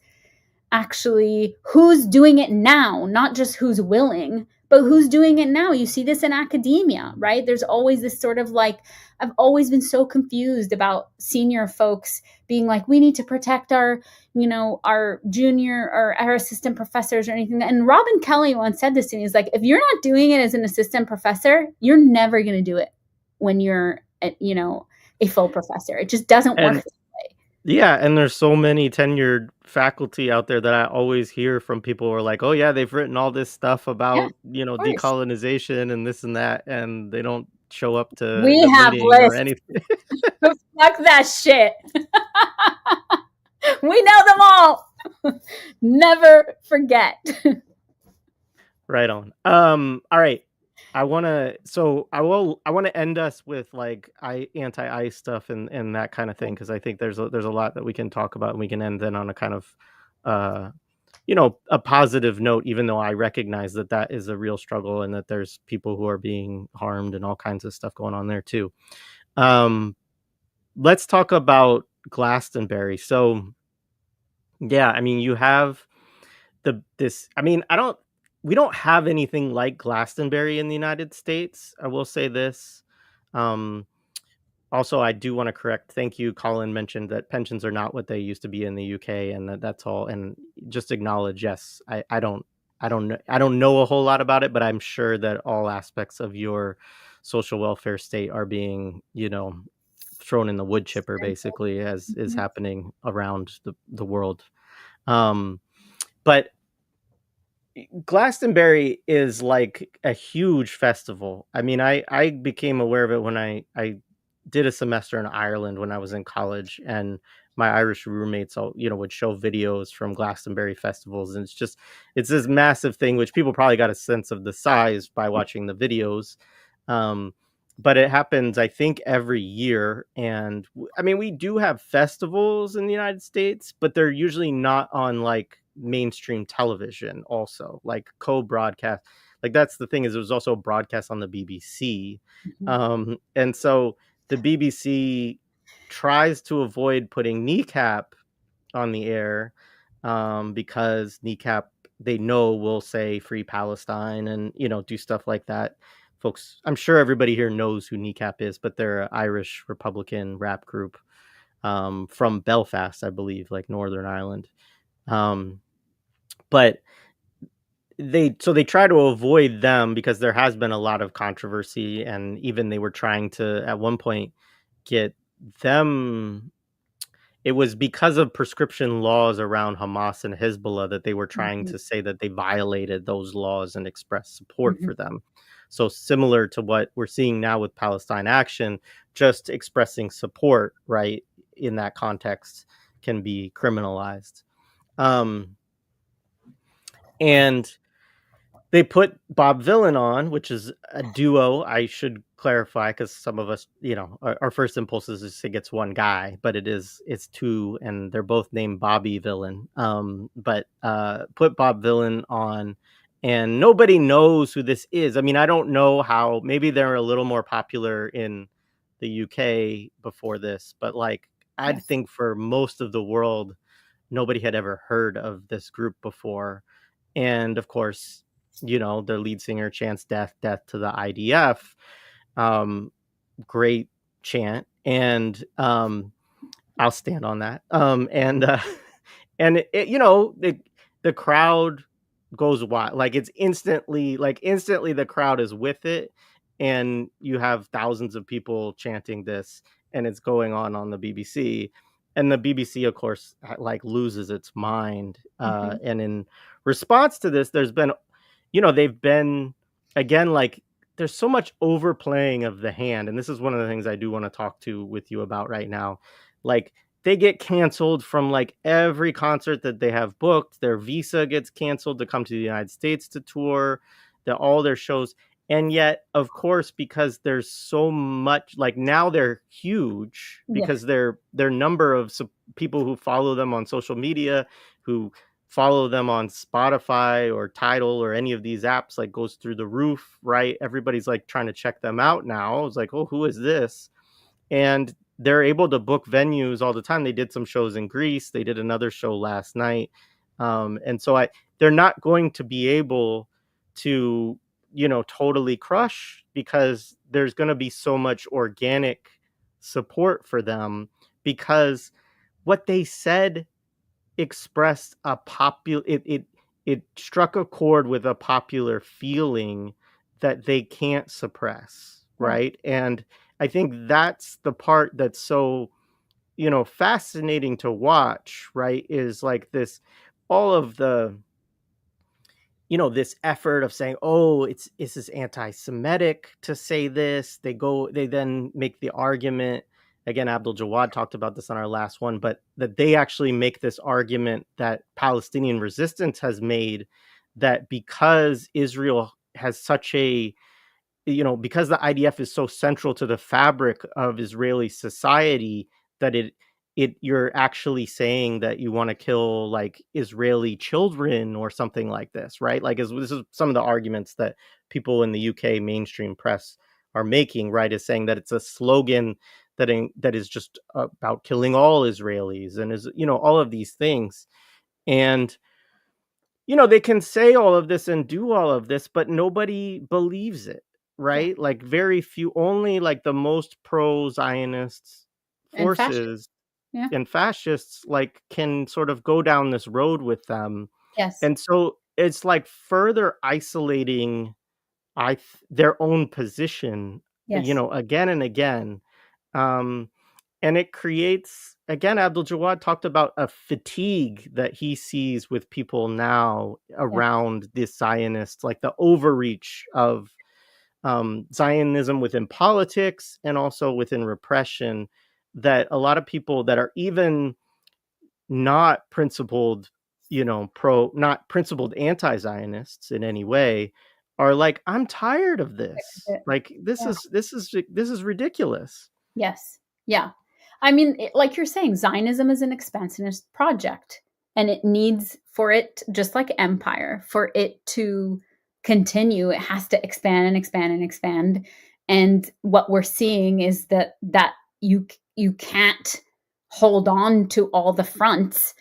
actually who's doing it now, not just who's willing, but who's doing it now. You see this in academia, right? There's always this sort of like, I've always been so confused about senior folks being like, we need to protect our, our junior or our assistant professors or anything. And Robin Kelly once said this to me, is like, if you're not doing it as an assistant professor, you're never going to do it when you're, a full professor. It just doesn't work. Yeah, and there's so many tenured faculty out there that I always hear from people who are like, "Oh yeah, they've written all this stuff about, decolonization and this and that," and they don't show up to we the have meeting lists. Or anything. Fuck that shit. We know them all. Never forget. Right on. All right. I want to end us with like anti-ICE stuff and that kind of thing, because I think there's a lot that we can talk about, and we can end then on a kind of a positive note, even though I recognize that that is a real struggle and that there's people who are being harmed and all kinds of stuff going on there too. Let's talk about Glastonbury. So yeah, I mean, you have we don't have anything like Glastonbury in the United States. I will say this. Also, I do want to correct. Thank you. Colin mentioned that pensions are not what they used to be in the UK, and that's all. And just acknowledge, yes, I don't know a whole lot about it, but I'm sure that all aspects of your social welfare state are being, thrown in the wood chipper, basically, as is happening around the world. But Glastonbury is like a huge festival. I mean, I became aware of it when I did a semester in Ireland when I was in college, and my Irish roommates all, would show videos from Glastonbury festivals, and it's this massive thing, which people probably got a sense of the size by watching the videos. But it happens, I think, every year. And I mean, we do have festivals in the United States, but they're usually not on like mainstream television, also like co-broadcast. Like that's the thing, is it was also broadcast on the BBC. And so the BBC tries to avoid putting Kneecap on the air, because Kneecap, they know, will say free Palestine and, do stuff like that. Folks, I'm sure everybody here knows who Kneecap is, but they're an Irish Republican rap group, from Belfast, I believe, like Northern Ireland. But they try to avoid them because there has been a lot of controversy, and even they were trying to at one point get them. It was because of prescription laws around Hamas and Hezbollah that they were trying to say that they violated those laws and express support for them. So similar to what we're seeing now with Palestine Action, just expressing support, right, in that context can be criminalized. And they put Bob Vylan on, which is a duo. I should clarify, because some of us, our first impulse is to think it's one guy, but it's two, and they're both named Bobby Vylan. But put Bob Vylan on, and nobody knows who this is. I mean, I don't know how. Maybe they're a little more popular in the UK before this, but like I'd think for most of the world, nobody had ever heard of this group before. And of course, their lead singer chants death to the IDF. Great chant. And I'll stand on that. And the crowd goes wild. Like it's instantly the crowd is with it. And you have thousands of people chanting this, and it's going on the BBC. And the BBC, of course, like loses its mind. And in response to this, there's been, they've been, again, like there's so much overplaying of the hand. And this is one of the things I do want to talk with you about right now. Like they get canceled from like every concert that they have booked. Their visa gets canceled to come to the United States to tour, all their shows. And yet, of course, because there's so much, like now they're huge because their number of people who follow them on social media, who follow them on Spotify or Tidal or any of these apps, like, goes through the roof, right? Everybody's like trying to check them out now. It's like, oh, who is this? And they're able to book venues all the time. They did some shows in Greece. They did another show last night. And so they're not going to be able to, totally crush, because there's going to be so much organic support for them, because what they said expressed a popular, it struck a chord with a popular feeling that they can't suppress, Right. right? And I think that's the part that's so, fascinating to watch, right? Is like this, all of the, this effort of saying, oh, this is anti-Semitic to say this. They then make the argument, again, Abdul Jawad talked about this on our last one, but that they actually make this argument that Palestinian resistance has made, that because Israel has such a, because the IDF is so central to the fabric of Israeli society, that you're actually saying that you want to kill, like, Israeli children or something like this, right? Like, this is some of the arguments that people in the UK mainstream press are making, right? Is saying that it's a slogan that is just about killing all Israelis, and is, all of these things. And they can say all of this and do all of this, but nobody believes it, Yeah. right? Like, very few, only like the most pro-Zionist And fascist. forces Yeah. and fascists, like, can sort of go down this road with them. Yes. And so it's like further isolating their own position, Yes. again and again. Um, and it creates, again, Abdul Jawad talked about a fatigue that he sees with people now Yeah. around the Zionists, like the overreach of Zionism within politics and also within repression, that a lot of people that are even not principled, not principled anti-Zionists in any way, are like, I'm tired of this. Like, Yeah. this is ridiculous. Yes. Yeah. I mean, like you're saying, Zionism is an expansionist project, and it needs for it, just like empire, for it to continue, it has to expand and expand and expand. And what we're seeing is that you can't hold on to all the fronts,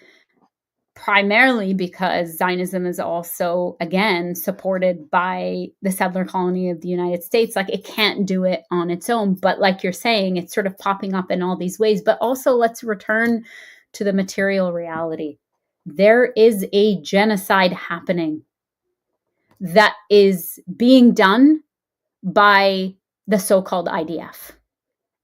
primarily because Zionism is also, again, supported by the settler colony of the United States. Like, it can't do it on its own. But like you're saying, it's sort of popping up in all these ways. But also, let's return to the material reality. There is a genocide happening that is being done by the so-called IDF.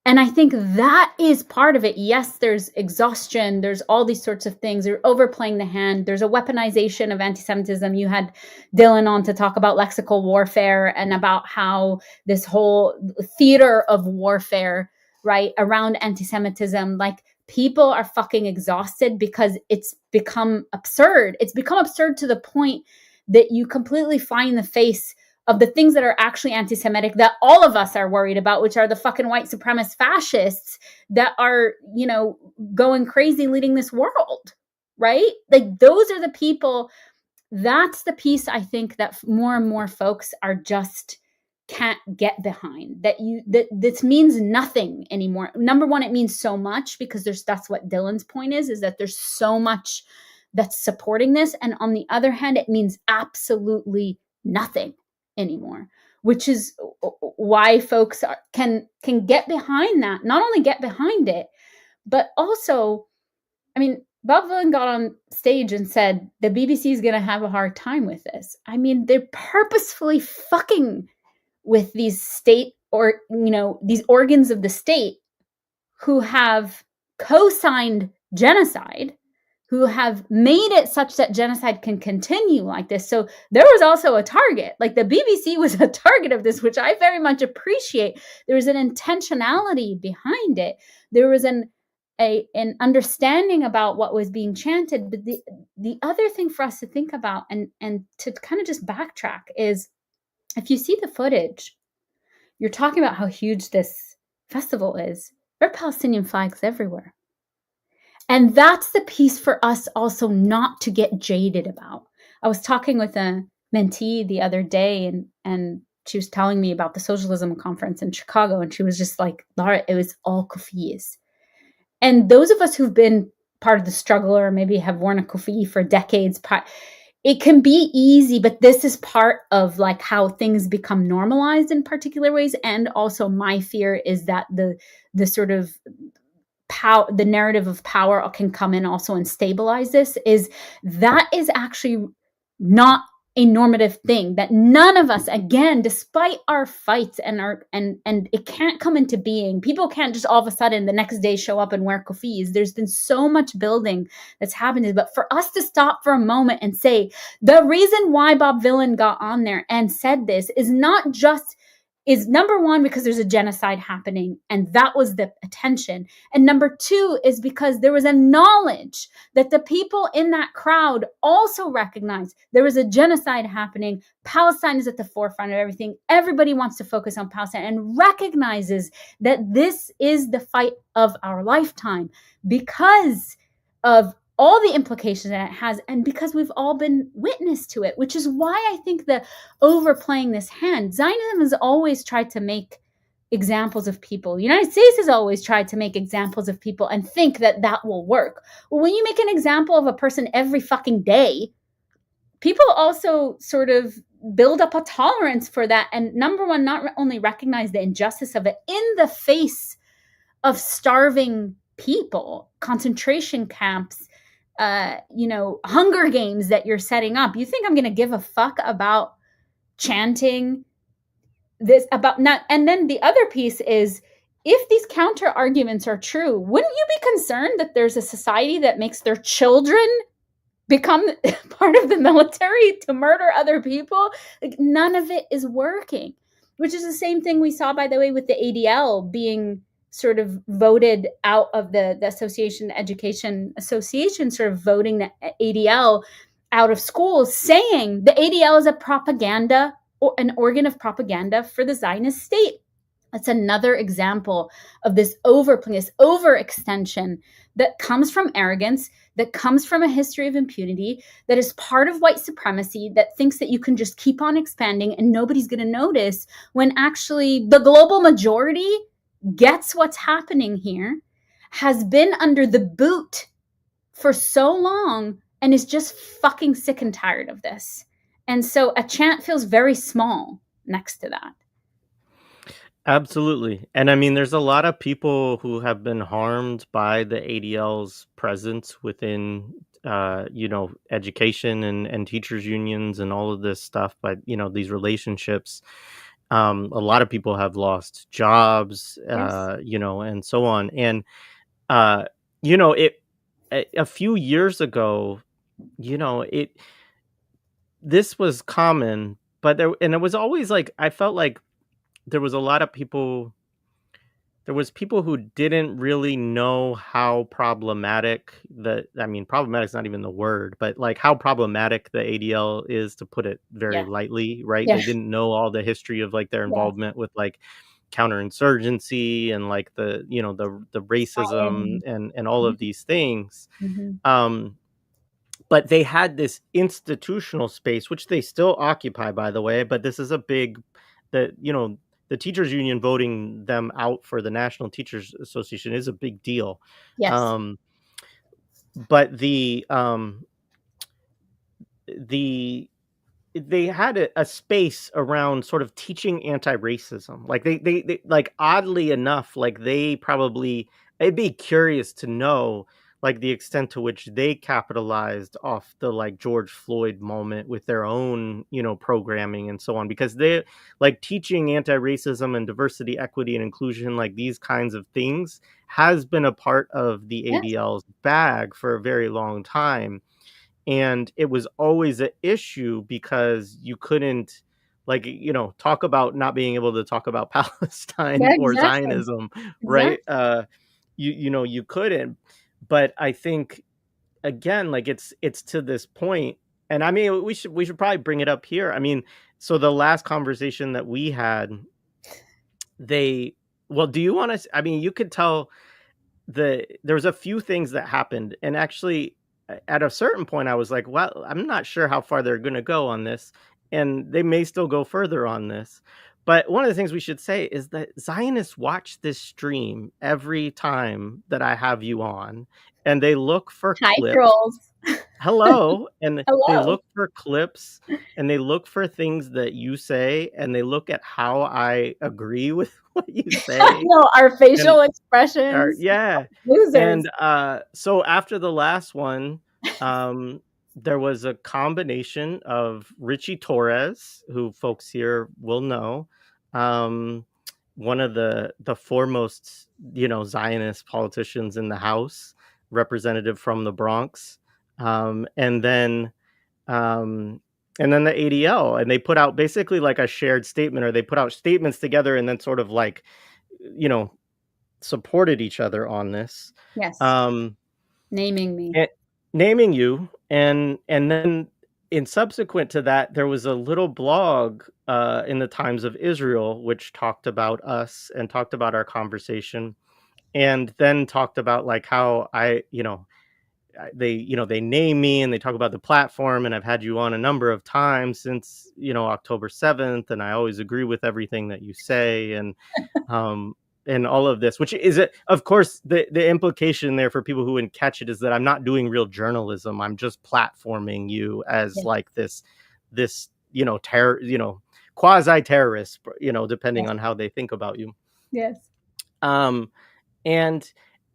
And I think that is part of it. Yes, there's exhaustion. There's all these sorts of things. They're overplaying the hand. There's a weaponization of anti-Semitism. You had Dylan on to talk about lexical warfare and about how this whole theater of warfare, right, around anti-Semitism, like, people are fucking exhausted because it's become absurd. It's become absurd to the point that you completely fly in the face of the things that are actually anti-Semitic that all of us are worried about, which are the fucking white supremacist fascists that are, going crazy leading this world, right? Like, those are the people. That's the piece, I think, that more and more folks are just can't get behind. That this means nothing anymore. Number one, it means so much because that's what Dylan's point is that there's so much that's supporting this. And on the other hand, it means absolutely nothing anymore, which is why folks can get behind that. Not only get behind it, but also, I mean, Bob Vylan got on stage and said the BBC is going to have a hard time with this. I mean, they're purposefully fucking with these state, or these organs of the state who have co-signed genocide, who have made it such that genocide can continue like this. So there was also a target. Like, the BBC was a target of this, which I very much appreciate. There was an intentionality behind it. There was an understanding about what was being chanted. But the other thing for us to think about and to kind of just backtrack is, if you see the footage, you're talking about how huge this festival is. There are Palestinian flags everywhere. And that's the piece for us also not to get jaded about. I was talking with a mentee the other day, and she was telling me about the socialism conference in Chicago, and she was just like, Lara, it was all kufiyas. And those of us who've been part of the struggle or maybe have worn a kufi for decades, it can be easy, but this is part of like how things become normalized in particular ways. And also my fear is that the sort of the narrative of power can come in also and stabilize this. Is that is actually not a normative thing, that none of us, again, despite our fights and it can't come into being. People can't just all of a sudden the next day show up and wear kufis. There's been so much building that's happened. But for us to stop for a moment and say, the reason why Bob Vylan got on there and said this is not just, is number one, because there's a genocide happening, and that was the attention. And number two is because there was a knowledge that the people in that crowd also recognized there was a genocide happening. Palestine is at the forefront of everything. Everybody wants to focus on Palestine and recognizes that this is the fight of our lifetime because of all the implications that it has, and because we've all been witness to it, which is why I think the overplaying this hand, Zionism has always tried to make examples of people. The United States has always tried to make examples of people and think that that will work. Well, when you make an example of a person every fucking day, people also sort of build up a tolerance for that. And number one, not only recognize the injustice of it in the face of starving people, concentration camps, Hunger Games that you're setting up. You think I'm going to give a fuck about chanting this about not? And then the other piece is, if these counter arguments are true, wouldn't you be concerned that there's a society that makes their children become part of the military to murder other people? Like, none of it is working, which is the same thing we saw, by the way, with the ADL being sort of voted out of the Association, the Education Association, sort of voting the ADL out of schools, saying the ADL is a propaganda or an organ of propaganda for the Zionist state. That's another example of this overextension that comes from arrogance, that comes from a history of impunity, that is part of white supremacy, that thinks that you can just keep on expanding and nobody's going to notice, when actually the global majority gets what's happening here, has been under the boot for so long, and is just fucking sick and tired of this. And so a chant feels very small next to that. Absolutely. And I mean, there's a lot of people who have been harmed by the ADL's presence within, education and teachers unions and all of this stuff. But, these relationships, a lot of people have lost jobs, Yes. And so on. And, uh, a few years ago, this was common, but it was always like, I felt like there was a lot of people there was people who didn't really know how problematic problematic is not even the word, but like how problematic the ADL is, to put it very Yeah. lightly, right? Yeah. They didn't know all the history of like their Yeah. involvement with like counterinsurgency and like the racism Sane. and all of these things. Mm-hmm. Um but they had this institutional space, which they still occupy, by the way. But this is a big, the teachers union voting them out for the National Teachers Association is a big deal. Yes. Um, but the they had a space around sort of teaching anti-racism. Like they like, oddly enough, like they probably, I'd be curious to know like the extent to which they capitalized off the like George Floyd moment with their own, programming and so on, because they like teaching anti-racism and diversity, equity, and inclusion, like these kinds of things has been a part of the Yes. ADL's bag for a very long time. And it was always an issue because you couldn't, like, talk about not being able to talk about Yeah, Palestine or exactly. Zionism, right? Exactly. You couldn't. But I think, again, like it's to this point, and I mean, we should probably bring it up here. I mean, so the last conversation that we had, they well, do you want to, I mean, you could tell, there was a few things that happened, and actually at a certain point I was like, well, I'm not sure how far they're going to go on this, and they may still go further on this. But one of the things we should say is that Zionists watch this stream every time that I have you on, and they look for Hi, clips. trolls. Hello, and they Hello. look for clips, and they look for things that you say, and they look at how I agree with what you I say. know our And facial expressions. yeah. Losers. And, so after the last one, um, there was a combination of Richie Torres, who folks here will know, um, one of the foremost, Zionist politicians in the House, representative from the Bronx, and then, um, the ADL, and they put out basically like a shared statement, or they put out statements together and then sort of like, you know, supported each other on this, Yes. um, Naming me. and naming you, and then in subsequent to that, there was a little blog in the Times of Israel which talked about us and talked about our conversation, and then talked about like how they name me and they talk about the platform, and I've had you on a number of times since October 7th, and I always agree with everything that you say, um and all of this, which is it, of course, the implication there for people who wouldn't catch it is that I'm not doing real journalism. I'm just platforming you as Yes. like this terror, quasi terrorist, depending Yes. on how they think about you. Yes. um and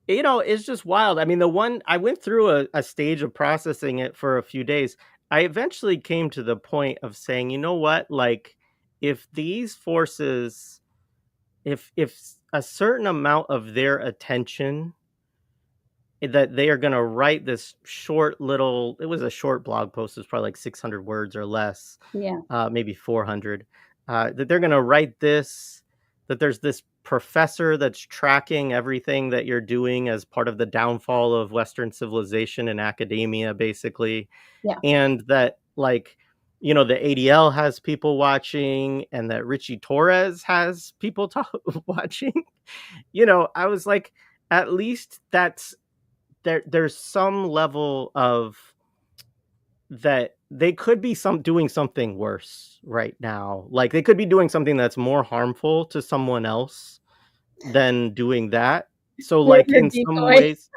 it's just wild. I mean, the one I went through a stage of processing it for a few days. I eventually came to the point of saying, you know what, like, if these forces, if a certain amount of their attention, that they are going to write this short little, it was a short blog post, it was probably like 600 words or less, Yeah. maybe 400, that they're going to write this, that there's this professor that's tracking everything that you're doing as part of the downfall of Western civilization and academia, basically, Yeah. and that, like, the ADL has people watching, and that Richie Torres has people watching. I was like, at least that's there's some level of that they could be doing something worse right now. Like, they could be doing something that's more harmful to someone else than doing that. So, You're like, the in some decoy. ways,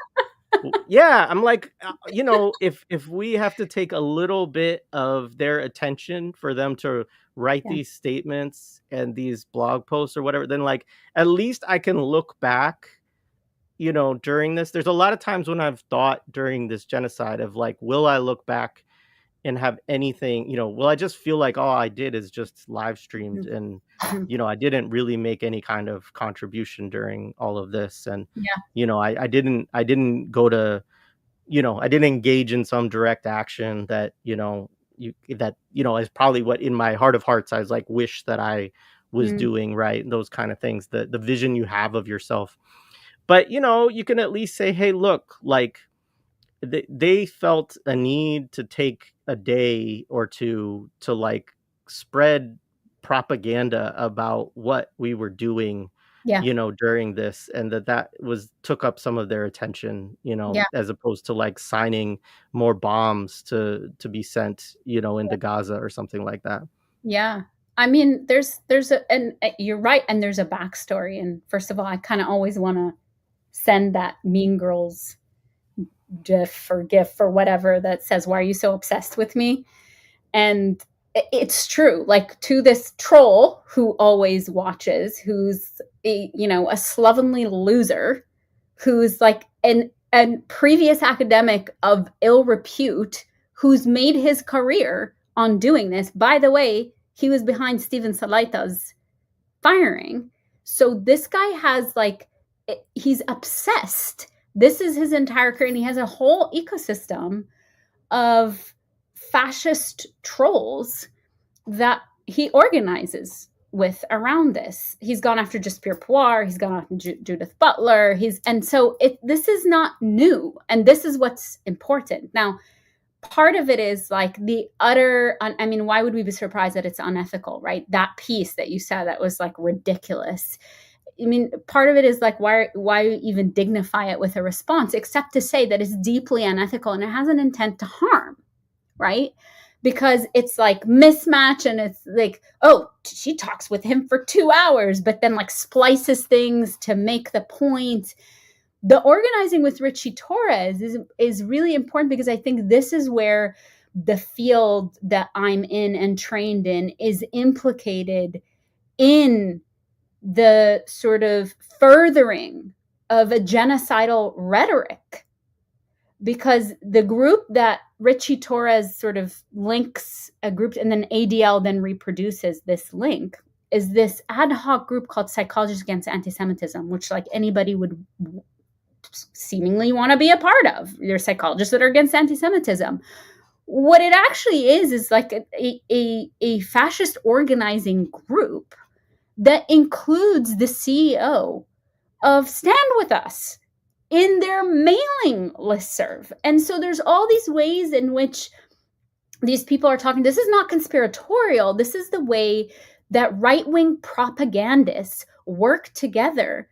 yeah, I'm like, if we have to take a little bit of their attention for them to write Yeah. these statements and these blog posts or whatever, then, like, at least I can look back, during this. There's a lot of times when I've thought during this genocide of like, will I look back and have anything, will I just feel like all I did is just live streamed, and Mhm. I didn't really make any kind of contribution during all of this, and Yeah. I didn't go to, I didn't engage in some direct action that, is probably what in my heart of hearts I was like, wish that I was Mm. doing, right? Those kind of things, the vision you have of yourself. But, you can at least say, hey, look, like, they felt a need to take a day or two to like spread propaganda about what we were doing, Yeah. during this, and that was took up some of their attention, Yeah. as opposed to like signing more bombs to be sent, Yeah. into Gaza or something like that. Yeah. I mean, there's a, and you're right, and there's a backstory. And first of all, I kind of always want to send that Mean Girls gif or whatever that says, "Why are you so obsessed with me?" And it's true. Like, to this troll who always watches, who's a slovenly loser, who's like an previous academic of ill repute, who's made his career on doing this. By the way, he was behind Steven Salaita's firing. So this guy has like, he's obsessed. This is his entire career, and he has a whole ecosystem of fascist trolls that he organizes with around this. He's gone after Just Pierre Poir, he's gone after Judith Butler, and so this is not new, and this is what's important. Now, part of it is like the utter, I mean, why would we be surprised that it's unethical, right? That piece that you said that was like ridiculous. I mean, part of it is like, why even dignify it with a response, except to say that it's deeply unethical and it has an intent to harm, right? Because it's like mismatch, and it's like, oh, she talks with him for 2 hours, but then like splices things to make the point. The organizing with Richie Torres is really important, because I think this is where the field that I'm in and trained in is implicated in the sort of furthering of a genocidal rhetoric. Because the group that Richie Torres sort of links a group, and then ADL then reproduces this link, is this ad hoc group called Psychologists Against Anti-Semitism, which like anybody would seemingly want to be a part of. They're psychologists that are against anti-Semitism. What it actually is like a fascist organizing group that includes the CEO of Stand With Us in their mailing listserv. And so there's all these ways in which these people are talking. This is not conspiratorial. This is the way that right-wing propagandists work together.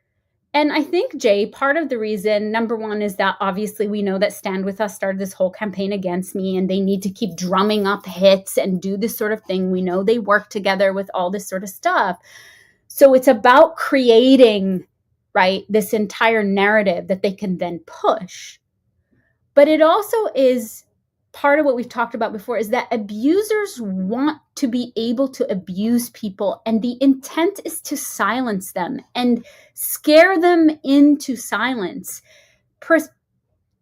And I think, Jay, part of the reason, number one, is that obviously we know that Stand With Us started this whole campaign against me, and they need to keep drumming up hits and do this sort of thing. We know they work together with all this sort of stuff. So it's about creating, right, this entire narrative that they can then push. But it also is part of what we've talked about before, is that abusers want to be able to abuse people, and the intent is to silence them and scare them into silence,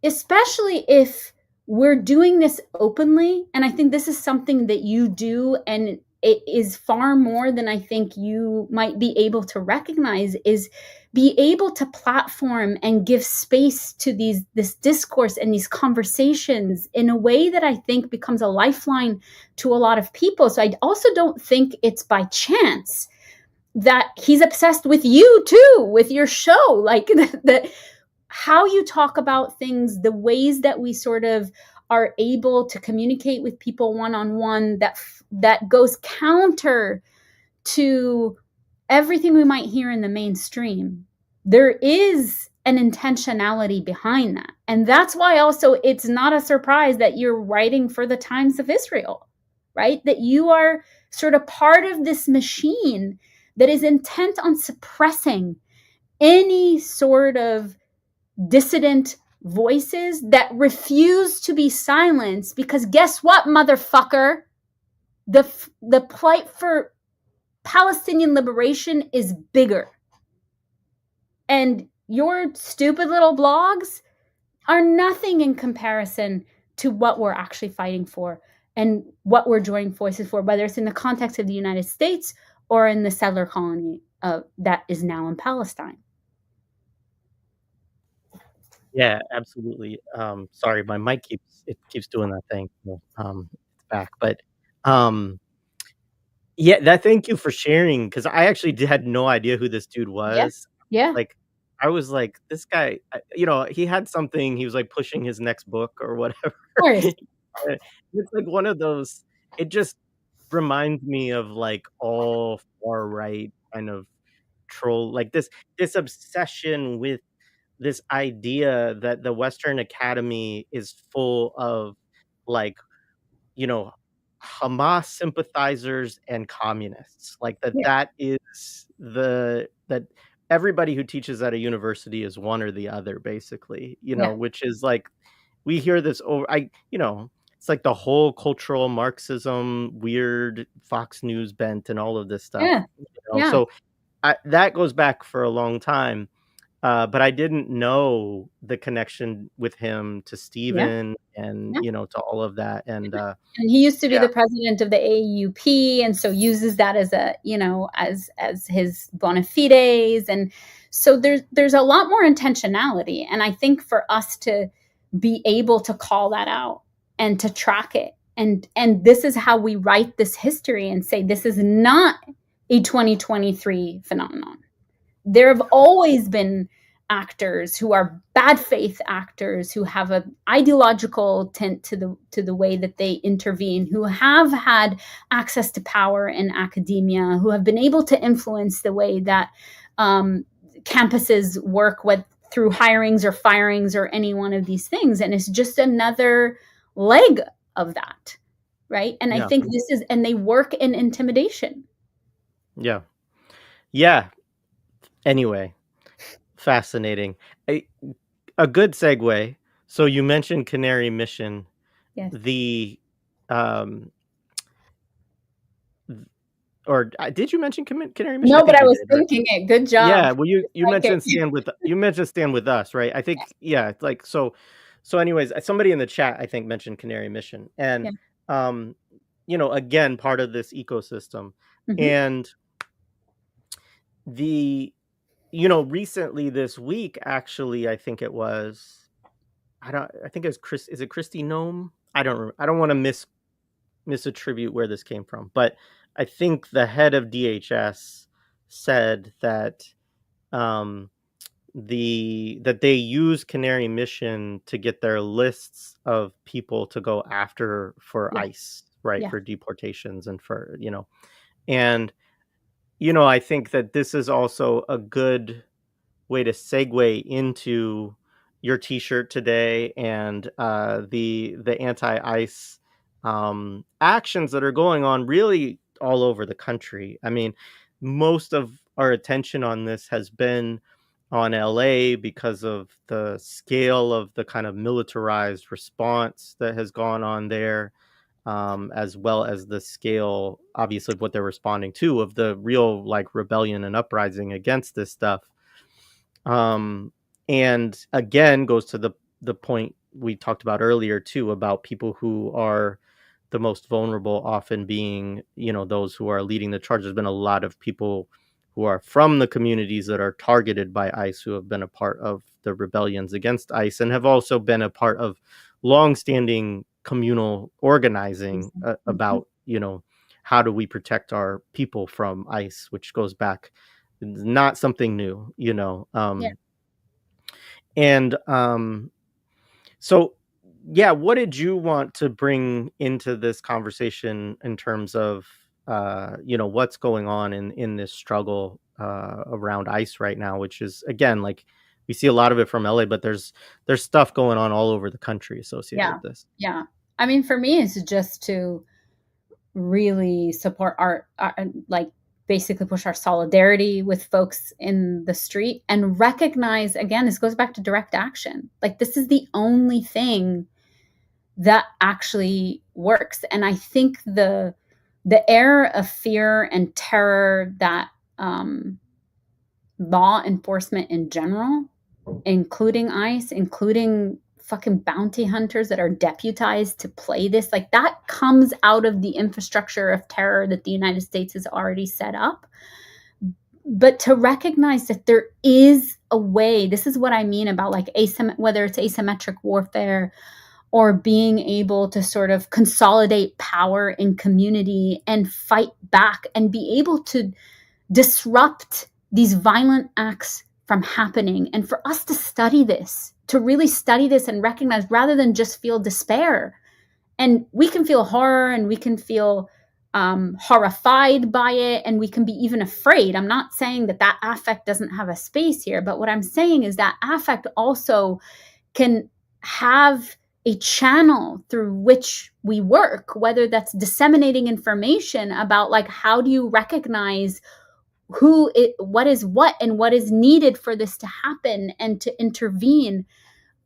especially if we're doing this openly. And I think this is something that you do, and it is far more than I think you might be able to recognize, is be able to platform and give space to this discourse and these conversations in a way that I think becomes a lifeline to a lot of people. So I also don't think it's by chance that he's obsessed with you too, with your show, like that how you talk about things, the ways that we sort of are able to communicate with people one-on-one, that goes counter to everything we might hear in the mainstream. There is an intentionality behind that. And that's why also it's not a surprise that you're writing for the Times of Israel, right? That you are sort of part of this machine that is intent on suppressing any sort of dissident voices that refuse to be silenced, because guess what, motherfucker? The plight for Palestinian liberation is bigger. And your stupid little blogs are nothing in comparison to what we're actually fighting for and what we're joining forces for, whether it's in the context of the United States or in the settler colony that is now in Palestine. Yeah, absolutely. Sorry, my mic keeps doing that thing. It's back, but yeah, thank you for sharing, because I actually had no idea who this dude was. Yeah. Like, I was like, this guy, he had something. He was like pushing his next book or whatever. Of course. It's like one of those. It just reminds me of like all far right kind of troll, like this obsession with this idea that the Western Academy is full of, like, you know, Hamas sympathizers and communists. Like that is that everybody who teaches at a university is one or the other, basically, which is like, we hear this over, it's like the whole cultural Marxism, weird Fox News bent and all of this stuff. So that goes back for a long time. But I didn't know the connection with him to Stephen and, to all of that. And he used to be the president of the AUP, and so uses that as a, as his bona fides. And so there's a lot more intentionality. And I think for us to be able to call that out and to track it, and this is how we write this history and say, this is not a 2023 phenomenon. There have always been actors who are bad faith actors, who have an ideological tint to the way that they intervene, who have had access to power in academia, who have been able to influence the way that campuses work through hirings or firings or any one of these things. And it's just another leg of that, right? And I think and they work in intimidation. Yeah. Yeah. Anyway, fascinating. A good segue. So you mentioned Canary Mission. Yes. Or did you mention Canary Mission? No, but I was thinking it. Good job. Yeah, well, you mentioned Stand With Us, right? I think, yeah, like, so anyways, somebody in the chat, I think, mentioned Canary Mission. And, again, part of this ecosystem. Mm-hmm. And recently this week, actually, I think it was, I think it was is it Christy Nome? I don't want to misattribute where this came from, but I think the head of DHS said that that they use Canary Mission to get their lists of people to go after for ICE, right? For deportations and for, and, I think that this is also a good way to segue into your t-shirt today and the anti-ICE actions that are going on really all over the country. I mean, most of our attention on this has been on LA because of the scale of the kind of militarized response that has gone on there, as well as the scale, obviously, of what they're responding to, of the real like rebellion and uprising against this stuff. And again, goes to the point we talked about earlier too, about people who are the most vulnerable, often being, those who are leading the charge. There's been a lot of people who are from the communities that are targeted by ICE, who have been a part of the rebellions against ICE and have also been a part of longstanding communal organizing about, how do we protect our people from ICE, which goes back, not something new, And so, yeah, what did you want to bring into this conversation in terms of, what's going on in this struggle around ICE right now, which is, again, like, we see a lot of it from LA, but there's stuff going on all over the country associated with this. Yeah. I mean, for me, it's just to really support our like, basically push our solidarity with folks in the street and recognize, again, this goes back to direct action. Like, this is the only thing that actually works. And I think the air of fear and terror that law enforcement in general, including ICE, including fucking bounty hunters that are deputized to play this, like, that comes out of the infrastructure of terror that the United States has already set up. But to recognize that there is a way, this is what I mean about, like, whether it's asymmetric warfare or being able to sort of consolidate power in community and fight back and be able to disrupt these violent acts from happening. And for us to study this, to really study this and recognize, rather than just feel despair. And we can feel horror and we can feel horrified by it, and we can be even afraid. I'm not saying that affect doesn't have a space here, but what I'm saying is that affect also can have a channel through which we work, whether that's disseminating information about, like, how do you recognize what is what and what is needed for this to happen and to intervene.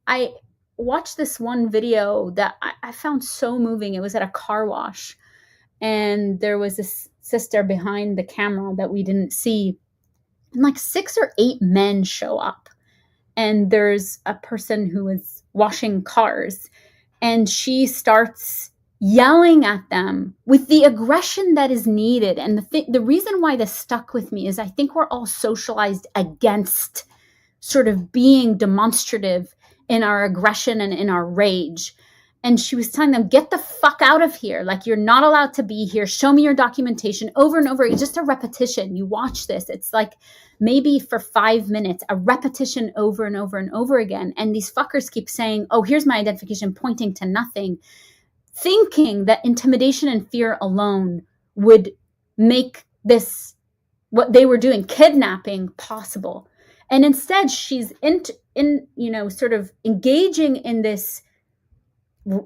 I watched this one video that I found so moving. It was at a car wash, and there was this sister behind the camera that we didn't see, and like 6 or 8 men show up, and there's a person who is washing cars, and she starts yelling at them with the aggression that is needed. And the reason why this stuck with me is I think we're all socialized against sort of being demonstrative in our aggression and in our rage. And she was telling them, get the fuck out of here. Like, you're not allowed to be here. Show me your documentation, over and over. It's just a repetition. You watch this. It's like maybe for 5 minutes, a repetition over and over and over again. And these fuckers keep saying, oh, here's my identification, pointing to nothing, thinking that intimidation and fear alone would make this what they were doing, kidnapping, possible. And instead she's in sort of engaging in this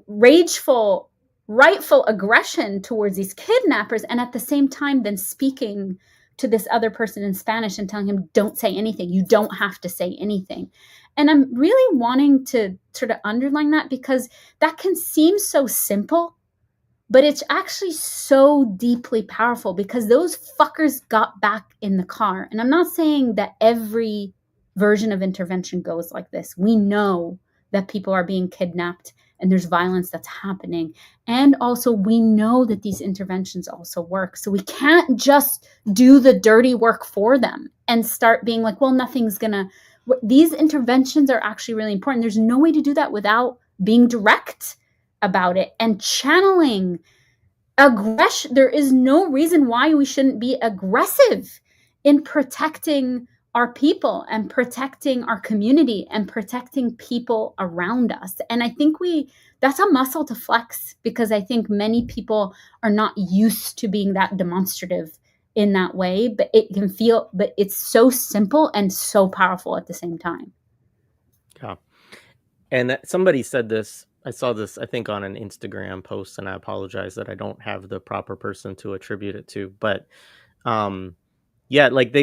rageful, rightful aggression towards these kidnappers, and at the same time then speaking to this other person in Spanish and telling him, don't say anything, you don't have to say anything. And I'm really wanting to sort of underline that, because that can seem so simple, but it's actually so deeply powerful, because those fuckers got back in the car. And I'm not saying that every version of intervention goes like this. We know that people are being kidnapped and there's violence that's happening. And also we know that these interventions also work. So we can't just do the dirty work for them and start being like, well, nothing's gonna, these interventions are actually really important. There's no way to do that without being direct about it and channeling aggression. There is no reason why we shouldn't be aggressive in protecting our people and protecting our community and protecting people around us. And I think that's a muscle to flex, because I think many people are not used to being that demonstrative in that way, but it's so simple and so powerful at the same time. Yeah. And somebody said this, I saw this, I think, on an Instagram post, and I apologize that I don't have the proper person to attribute it to, but yeah, like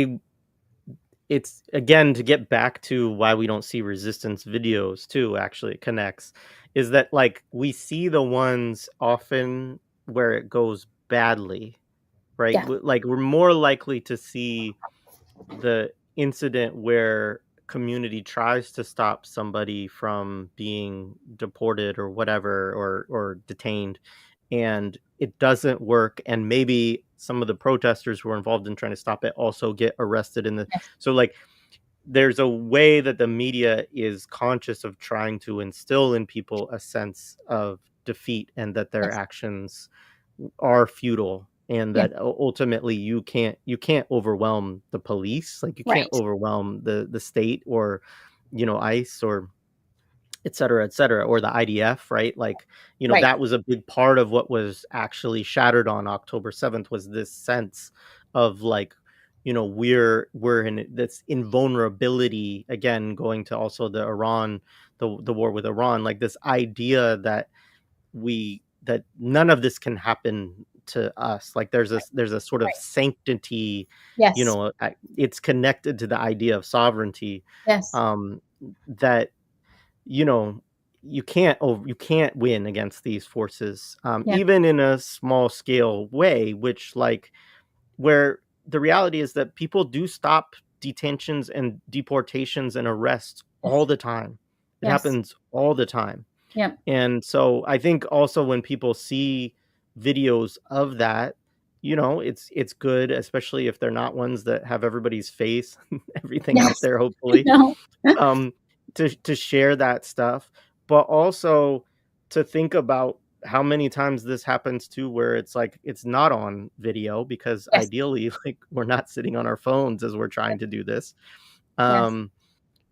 it's, again, to get back to why we don't see resistance videos too, actually it connects, is that like we see the ones often where it goes badly, right? Yeah. Like we're more likely to see the incident where community tries to stop somebody from being deported or whatever, or detained, and it doesn't work, and maybe some of the protesters who are involved in trying to stop it also get arrested in the Yes. so like there's a way that the media is conscious of trying to instill in people a sense of defeat and that their Yes. actions are futile, and Yeah. that ultimately you can't overwhelm the police, like you can't Right. overwhelm the state, or ICE, or et cetera, or the IDF, right? Like, Right. that was a big part of what was actually shattered on October 7th, was this sense of like, we're in this invulnerability, again, going to also the Iran, the war with Iran, like this idea that that none of this can happen to us. Like there's a sort of Right. sanctity, Yes. it's connected to the idea of sovereignty, Yes. um, that you know, you can't win against these forces, Yeah. even in a small scale way, which like where the reality is that people do stop detentions and deportations and arrests all Yes. the time. It Yes. happens all the time. Yep. And so I think also when people see videos of that, it's good, especially if they're not ones that have everybody's face, everything out Yes. there, hopefully, No. um, to share that stuff, but also to think about how many times this happens too, where it's like it's not on video because Yes. ideally, like we're not sitting on our phones as we're trying to do this. Yes. Um,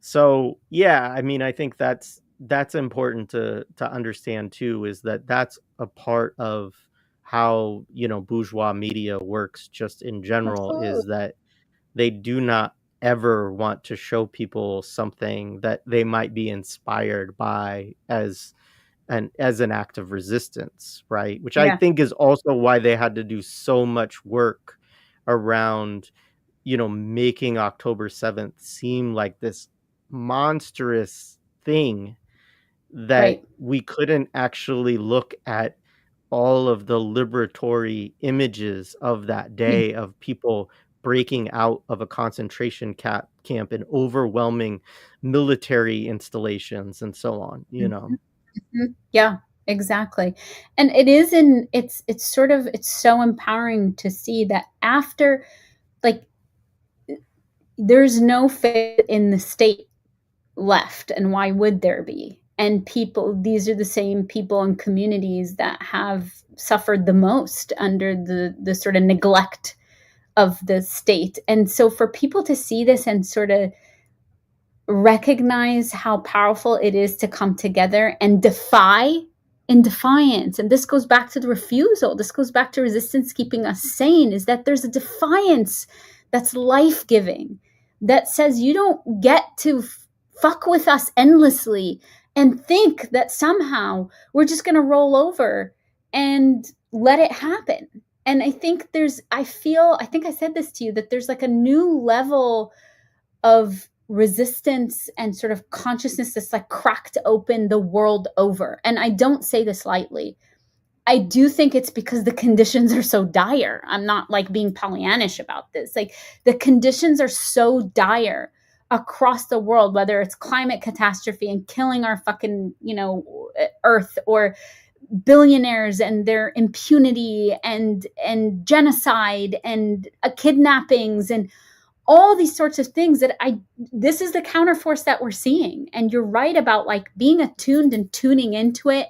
so yeah, I mean, I think that's important to understand too, is that that's a part of how bourgeois media works just in general, Absolutely. is that they do not ever want to show people something that they might be inspired by as an act of resistance, right? Which I Yeah. think is also why they had to do so much work around, making October 7th seem like this monstrous thing that Right. we couldn't actually look at all of the liberatory images of that Yeah. day, of people breaking out of a concentration camp and overwhelming military installations and so on, Mhm. Mhm. Yeah, exactly. And it's so empowering to see that after, like, there's no faith in the state left, and why would there be? And these are the same people and communities that have suffered the most under the sort of neglect of the state. And so for people to see this and sort of recognize how powerful it is to come together and defy in defiance, and this goes back to the refusal, this goes back to resistance keeping us sane, is that there's a defiance that's life-giving, that says you don't get to fuck with us endlessly and think that somehow we're just going to roll over and let it happen. And I think I think I said this to you, that there's like a new level of resistance and sort of consciousness that's like cracked open the world over. And I don't say this lightly. I do think it's because the conditions are so dire. I'm not like being Pollyannish about this. Like, the conditions are so dire across the world, whether it's climate catastrophe and killing our fucking, earth, or billionaires and their impunity and genocide and kidnappings and all these sorts of things, that this is the counterforce that we're seeing. And you're right about like being attuned and tuning into it,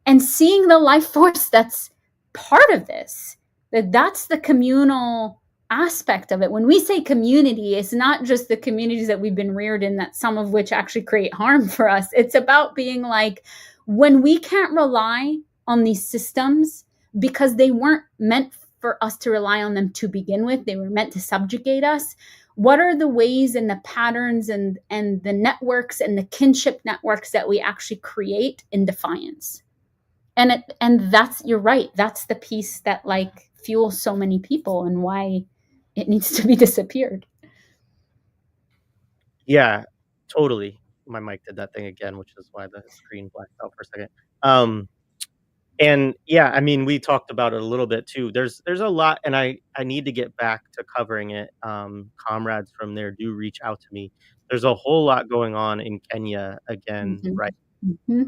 and seeing the life force that's part of this. That's the communal aspect of it. When we say community, it's not just the communities that we've been reared in, that some of which actually create harm for us. It's about being like, when we can't rely on these systems because they weren't meant for us to rely on them to begin with, they were meant to subjugate us. What are the ways and the patterns and the networks and the kinship networks that we actually create in defiance? And that's, you're right, that's the piece that like fuels so many people and why it needs to be disappeared. Yeah, totally. My mic did that thing again, which is why the screen blacked out for a second. And yeah, I mean, we talked about it a little bit too. There's a lot, and I need to get back to covering it. Comrades from there do reach out to me. There's a whole lot going on in Kenya again, Mm-hmm. right? Mm-hmm.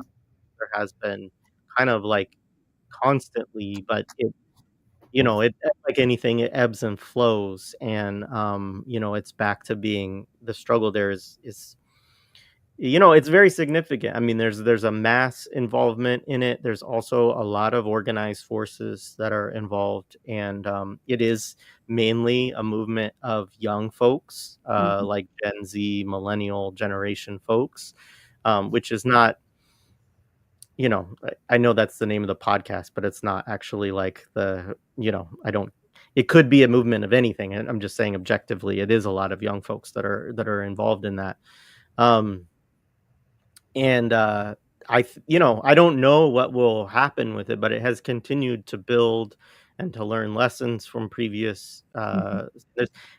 There has been kind of like constantly, but it like anything, it ebbs and flows, and it's back to being the struggle there is it's very significant. I mean, there's a mass involvement in it. There's also a lot of organized forces that are involved, and it is mainly a movement of young folks, Mm-hmm. like Gen Z, millennial generation folks, which is not, I know that's the name of the podcast, but it's not actually like I don't. It could be a movement of anything, and I'm just saying objectively, it is a lot of young folks that are involved in that. Um, and, I don't know what will happen with it, but it has continued to build and to learn lessons from previous, Mm-hmm.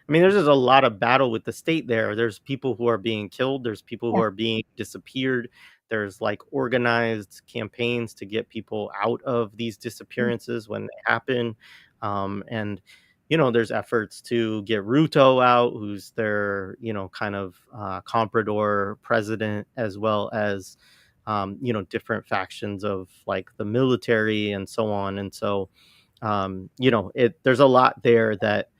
there's just a lot of battle with the state there. There's people who are being killed, there's people who Yeah. are being disappeared. There's, like, organized campaigns to get people out of these disappearances when they happen, and, there's efforts to get Ruto out, who's their, kind of, comprador president, as well as, different factions of like the military and so on. And so, there's a lot there that,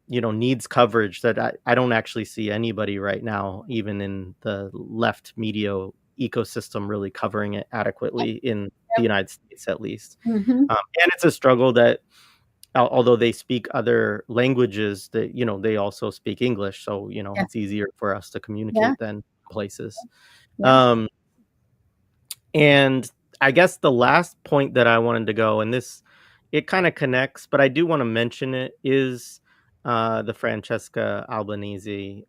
needs coverage that I don't actually see anybody right now, even in the left media ecosystem, really covering it adequately in the Yep. United States, at least. Mm-hmm. And it's a struggle that, although they speak other languages, that, they also speak English. So, Yeah. it's easier for us to Yeah. communicate than places. Yeah. Um, And I guess the last point that I wanted to go, and this, it kind of connects, but I do want to mention it, is the Francesca Albanese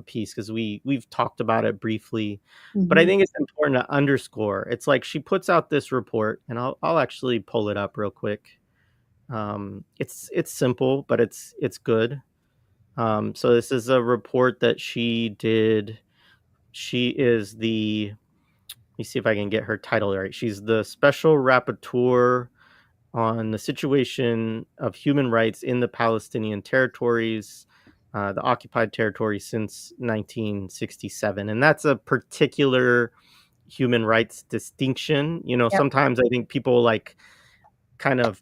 piece, because we've talked about it briefly, but I Mm-hmm. think it's important to underscore. It's like she puts out this report, and I'll actually pull it up real quick. It's simple, but it's good. So this is a report that she did. She is the Let me see if I can get her title right. She's the special rapporteur on the situation of human rights in the Palestinian territories, the occupied territories since 1967. And that's a particular human rights distinction. Yep. Sometimes I think people like kind of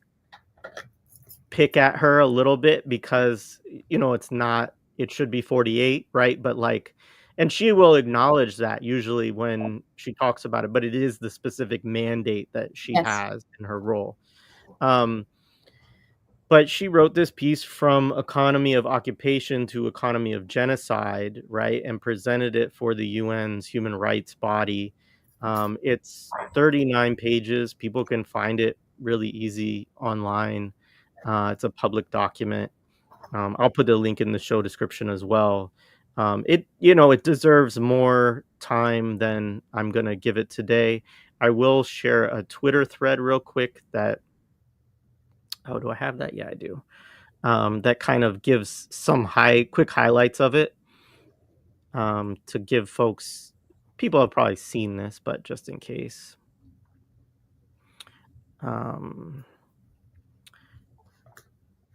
pick at her a little bit because, it's not, it should be 48, right? But like, and she will acknowledge that usually when she talks about it, but it is the specific mandate that she Yes. has in her role. Um, but she wrote this piece, From Economy of Occupation to Economy of Genocide, right? And presented it for the UN's human rights body. It's 39 pages. People can find it really easy online. It's a public document. I'll put the link in the show description as well. It deserves more time than I'm gonna give it today. I will share a Twitter thread real quick that oh, do I have that? Yeah, I do. That kind of gives some quick highlights of it, to give folks people have probably seen this, but just in case. Um,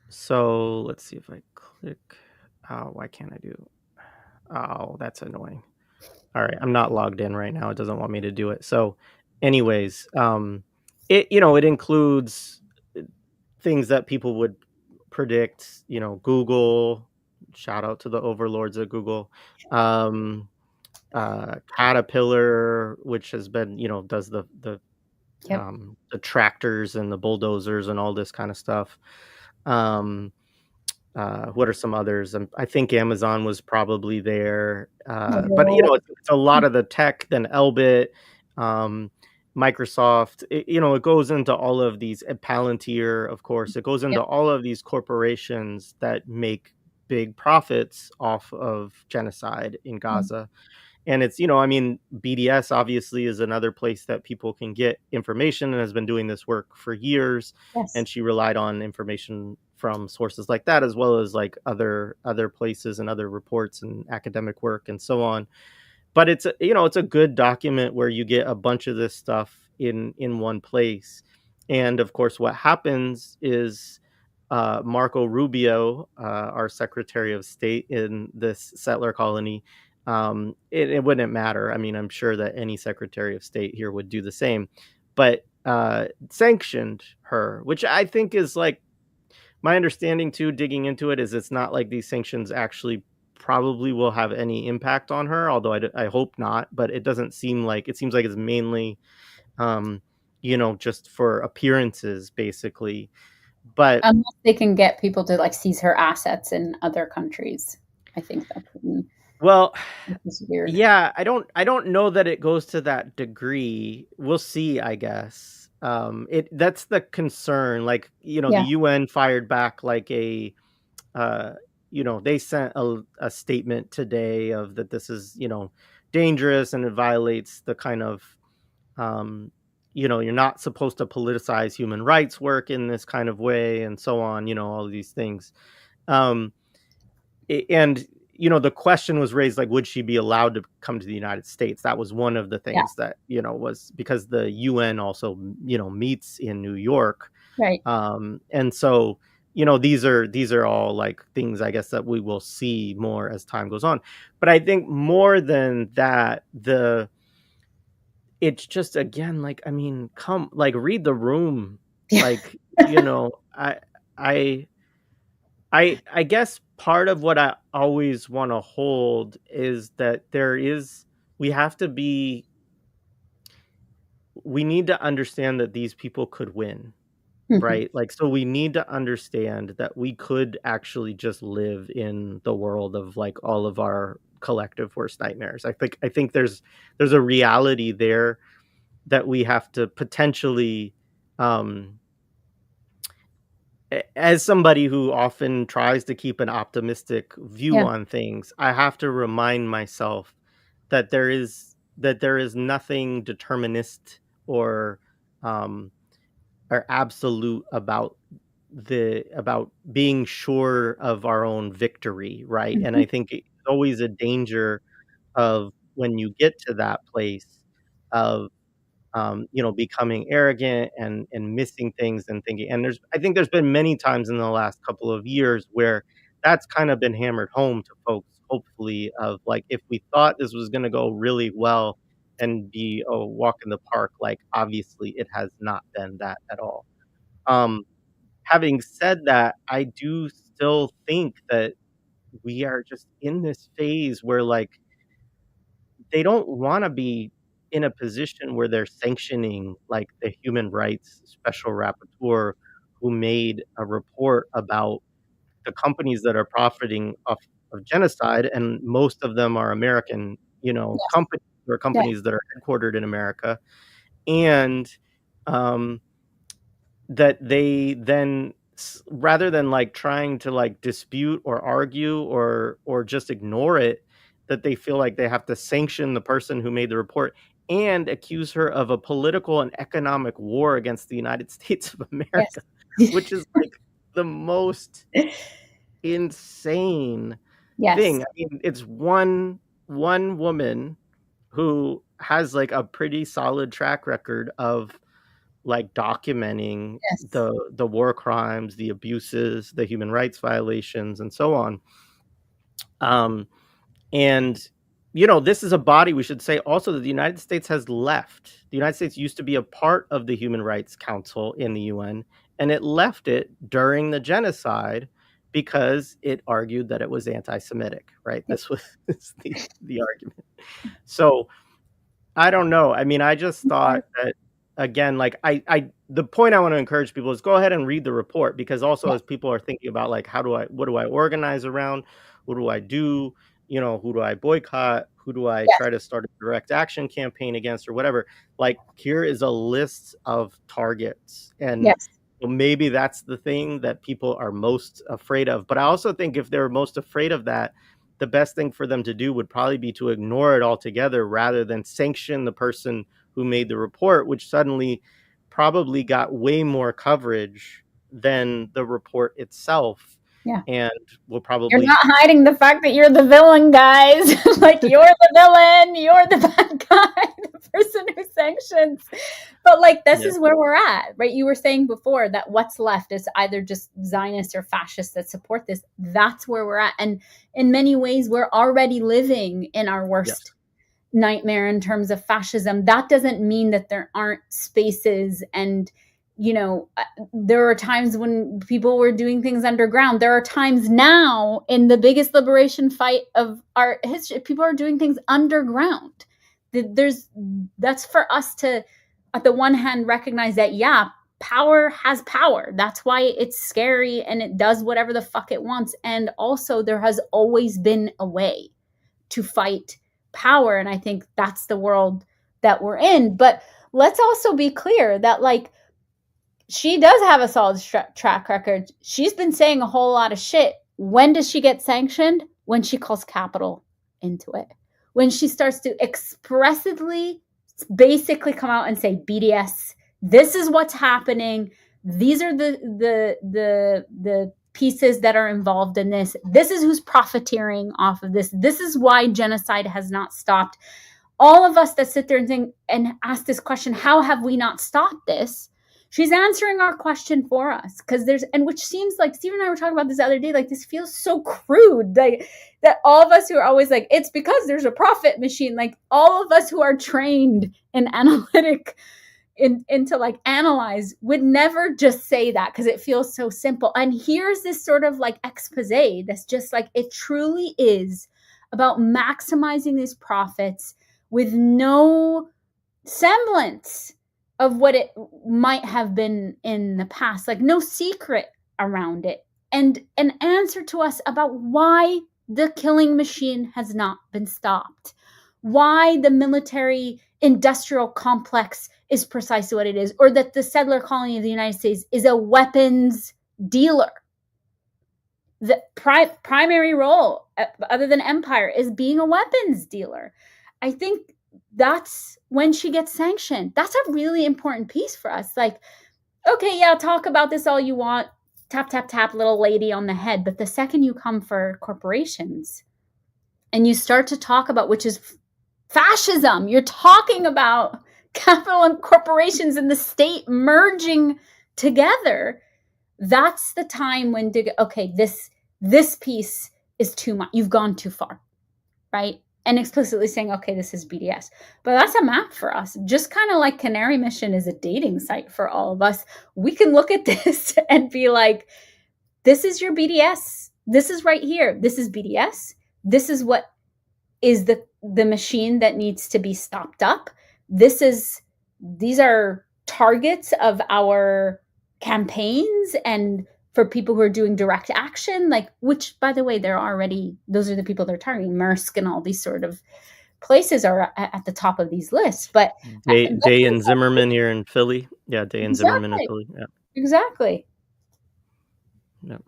so let's see if I click. Oh, why can't I do? Oh, that's annoying. All right, I'm not logged in right now. It doesn't want me to do it. So, anyways, it includes things that people would predict. Google. Shout out to the overlords at Google. Um, Caterpillar, which has been, does Yep. the tractors and the bulldozers and all this kind of stuff. Um, what are some others? I think Amazon was probably there, but Overall, it's a lot of the tech. Then Elbit, um, Microsoft. It goes into all of these. Palantir, of course, it goes into yep. all of these corporations that make big profits off of genocide in Mm. Gaza. And I mean, BDS obviously is another place that people can get information and has been doing this work for years. Yes. And she relied on information from sources like that, as well as like other places and other reports and academic work and so on. But it's a good document where you get a bunch of this stuff in one place. And of course, what happens is Marco Rubio, our Secretary of State in this settler colony, it wouldn't matter. I mean, I'm sure that any Secretary of State here would do the same, but sanctioned her, which I think is like my understanding too, digging into it, is it's not like these sanctions actually probably will have any impact on her, although I hope not, but it seems like it's mainly, um, just for appearances, basically. But Unless they can get people to like seize her assets in other countries. I think well, that's weird. yeah, I don't know that it goes to that degree. We'll see, I guess. It That's the concern. Like, the Yeah. UN fired back like uh, they sent a statement today of that this is, dangerous and it violates the kind of, you're not supposed to politicize human rights work in this kind of way and so on, all of these things. Um, and the question was raised, like, would she be allowed to come to the United States? That was one of the Yeah. things that was because the UN also meets in New York. Right. And so these are all like things, I guess, that we will see more as time goes on. But I think more than that, it's just, again, like, I mean, come, like, read the room. Yeah. Like, I I guess part of what I always want to hold is that we have to be we need to understand that these people could win, Mhm. right? Like, so we need to understand that we could actually just live in the world of like all of our collective worst nightmares. I think there's a reality there that we have to potentially, um as somebody who often tries to keep an optimistic view Yeah. on things, I have to remind myself that there is nothing determinist or, um, or absolute about being sure of our own victory, right? And Mhm. I think it's always a danger of when you get to that place of, becoming arrogant and missing things and thinking. And I think there's been many times in the last couple of years where that's kind of been hammered home to folks, hopefully, of like, if we thought this was going to go really well and be a walk in the park, like, obviously it has not been that at all. Um, Having said that, I do still think that we are just in this phase where, like, they don't wanna be in a position where they're sanctioning, like, the human rights special rapporteur who made a report about the companies that are profiting off of genocide, and most of them are American, Yes. companies, or Yeah. companies that are headquartered in America, and, um, that they then rather than like trying to like dispute or argue or just ignore it, that they feel like they have to sanction the person who made the report and accuse her of a political and economic war against the United States of America, Yes. which is like the most insane Yes. thing. I mean, it's one woman who has like a pretty solid track record of like documenting Yes. the war crimes, the abuses, the human rights violations, and so on. Um, and this is a body, we should say also, that the United States has left. The United States used to be a part of the Human Rights Council in the UN, and it left it during the genocide because it argued that it was anti-Semitic, right? Yep. This was the argument. So I don't know. I mean, I just thought that, again, like the point I want to encourage people is go ahead and read the report, because also Yeah. as people are thinking about like, what do I organize around? What do I do? Who do I boycott? Who do I Yes. try to start a direct action campaign against or whatever? Like, here is a list of targets. And Yes. maybe that's the thing that people are most afraid of. But I also think if they're most afraid of that, the best thing for them to do would probably be to ignore it altogether rather than sanction the person who made the report, which suddenly probably got way more coverage than the report itself. Yeah. And will You're probably not hiding the fact that you're the villain, guys. Like, you're the villain, you're the bad guy, the person who sanctions. But like, this yeah, is where we're at, right? You were saying before that what's left is either just Zionists or fascists that support this. That's where we're at. And in many ways, we're already living in our yes, worst nightmare in terms of fascism. That doesn't mean that there aren't spaces and there are times when people were doing things underground. There are times now in the biggest liberation fight of our history, people are doing things underground. That's for us to, at the one hand, recognize that, yeah, power has power. That's why it's scary and it does whatever the fuck it wants. And also, there has always been a way to fight power. And I think that's the world that we're in. But let's also be clear that, like, she does have a solid track record. She's been saying a whole lot of shit. When does she get sanctioned? When she calls capital into it. When she starts to expressively, basically come out and say, BDS, this is what's happening. These are the pieces that are involved in this. This is who's profiteering off of this. This is why genocide has not stopped. All of us that sit there and think and ask this question, how have we not stopped this? She's answering our question for us, because which seems like, Stephen and I were talking about this the other day, like, this feels so crude, like, that all of us who are always like, it's because there's a profit machine, like, all of us who are trained in analytic, into like analyze, would never just say that because it feels so simple. And here's this sort of like expose that's just like, it truly is about maximizing these profits with no semblance of what it might have been in the past, like no secret around it, and an answer to us about why the killing machine has not been stopped, why the military industrial complex is precisely what it is, or that the settler colony of the United States is a weapons dealer. The primary role, other than empire, is being a weapons dealer. I think that's when she gets sanctioned. That's a really important piece for us. Like, okay, yeah, talk about this all you want. Tap, tap, tap, little lady on the head. But the second you come for corporations and you start to talk about, which is fascism, you're talking about capital and corporations and the state merging together. That's the time when, okay, this piece is too much. You've gone too far, right? And explicitly saying, okay, this is BDS. But that's a map for us. Just kind of like Canary Mission is a dating site for all of us. We can look at this and be like, this is your BDS. This is right here. This is BDS. This is what is the machine that needs to be stopped up. These are targets of our campaigns and for people who are doing direct action, like, which, by the way, those are the people they're targeting. Maersk and all these sort of places are at the top of these lists. But Day and Zimmerman here in Philly. Yeah, Day and Zimmerman in exactly, Philly. Yeah. exactly. Yeah.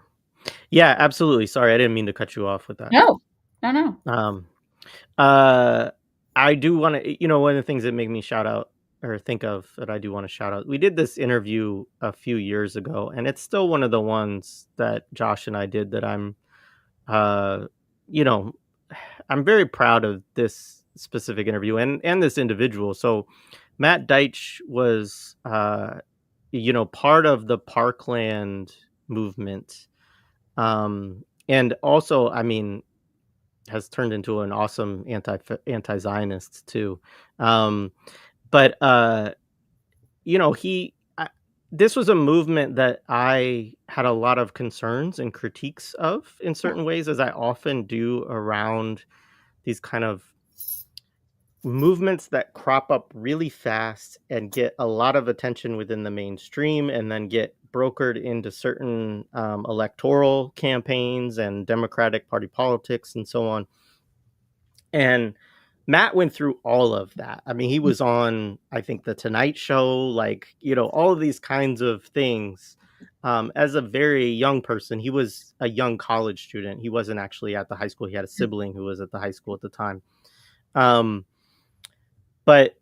Yeah, absolutely. Sorry, I didn't mean to cut you off with that. No, no, no. Um, uh, I do want to, one of the things that make me shout out or think of that I do want to shout out. We did this interview a few years ago, and it's still one of the ones that Josh and I did that uh, you know, I'm very proud of this specific interview and this individual. So Matt Deitch was, part of the Parkland movement, and also, I mean, has turned into an awesome anti-Zionist too. Um, but he this was a movement that I had a lot of concerns and critiques of in Yeah. certain ways, as I often do around these kind of movements that crop up really fast and get a lot of attention within the mainstream and then get brokered into certain electoral campaigns and Democratic Party politics and so on. And Matt went through all of that. I mean, he was on, I think, The Tonight Show, like, all of these kinds of things. As a very young person, he was a young college student. He wasn't actually at the high school. He had a sibling who was at the high school at the time. Um, but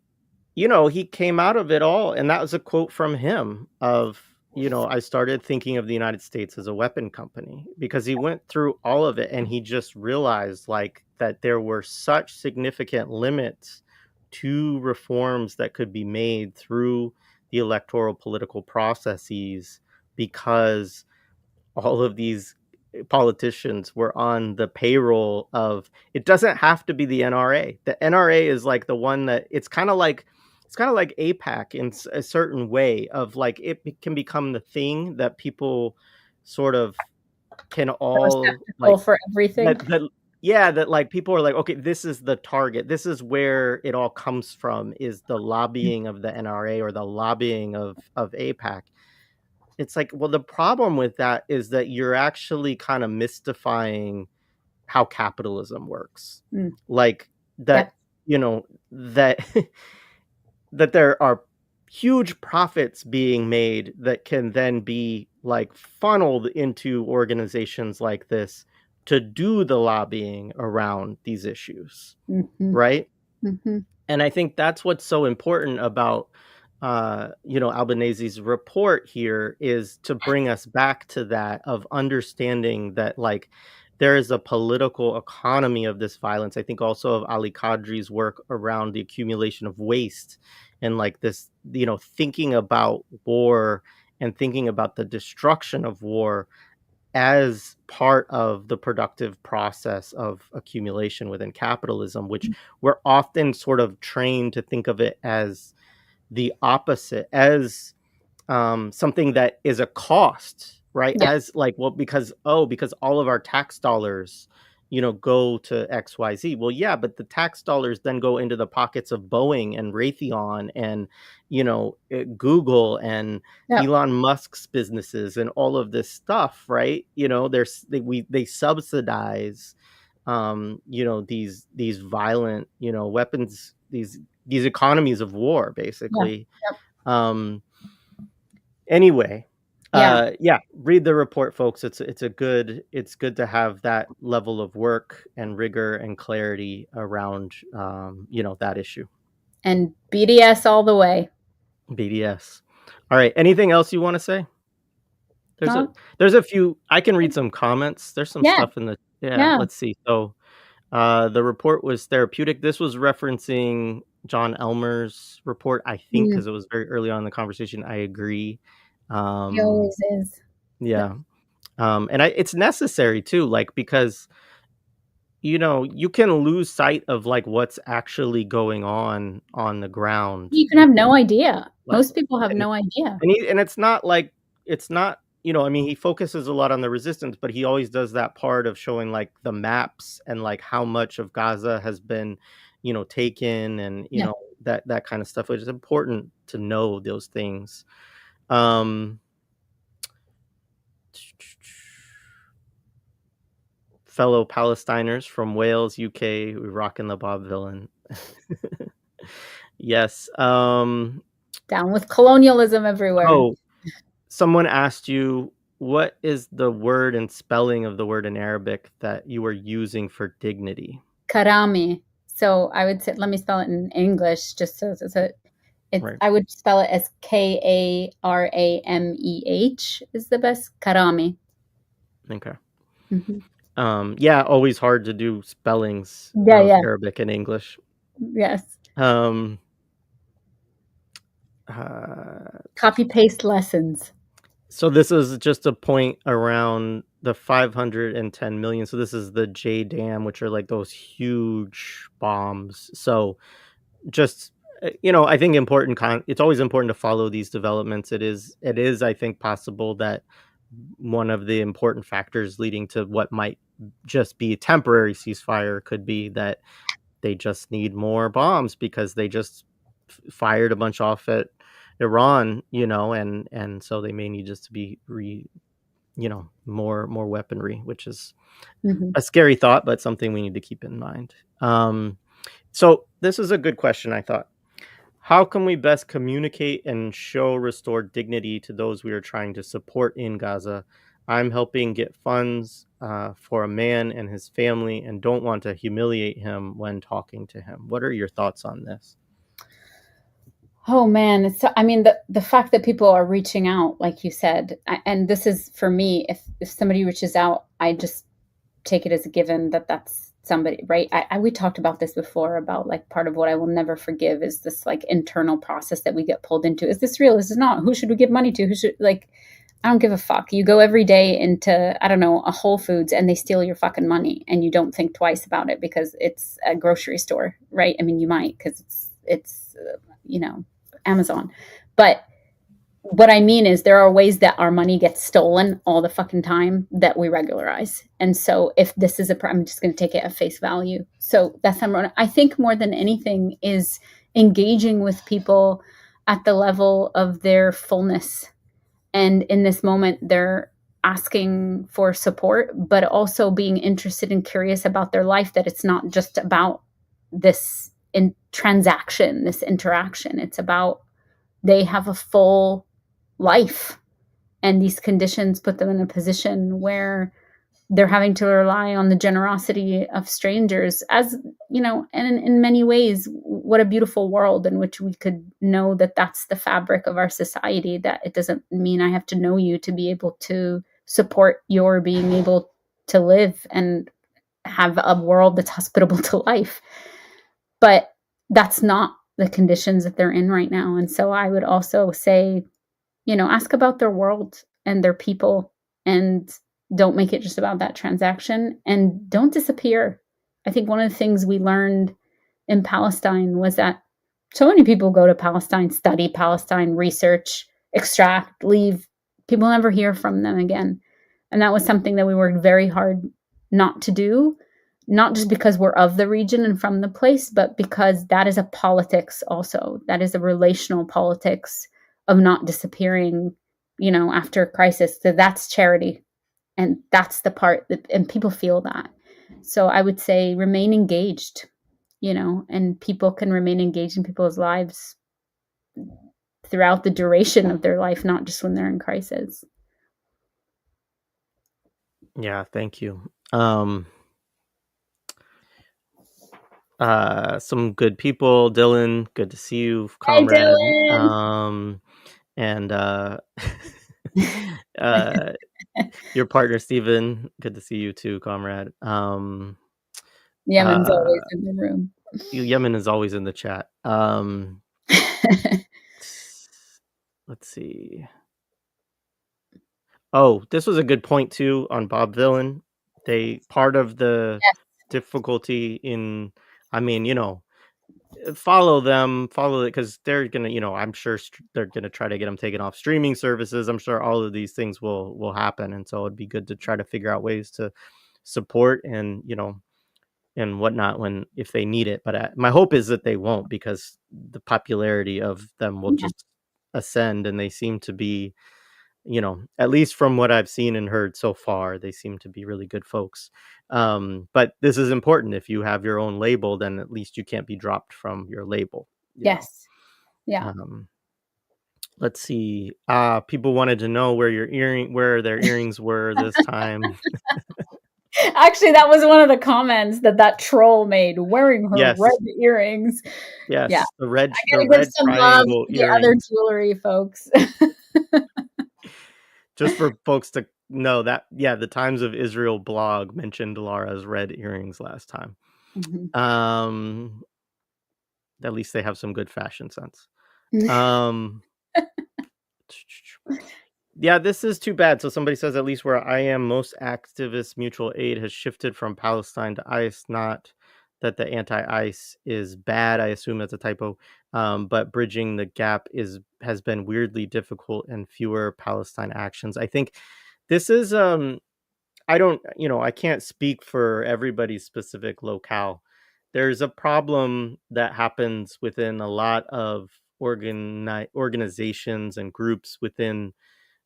he came out of it all, and that was a quote from him of, I started thinking of the United States as a weapon company, because he went through all of it and he just realized like that there were such significant limits to reforms that could be made through the electoral political processes, because all of these politicians were on the payroll of, it doesn't have to be the NRA. The NRA is like the one that it's kind of like APAC in a certain way of like can become the thing that people sort of can The all receptacle like for everything. that yeah, that like people are like, okay, this is the target. This is where it all comes from, is the lobbying of the NRA or the lobbying of APAC. It's like, well, the problem with that is that you're actually kind of mystifying how capitalism works. Mm. Like Yeah. that, that that there are huge profits being made that can then be like funneled into organizations like this to do the lobbying around these issues, Hmm. right? Hmm. And I think that's what's so important about, Albanese's report here, is to bring us back to that of understanding that like there is a political economy of this violence. I think also of Ali Kadri's work around the accumulation of waste and like this, thinking about war and thinking about the destruction of war as part of the productive process of accumulation within capitalism, which we're often sort of trained to think of it as the opposite, as something that is a cost, right? Yeah. As like, well, because all of our tax dollars, go to XYZ. Well, yeah, but the tax dollars then go into the pockets of Boeing and Raytheon and, Google and Yeah. Elon Musk's businesses and all of this stuff, right? They subsidize, these violent, weapons, these economies of war, Yeah. basically. Um, Anyway, Yeah. yeah, read the report, folks. It's good to have that level of work and rigor and clarity around, that issue. And BDS all the way. BDS. All right. Anything else you want to say? There's a No? there's a few. I can read some comments. There's some Yeah. stuff in the yeah. Yeah. Let's see. So, the report was therapeutic. This was referencing John Elmer's report, I think, Mm. because it was very early on in the conversation. I agree. He Um, always is. yeah. And it's necessary too, like, because, you can lose sight of like what's actually going on the ground. You can have no idea. Like, Most people have and no idea. and it's not like it's not, I mean, he focuses a lot on the resistance, but he always does that part of showing like the maps and like how much of Gaza has been, taken, and Yeah. that kind of stuff, which is important to know those things. Um Fellow Palestiners from Wales, UK, we rocking the Bob Vylan. Yes. Down with colonialism everywhere. Oh, someone asked you, what is the word and spelling of the word in Arabic that you are using for dignity? Karami. So I would say, let me spell it in English, just so it's. Right. I would spell it as Karameh is the best. Karami. Okay. Hmm. Yeah, always hard to do spellings Yeah, of yeah, Arabic and English. yes. Um, uh, Copy paste lessons. so this is just a point around the 510 million. So this is the J Dam, which are like those huge bombs. So just I think it's always important to follow these developments. It is I think possible that one of the important factors leading to what might just be a temporary ceasefire could be that they just need more bombs because they just fired a bunch off at Iran, and so they may need just to be more weaponry, which is Hmm. a scary thought, but something we need to keep in mind. So this is a good question, I thought. How can we best communicate and show restored dignity to those we are trying to support in Gaza? I'm helping get funds for a man and his family and don't want to humiliate him when talking to him. What are your thoughts on this? Oh man, I mean the fact that people are reaching out, like you said, and this is for me. If somebody reaches out, I just take it as a given that that's somebody, right? We talked about this before about like part of what I will never forgive is this like internal process that we get pulled into. Is this real? Is this not? Who should we give money to? Who should like? I don't give a fuck. You go every day into, I don't know, a Whole Foods and they steal your fucking money and you don't think twice about it because it's a grocery store, right? I mean, you might because it's Amazon. But what I mean is there are ways that our money gets stolen all the fucking time that we regularize. And so if this is I'm just going to take it at face value. So that's number one. I think more than anything is engaging with people at the level of their fullness. And in this moment, they're asking for support, but also being interested and curious about their life, that it's not just about this transaction, this interaction. It's about they have a full life. And these conditions put them in a position where they're having to rely on the generosity of strangers, as and in many ways, what a beautiful world in which we could know that that's the fabric of our society, that it doesn't mean I have to know you to be able to support your being able to live and have a world that's hospitable to life. But that's not the conditions that they're in right now. And so I would also say, ask about their world and their people, and don't make it just about that transaction, and don't disappear. I think one of the things we learned in Palestine was that so many people go to Palestine, study Palestine, research, extract, leave. People never hear from them again. And that was something that we worked very hard not to do, not just because we're of the region and from the place, but because that is a politics also. That is a relational politics of not disappearing, after a crisis. So that's charity. And that's the part that, and people feel that. So I would say remain engaged, and people can remain engaged in people's lives throughout the duration of their life, not just when they're in crisis. Yeah, thank you. Some good people. Dylan, good to see you, Hey, comrade. Dylan. And uh your partner Stephen, good to see you too, comrade. Yemen's Uh always in the room. Yemen is always in the chat. Let's see. Oh, this was a good point too on Bob Vylan. They part of the Yes. difficulty in, I mean, follow it because they're gonna, I'm sure they're gonna try to get them taken off streaming services. I'm sure all of these things will happen, and so it'd be good to try to figure out ways to support and whatnot when if they need it. But my hope is that they won't, because the popularity of them will Yeah. just ascend, and they seem to be, at least from what I've seen and heard so far, they seem to be really good folks. But this is important. If you have your own label, then at least you can't be dropped from your label. Yes. Yeah. Um, Let's see. People wanted to know where their earrings were this time. Actually, that was one of the comments that troll made, wearing her red Yes, earrings. Yeah, yes, I the gotta give red some love triangle to the other earrings. jewelry folks. Just for folks to know that, yeah, the Times of Israel blog mentioned Lara's red earrings last time. Mhm. Um, at least they have some good fashion sense. Um, yeah, this is too bad. So somebody says, at least where I am, most activist mutual aid has shifted from Palestine to ICE. Not that the anti-ICE is bad. I assume that's a typo. But bridging the gap has been weirdly difficult and fewer Palestine actions. I think this is I don't, I can't speak for everybody's specific locale. There's a problem that happens within a lot of organizations and groups within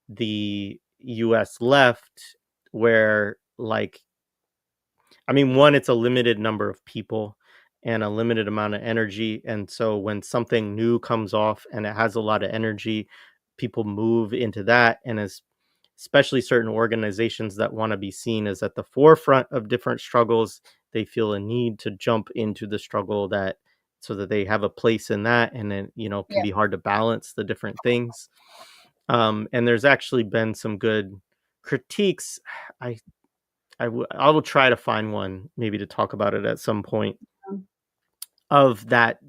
the US left where, like, I mean, one, it's a limited number of people and a limited amount of energy. And so when something new comes off and it has a lot of energy, people move into that. And as especially certain organizations that want to be seen as at the forefront of different struggles, they feel a need to jump into the struggle that so that they have a place in that. And then, can Yeah, be hard to balance the different things. And there's actually been some good critiques. I I will try to find one maybe to talk about it at some point um, of that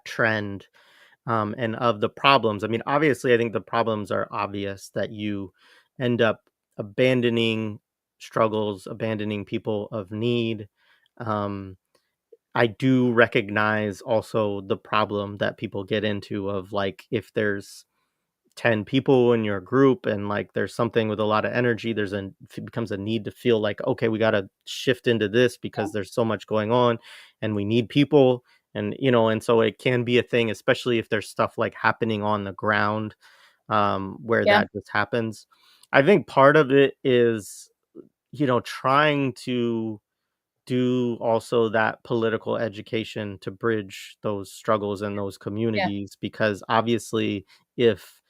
trend, and of the problems. I mean, obviously, I think the problems are obvious that you end up abandoning struggles, abandoning people of need. Um, I do recognize also the problem that people get into of, like, if there's 10 people in your group and, like, there's something with a lot of energy, it becomes a need to feel like, okay, we got to shift into this because there's so much going on and we need people. And and so it can be a thing, especially if there's stuff like happening on the ground, where yeah, that just happens. I think part of it is trying to do also that political education to bridge those struggles and those yeah, communities, because obviously if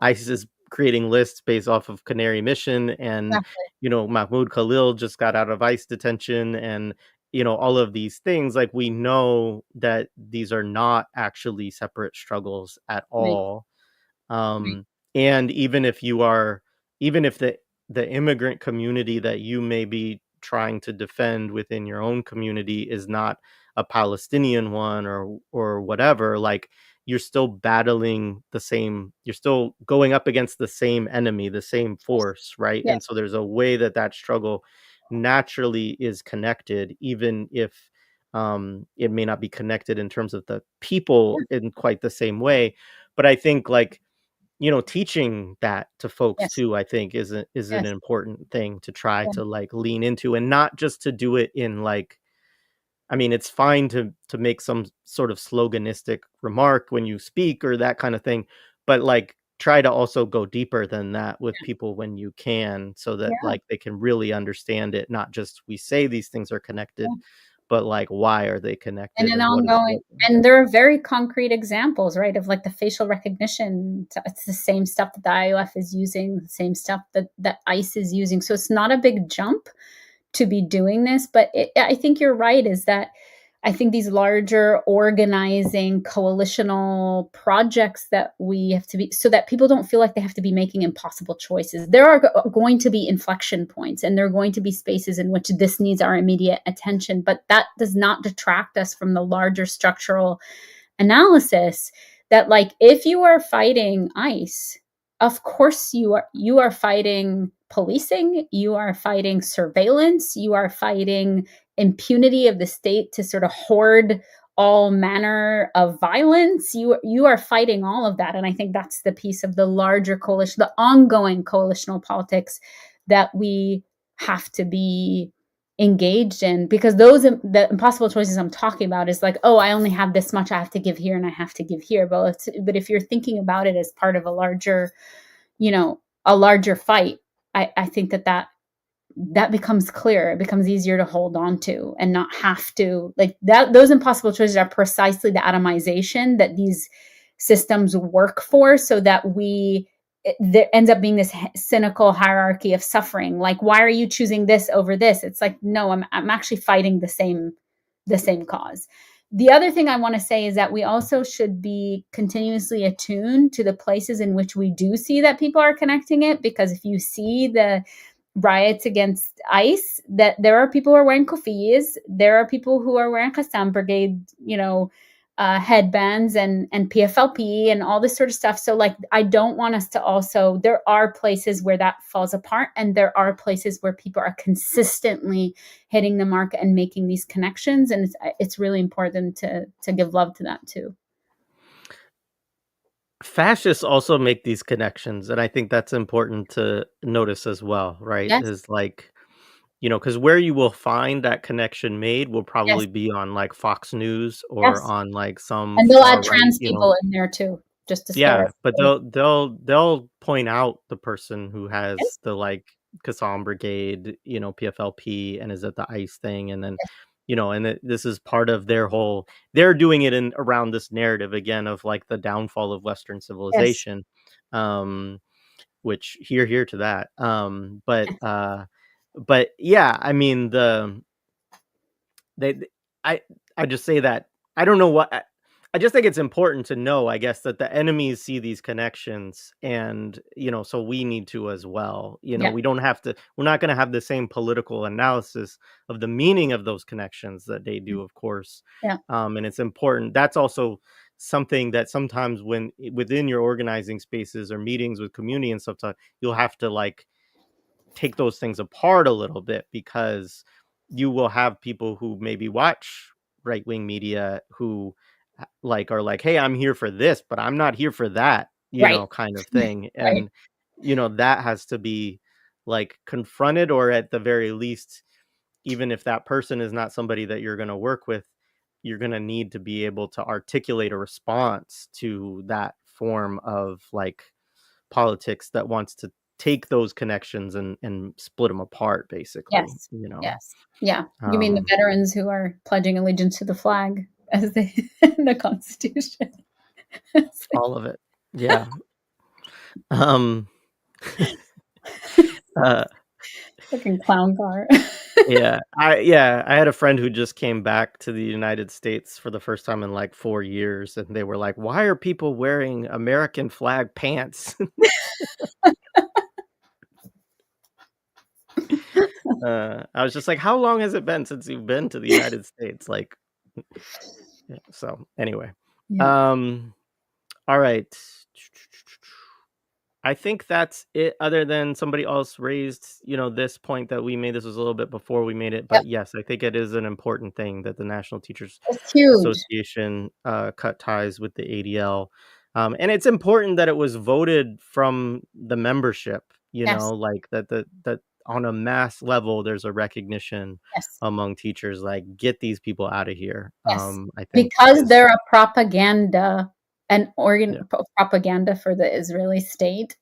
ISIS is creating lists based off of Canary Mission, and exactly. Mahmoud Khalil just got out of ICE detention, and all of these things, like, we know that these are not actually separate struggles at Right, all. right. And even if the immigrant community that you may be trying to defend within your own community is not a Palestinian one or whatever, like, you're still going up against the same enemy, the same force, right? Yeah, And so there's a way that struggle naturally is connected, even if it may not be connected in terms of the people yeah, in quite the same way. But I think, like, teaching that to folks yes, too, I think is an yes, important thing to try yeah, to, like, lean into, and not just to do it in, like, I mean, it's fine to make some sort of sloganistic remark when you speak or that kind of thing, but, like, try to also go deeper than that with people when you can, so that, yeah. like, they can really understand it, not just we say these things are connected, Yeah. but, like, why are they And connected an and ongoing, what and there are very concrete examples, right, of like the facial recognition. It's the same stuff that the IOF is using, the same stuff that ICE is using. So it's not a big jump to be doing this. But I think you're right, is that I think these larger organizing coalitional projects that we have to be, so that people don't feel like they have to be making impossible choices. There are going to be inflection points, and there are going to be spaces in which this needs our immediate attention, but that does not detract us from the larger structural analysis that, like, if you are fighting ICE, of course you are fighting policing, you are fighting surveillance, you are fighting impunity of the state to sort of hoard all manner of violence. You are fighting all of that. And I think that's the piece of the larger coalition, the ongoing coalitional politics that we have to be engaged in, because those the impossible choices I'm talking about is like, oh, I only have this much, I have to give here and I have to give here. But if you're thinking about it as part of a larger, a larger fight, I think that becomes clear. It becomes easier to hold on to and not have to, like, that those impossible choices are precisely the atomization that systems work for, so that there ends up being this cynical hierarchy of suffering. Like, why are you choosing this over this? It's like, no, I'm actually fighting the same cause. The other thing I want to say is that we also should be continuously attuned to the places in which we do see that people are connecting it, because if you see the riots against ICE, that there are people who are wearing kofiyas, there are people who are wearing Qassam Brigade, headbands and PFLP and all this sort of stuff. So like, I don't want us to also, there are places where that falls apart, and there are places where people are consistently hitting the mark and making these connections. And it's really important to give love to that too. Fascists also make these connections, and I think that's important to notice as well, right? Yes, Is like, because where you will find that connection made will yes, probably be on like Fox News or yes. on like some And they'll add far right, trans people in there too, just to scare yeah, us. but they'll point out the person who Yes, has the like Qassam Brigade, PFLP, and is at the ICE thing, and then this is part of their whole. They're doing it in around this narrative again of like the downfall of Western yes, civilization, um, which here to that, but yeah, I mean they I I just say that I don't know what I just think it's important to know, I guess, that the enemies see these connections and, so we need to as well. yeah, We don't have to we're not going to have the same political analysis of the meaning of those connections that they do, of course. yeah, And it's important. That's also something that sometimes when within your organizing spaces or meetings with community and stuff, you'll have to like take those things apart a little bit because you will have people who maybe watch right-wing media who like are like, hey, I'm here for this, but I'm not here for that, right, kind of thing. right, And that has to be like confronted, or at the very least, even if that person is not somebody that you're going to work with, you're going to need to be able to articulate a response to that form of like politics that wants to take those connections and split them apart, basically, yes, yes, yeah. You mean the um veterans who are pledging allegiance to the flag as they in the Constitution? It's like, all of it, yeah. um uh fucking clown car. yeah, I had a friend who just came back to the United States for the first time in like 4 years, and they were like, why are people wearing American flag pants? I was just like, how long has it been since you've been to the United States? Like, yeah, so anyway, Yeah, um all right. I think that's it, other than somebody else raised, this point that we made. This was a little bit before we made it, yep, but yes, I think it is an important thing that the National Teachers it's huge. Association cut ties with the ADL. And it's important that it was voted from the membership, Yes, like that on a mass level, there's a recognition yes, among teachers, like get these people out of here. yes. I think Because is, they're a propaganda an yeah, propaganda for the Israeli state.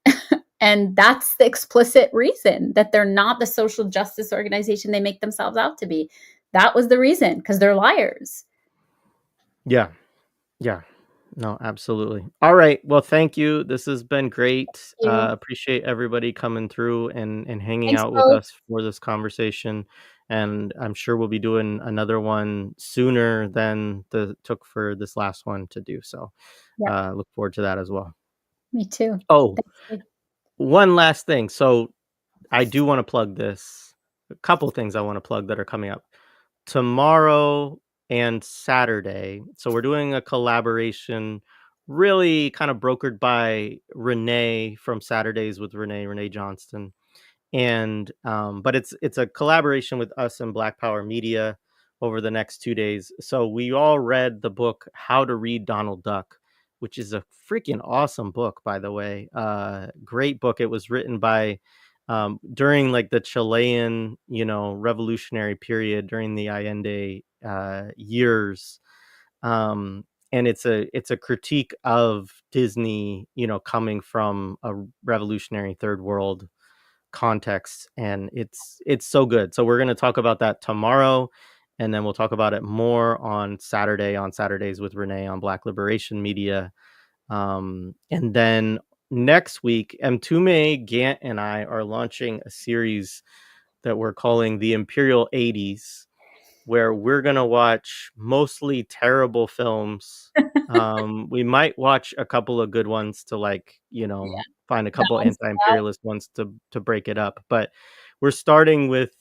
And that's the explicit reason that they're not the social justice organization they make themselves out to be. That was the reason, because they're liars. yeah. Yeah. No, absolutely. All right. Well, thank you. This has been great. You. Appreciate everybody coming through and hanging Thanks, out with both. us for this conversation. And I'm sure we'll be doing another one sooner than the took for this last one to do. So Yeah, look forward to that as well. me too. Oh, Thanks. one last thing. So I do want to plug this. A couple things I want to plug that are coming up tomorrow and Saturday. So we're doing a collaboration really kind of brokered by Renee from Saturdays with Renee Johnston. And but it's a collaboration with us and Black Power Media over the next 2 days. So we all read the book How to Read Donald Duck, which is a freaking awesome book, by the way. Great book. It was written by during like the Chilean, revolutionary period during the Allende years. And it's a critique of Disney, coming from a revolutionary third world context, and it's so good. So we're going to talk about that tomorrow, and then we'll talk about it more on Saturdays with Renee on Black Liberation Media. And then next week, Mtume, Gant, and I are launching a series that we're calling the Imperial 80s, where we're going to watch mostly terrible films. We might watch a couple of good ones to, like, find a couple Balance it out. anti-imperialist ones to break it up. But we're starting with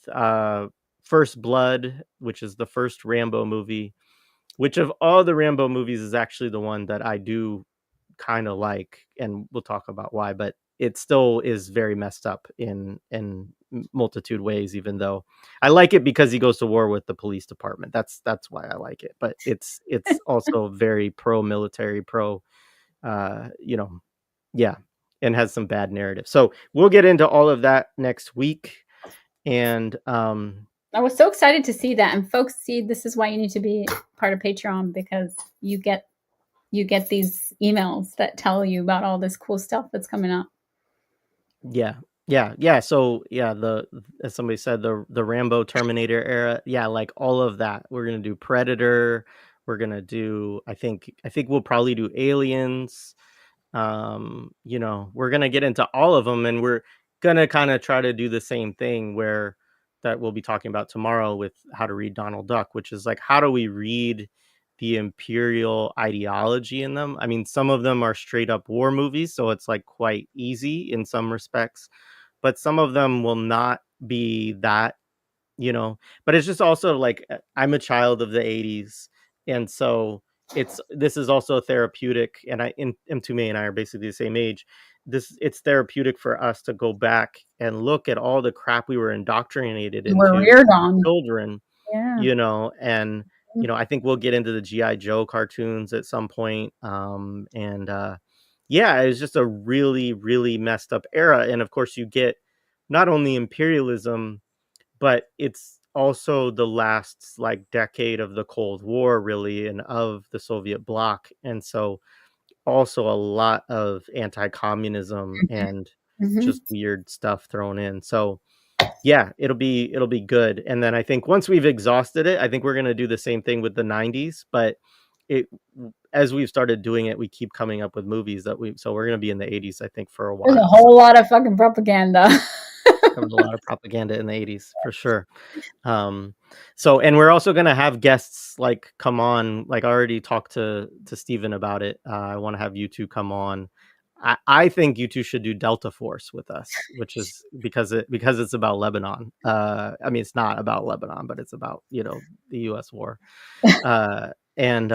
First Blood, which is the first Rambo movie, which of all the Rambo movies is actually the one that I do kind of like, and we'll talk about why, but it still is very messed up in multitude ways, even though I like it because he goes to war with the police department. That's why I like it. But it's also very pro military, pro you know, yeah, and has some bad narrative. So we'll get into all of that next week. And I was so excited to see that. And folks, see, this is why you need to be part of Patreon, because you get these emails that tell you about all this cool stuff that's coming up. Yeah. So yeah, the as somebody said, the Rambo Terminator era, yeah, like all of that. We're gonna do Predator. We're gonna do. I think we'll probably do Aliens. We're gonna get into all of them, and we're gonna kind of try to do the same thing where that we'll be talking about tomorrow with How to Read Donald Duck, which is like, how do we read the imperial ideology in them? I mean, some of them are straight up war movies, so it's like quite easy in some respects, but some of them will not be that, but it's just also like, I'm a child of the 80s, and so this is also therapeutic, and Mtume and I are basically the same age. It's therapeutic for us to go back and look at all the crap we were indoctrinated We're into reared as on. children, Yeah. and I think we'll get into the GI Joe cartoons at some point. And yeah, it's just a really, really messed up era. And of course, you get not only imperialism, but it's also the last like decade of the Cold War, really, and of the Soviet bloc. And so also a lot of anti-communism and Mm-hmm. just weird stuff thrown in. So yeah, it'll be good. And then I think once we've exhausted it, I think we're gonna do the same thing with the 90s. But it as we've started doing it, we keep coming up with movies so we're gonna be in the 80s, I think, for a There's a while. So whole lot of fucking propaganda. there was a lot of propaganda in the 80s for sure. And we're also gonna have guests like come on. Like, I already talked to Steven about it. I want to have you two come on. I think you two should do Delta Force with us, which is because it's about Lebanon. I mean, it's not about Lebanon, but it's about the U.S. war. And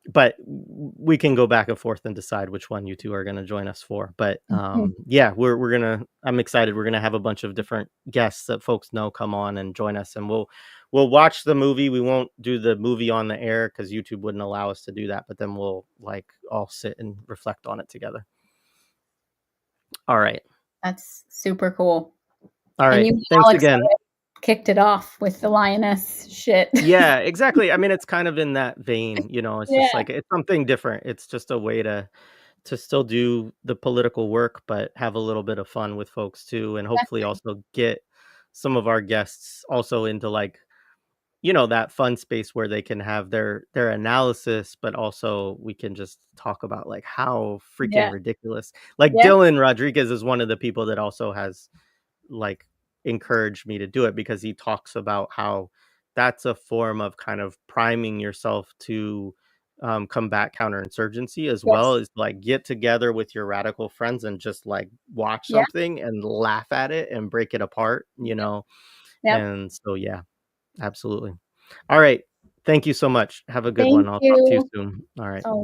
But we can go back and forth and decide which one you two are going to join us for. But yeah, I'm excited. We're gonna have a bunch of different guests that folks know come on and join us, and we'll watch the movie. We won't do the movie on the air because YouTube wouldn't allow us to do that. But then we'll like all sit and reflect on it together. All right. That's super cool. All And right. you and Thanks Alex again. kicked it off with the lioness shit. Yeah, exactly. I mean, it's kind of in that vein, it's just Yeah, like, it's something different. It's just a way to still do the political work, but have a little bit of fun with folks too, and hopefully exactly. also get some of our guests also into like, that fun space where they can have their analysis, but also we can just talk about like how freaking Yeah, ridiculous. Like, yeah, Dylan Rodriguez is one of the people that also has like encouraged me to do it, because he talks about how that's a form of kind of priming yourself to combat counterinsurgency, as well yes, as like get together with your radical friends and just like watch yeah, something and laugh at it and break it apart. yep. And so yeah, absolutely. All right, thank you so much. Have a good one. Thank I'll talk to you you. soon. All right. Oh,